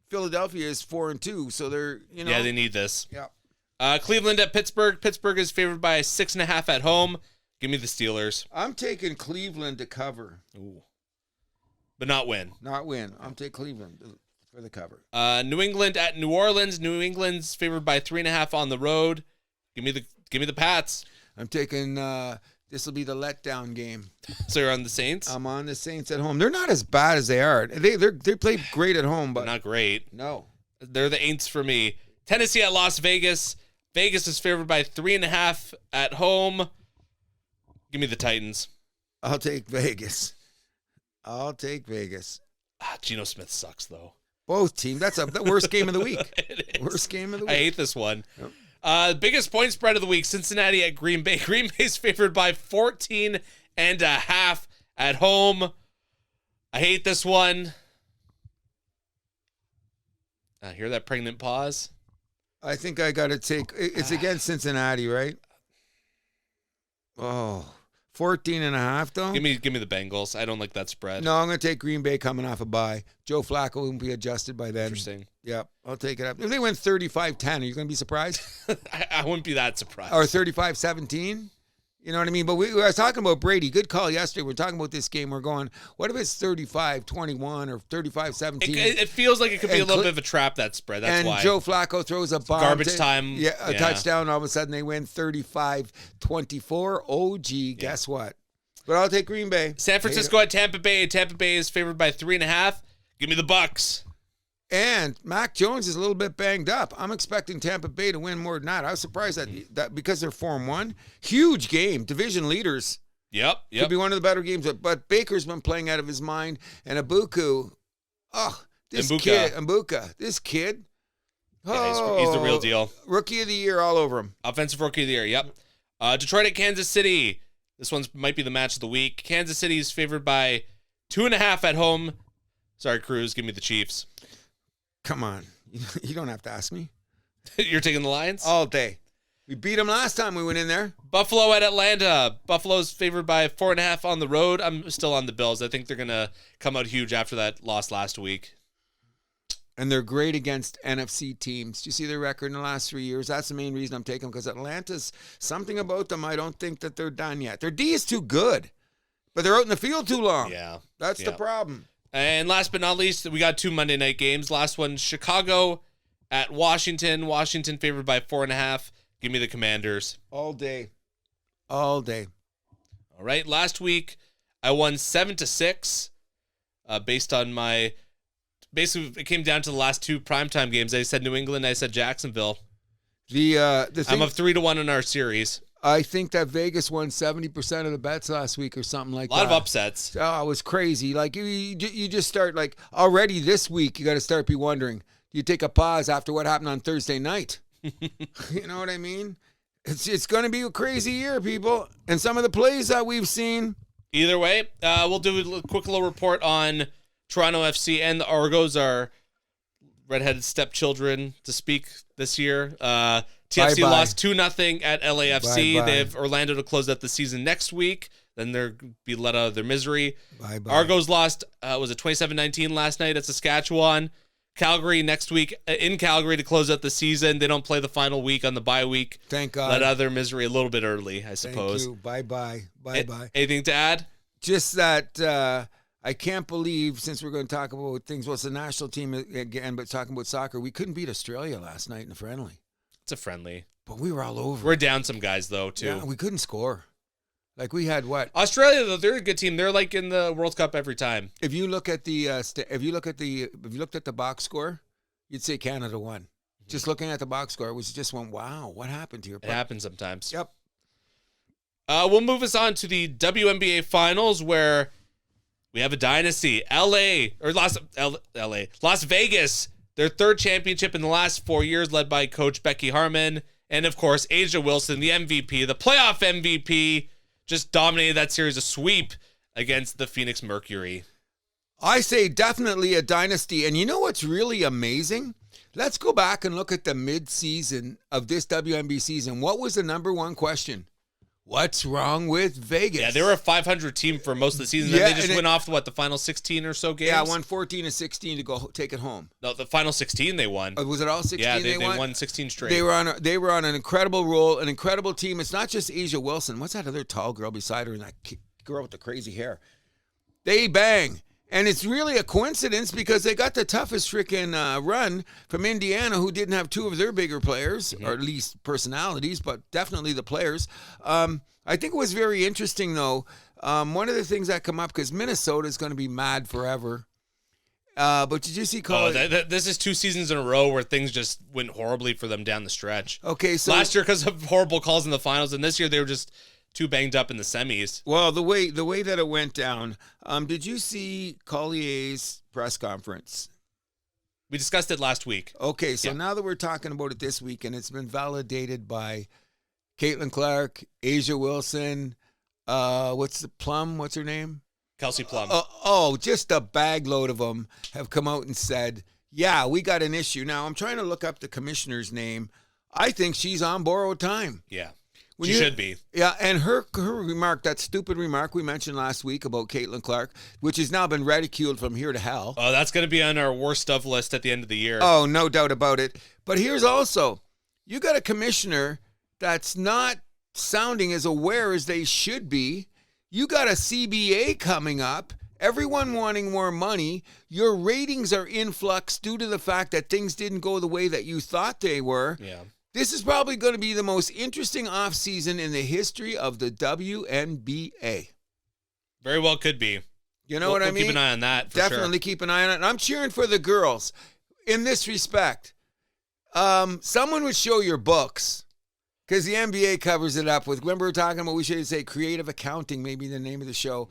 Philadelphia is 4-2, so they're Yeah, they need this. Yeah. Cleveland at Pittsburgh. Pittsburgh is favored by 6.5 at home. Give me the Steelers. I'm taking Cleveland to cover. Ooh. But not win. Not win. I'm taking Cleveland for the cover. New England at New Orleans. New England's favored by 3.5 on the road. Give me the Pats. I'm taking this will be the letdown game. So you're on the Saints? I'm on the Saints at home. They're not as bad as they are. They play great at home, but they're not great. No. They're the Aints for me. Tennessee at Las Vegas. Vegas is favored by 3.5 at home. Give me the Titans. I'll take Vegas. Geno Smith sucks though. Both teams. That's the worst game of the week. It is. Worst game of the week. I hate this one. Yep. Biggest point spread of the week, Cincinnati at Green Bay. Green Bay's favored by 14.5 at home. I hate this one. I hear that pregnant pause. I think I got to take, it's against Cincinnati, right? Oh, 14.5 though? Give me the Bengals. I don't like that spread. No, I'm going to take Green Bay coming off a bye. Joe Flacco won't be adjusted by then. Interesting. Yep, I'll take it up. If they win 35-10, are you going to be surprised? I wouldn't be that surprised. Or 35-17? You know what I mean? But we were talking about Brady. Good call yesterday. We're talking about this game. We're going, what if it's 35-21 or 35-17? It feels like it could be a little bit of a trap, that spread. That's why. And Joe Flacco throws a bomb. Garbage time. Yeah, a touchdown. All of a sudden they win 35-24. Oh, gee, guess what? But I'll take Green Bay. San Francisco at Tampa Bay. Tampa Bay is favored by 3.5. Give me the Bucks. And Mac Jones is a little bit banged up. I'm expecting Tampa Bay to win more than that. I was surprised that because they're 4-1. Huge game. Division leaders. Yep. Could be one of the better games. But Baker's been playing out of his mind. And Ibuka. This kid. Yeah, he's the real deal. Rookie of the year all over him. Offensive rookie of the year, yep. Detroit at Kansas City. This one might be the match of the week. Kansas City is favored by 2.5 at home. Sorry, Cruz. Give me the Chiefs. Come on. You don't have to ask me. You're taking the Lions? All day. We beat them last time we went in there. Buffalo at Atlanta. Buffalo's favored by 4.5 on the road. I'm still on the Bills. I think they're going to come out huge after that loss last week. And they're great against NFC teams. Do you see their record in the last 3 years? That's the main reason I'm taking them, because Atlanta's something about them. I don't think that they're done yet. Their D is too good, but they're out in the field too long. Yeah. That's the problem. And last but not least, we got 2 Monday night games. Last one, Chicago at Washington. Washington favored by 4.5. Give me the Commanders. All day. All day. All right. Last week, I won 7-6 based on my... Basically, it came down to the last 2 primetime games. I said New England. I said Jacksonville. The thing, I'm up 3-1 in our series. I think that Vegas won 70% of the bets last week or something like that. A lot of upsets. Oh, it was crazy. Like you just start like already this week. You got to start be wondering. you take a pause after what happened on Thursday night. You know what I mean? It's going to be a crazy year, people. And some of the plays that we've seen. Either way, we'll do a quick little report on Toronto FC and the Argos, our redheaded stepchildren, to speak this year. TFC Bye-bye. lost 2-0 at LAFC. Bye-bye. They have Orlando to close out the season next week. Then they'll be let out of their misery. Bye-bye. Argos lost, was it 27-19 last night at Saskatchewan. Calgary next week in Calgary to close out the season. They don't play the final week on the bye week. Thank God. Let out of their misery a little bit early, I suppose. Thank you. Bye-bye. Bye-bye. Anything to add? Just that I can't believe, since we're going to talk about things, well, it's the national team again, but talking about soccer, we couldn't beat Australia last night in a friendly. It's a friendly. But we were all over. We're down some guys, though, too. Yeah, we couldn't score. Like, we had what? Australia, though, they're a good team. They're like in the World Cup every time. If you look at the if you looked at the box score, you'd say Canada won. Mm-hmm. Just looking at the box score, it was just one, wow, what happened here? It happens sometimes. Yep. We'll move us on to the WNBA finals, where we have a dynasty. Las Vegas, their third championship in the last 4 years, led by Coach Becky Harmon. And, of course, A'ja Wilson, the MVP, the playoff MVP, just dominated that series, a sweep against the Phoenix Mercury. I say definitely a dynasty. And you know what's really amazing? Let's go back and look at the mid-season of this WNBA season. What was the number one question? What's wrong with Vegas? Yeah, they were a 500 team for most of the season. Yeah, Then they just went off to, the final 16 or so games? Yeah, won 14 of 16 to go take it home. No, the final 16 they won. Was it all 16 yeah, they won? won 16 straight. They were on an incredible roll, an incredible team. It's not just A'ja Wilson. What's that other tall girl beside her and that girl with the crazy hair? They bang. And it's really a coincidence because they got the toughest freaking run from Indiana, who didn't have two of their bigger players, or at least personalities, but definitely the players. I think it was very interesting, though. One of the things that come up, because Minnesota is going to be mad forever. But did you see this is 2 seasons in a row where things just went horribly for them down the stretch. Okay, so last year because of horrible calls in the finals, and this year they were just too banged up in the semis. Well, the way that it went down, did you see Collier's press conference? We discussed it last week. Okay, so now that we're talking about it this week, and it's been validated by Caitlin Clark, A'ja Wilson, what's her name? Kelsey Plum. Just a bag load of them have come out and said, yeah, we got an issue. Now, I'm trying to look up the commissioner's name. I think she's on borrowed time. Yeah. She should be. Yeah, and her remark, that stupid remark we mentioned last week about Caitlin Clark, which has now been ridiculed from here to hell. Oh, that's going to be on our worst stuff list at the end of the year. Oh, no doubt about it. But here's also, you got a commissioner that's not sounding as aware as they should be. You got a CBA coming up. Everyone wanting more money. Your ratings are in flux due to the fact that things didn't go the way that you thought they were. Yeah. This is probably going to be the most interesting offseason in the history of the WNBA. Very well could be. You know what I mean? Keep an eye on that, for Definitely keep an eye on it. And I'm cheering for the girls in this respect. Someone would show your books, because the NBA covers it up with, remember we were talking about, we should say creative accounting, maybe the name of the show.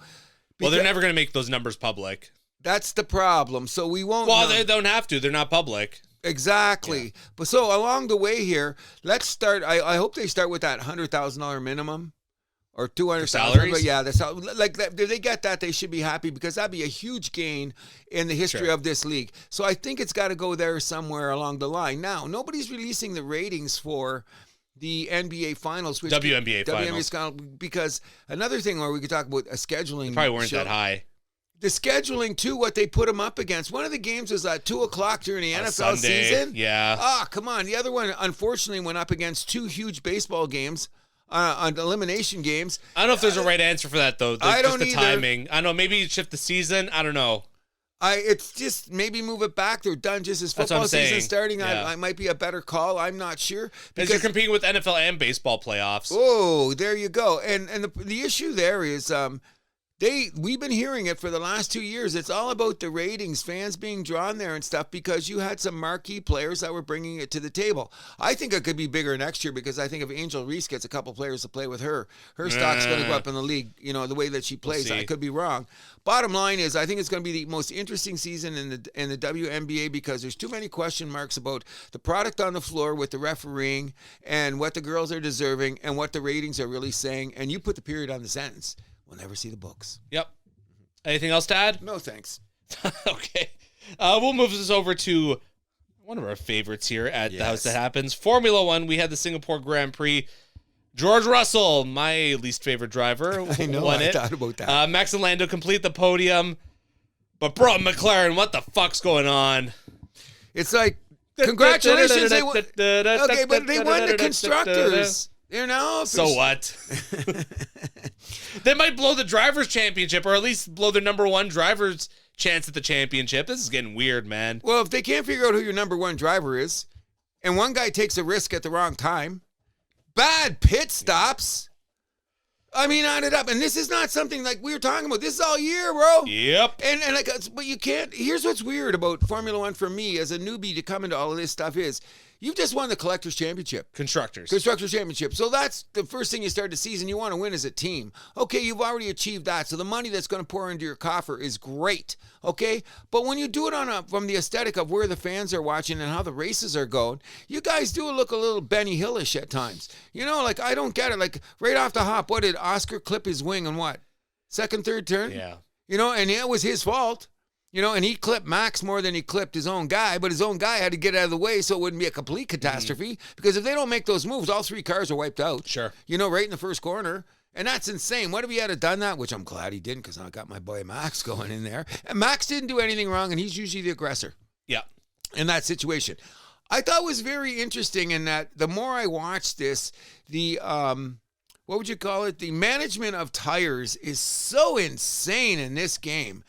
Well, they're never going to make those numbers public. That's the problem. So we won't. Well, they don't have to. They're not public. Exactly. Yeah. But so along the way here, let's start. I hope they start with that $100,000 minimum or $200,000. Salaries? But yeah, that's how, like that. If they get that, they should be happy, because that'd be a huge gain in the history of this league. So I think it's got to go there somewhere along the line. Now, nobody's releasing the ratings for the NBA finals, which WNBA finals, because another thing where we could talk about a scheduling. They probably weren't that high. The scheduling, too, what they put them up against. One of the games was at 2 o'clock during the NFL Sunday, season. Yeah. Ah, come on. The other one, unfortunately, went up against 2 huge baseball games, on elimination games. I don't know if there's a right answer for that, though. I don't just the either. timing. I don't know. Maybe shift the season. I don't know. It's just maybe move it back. They're done just as football season starting. Yeah. I might be a better call. I'm not sure. Because you're competing with NFL and baseball playoffs. Oh, there you go. And the issue there is We've been hearing it for the last 2 years. It's all about the ratings, fans being drawn there and stuff, because you had some marquee players that were bringing it to the table. I think it could be bigger next year, because I think if Angel Reese gets a couple players to play with her stock's going to go up in the league, the way that she plays. I could be wrong. Bottom line is, I think it's going to be the most interesting season in the WNBA, because there's too many question marks about the product on the floor with the refereeing and what the girls are deserving and what the ratings are really saying. And you put the period on the sentence. We'll never see the books. Yep. Anything else to add? No, thanks. Okay. We'll move this over to one of our favorites here at the House That Happens. Formula One. We had the Singapore Grand Prix. George Russell, my least favorite driver, I know, won I it. thought about that. Max and Lando complete the podium. But bro, McLaren, what the fuck's going on? It's like, congratulations. Okay, but they won the constructors. So what? They might blow the driver's championship, or at least blow their number one driver's chance at the championship. This is getting weird, man. Well, if they can't figure out who your number one driver is, and one guy takes a risk at the wrong time, bad pit stops. I mean, add it up. And this is not something like we were talking about. This is all year, bro. Yep. And like, but you can't. Here's what's weird about Formula One for me as a newbie to come into all of this stuff is, you've just won the Collectors Championship. Constructors Championship. So that's the first thing you start the season. You want to win as a team. Okay, you've already achieved that. So the money that's going to pour into your coffer is great. Okay? But when you do it from the aesthetic of where the fans are watching and how the races are going, you guys do look a little Benny Hillish at times. Like, I don't get it. Like, right off the hop, what did Oscar clip his wing on what? Second, third turn? Yeah. And it was his fault. And he clipped Max more than he clipped his own guy, but his own guy had to get out of the way so it wouldn't be a complete catastrophe. Because if they don't make those moves, all three cars are wiped out. Sure. Right in the first corner. And that's insane. What if he had done that? Which I'm glad he didn't, because I got my boy Max going in there. And Max didn't do anything wrong, and he's usually the aggressor. Yeah. In that situation. I thought it was very interesting in that the more I watched this, the what would you call it? The management of tires is so insane in this game.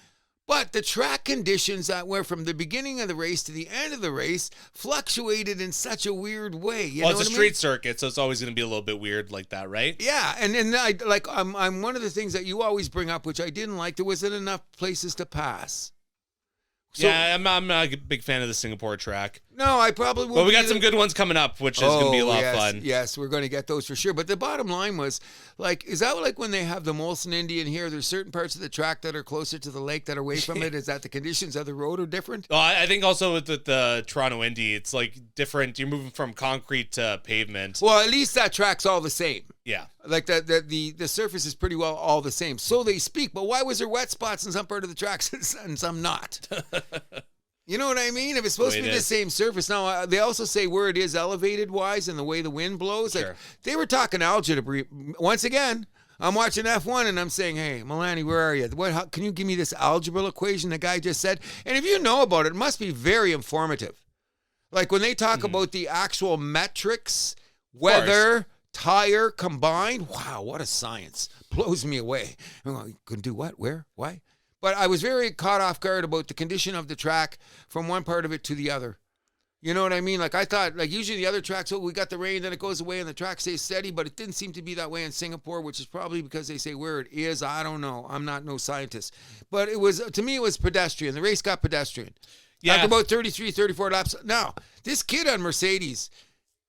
But the track conditions that were from the beginning of the race to the end of the race fluctuated in such a weird way. You know it's a what I mean? street circuit, so it's always going to be a little bit weird like that, right? Yeah, and I'm one of the things that you always bring up, which I didn't like. There wasn't enough places to pass. So, yeah, I'm not a big fan of the Singapore track. No, I probably won't. But we got some good ones coming up, which is going to be a lot of fun. Yes, we're going to get those for sure. But the bottom line was, like, is that like when they have the Molson Indian here, there's certain parts of the track that are closer to the lake that are away from it? Is that the conditions of the road are different? Well, I think also with the Toronto Indy, it's like different. You're moving from concrete to pavement. Well, at least that track's all the same. Yeah. Like the surface is pretty well all the same. So they speak, but why was there wet spots in some part of the tracks and some not? You know what I mean? If it's supposed to be the same surface. Now, they also say where it is elevated-wise and the way the wind blows. Sure. Like, they were talking algebra. Once again, I'm watching F1 and I'm saying, hey, Milani, where are you? Can you give me this algebra equation the guy just said? And if you know about it, it must be very informative. Like when they talk about the actual metrics, weather, tire combined, wow, what a science. Blows me away. I'm going, you can do what? Where? Why? But I was very caught off guard about the condition of the track from one part of it to the other. You know what I mean? Like I thought, like usually the other tracks, we got the rain, then it goes away and the track stays steady, but it didn't seem to be that way in Singapore, which is probably because they say where it is. I don't know. I'm not no scientist. But it was, to me, it was pedestrian. The race got pedestrian. Yeah. After about 33, 34 laps. Now, this kid on Mercedes,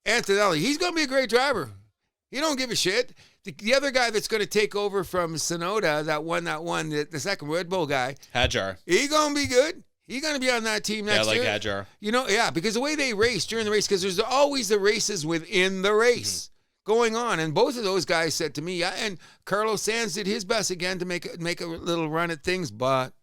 Antonelli, he's going to be a great driver. He don't give a shit. The other guy that's going to take over from Sonoda, that won, the second Red Bull guy. Hadjar. He going to be good. He's going to be on that team next year. Yeah, like Hadjar. Because the way they race during the race, because there's always the races within the race going on. And both of those guys said to me, and Carlos Sainz did his best again to make a little run at things, but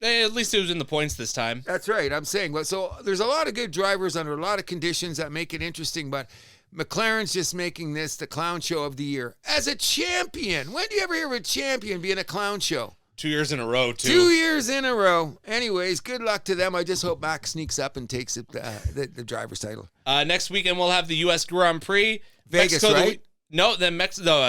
at least it was in the points this time. That's right, I'm saying. But so there's a lot of good drivers under a lot of conditions that make it interesting, but McLaren's just making this the clown show of the year. As a champion. When do you ever hear of a champion being a clown show? 2 years in a row, too. 2 years in a row. Anyways, good luck to them. I just hope Max sneaks up and takes it, the driver's title. Next weekend, we'll have the U.S. Grand Prix. Vegas, Mexico, right?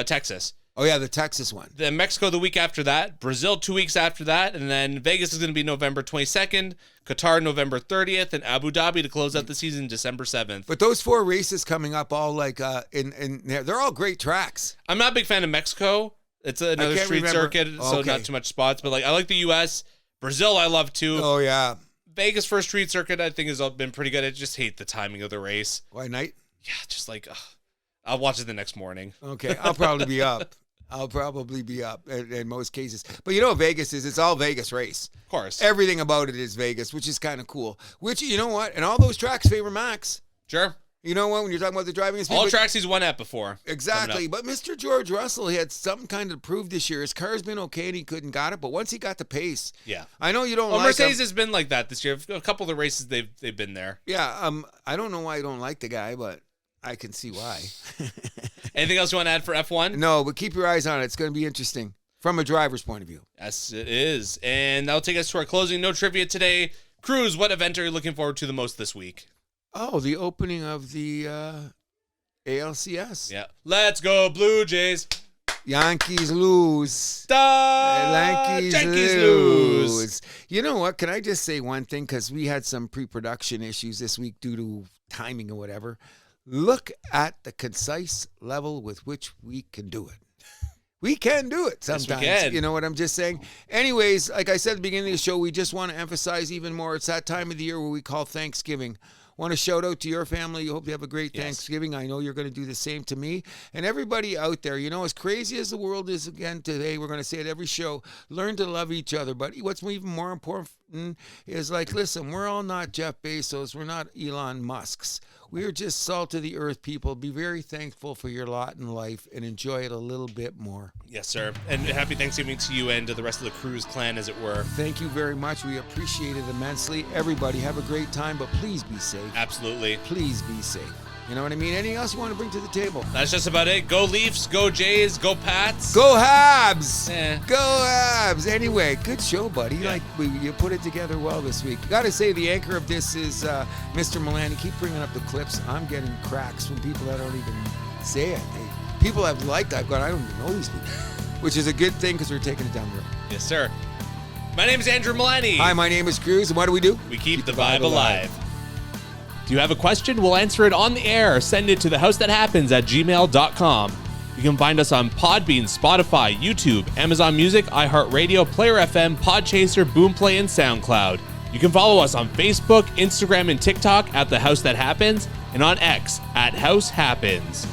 Texas. Oh, yeah, the Texas one. Then Mexico the week after that. Brazil 2 weeks after that. And then Vegas is going to be November 22nd. Qatar November 30th. And Abu Dhabi to close out the season December 7th. But those 4 races coming up all like, they're all great tracks. I'm not a big fan of Mexico. It's another street circuit, so not too much spots. But like, I like the U.S. Brazil, I love too. Oh yeah. Vegas for a street circuit, I think has been pretty good. I just hate the timing of the race. Why night? Yeah, just like I'll watch it the next morning. Okay, I'll probably be up. In most cases. But you know what Vegas is? It's all Vegas race. Of course. Everything about it is Vegas, which is kind of cool. Which, you know what? And all those tracks favor Max. Sure. You know what? When you're talking about the driving speed. All tracks he's won at before. Exactly. But Mr. George Russell, he had something kind of to prove this year. His car's been okay and he couldn't got it. But once he got the pace. Yeah. I know you don't like Mercedes him. has been like that this year. A couple of the races they've been there. Yeah. I don't know why you don't like the guy, but I can see why. Anything else you want to add for F1? No, but keep your eyes on it. It's going to be interesting from a driver's point of view. Yes, it is. And that'll take us to our closing. No trivia today. Cruz, what event are you looking forward to the most this week? Oh, the opening of the ALCS. Yeah. Let's go, Blue Jays. Yankees lose. Yankees lose. You know what? Can I just say one thing? Because we had some pre-production issues this week due to timing or whatever. Look at the concise level with which we can do it. We can do it sometimes. Yes, we can. You know what I'm just saying? Anyways, like I said at the beginning of the show, we just want to emphasize even more. It's that time of the year where we call Thanksgiving. Want to shout out to your family. Hope you have a great Thanksgiving. I know you're going to do the same to me. And everybody out there, you know, as crazy as the world is again today, we're going to say it every show, learn to love each other. But what's even more important is like, listen, we're all not Jeff Bezos. We're not Elon Musks. We are just salt of the earth people. Be very thankful for your lot in life and enjoy it a little bit more. Yes, sir. And happy Thanksgiving to you and to the rest of the Cruz clan, as it were. Thank you very much. We appreciate it immensely. Everybody have a great time, but please be safe. Absolutely. Please be safe. You know what I mean? Anything else you want to bring to the table? That's just about it. Go Leafs, go Jays, go Pats. Go Habs! Eh. Go Habs! Anyway, good show, buddy. Yeah. You put it together well this week. Got to say, the anchor of this is Mr. Milani. Keep bringing up the clips. I'm getting cracks from people that don't even say it. People have liked. I don't even know these people, which is a good thing because we're taking it down the road. Yes, sir. My name is Andrew Milani. Hi, my name is Cruz, and what do? We keep the vibe alive. Do you have a question? We'll answer it on the air. Send it to thehousethathappens@gmail.com. You can find us on Podbean, Spotify, YouTube, Amazon Music, iHeart Radio, Player FM, Podchaser, Boomplay, and SoundCloud. You can follow us on Facebook, Instagram, and TikTok at The House That Happens, and on X at House Happens.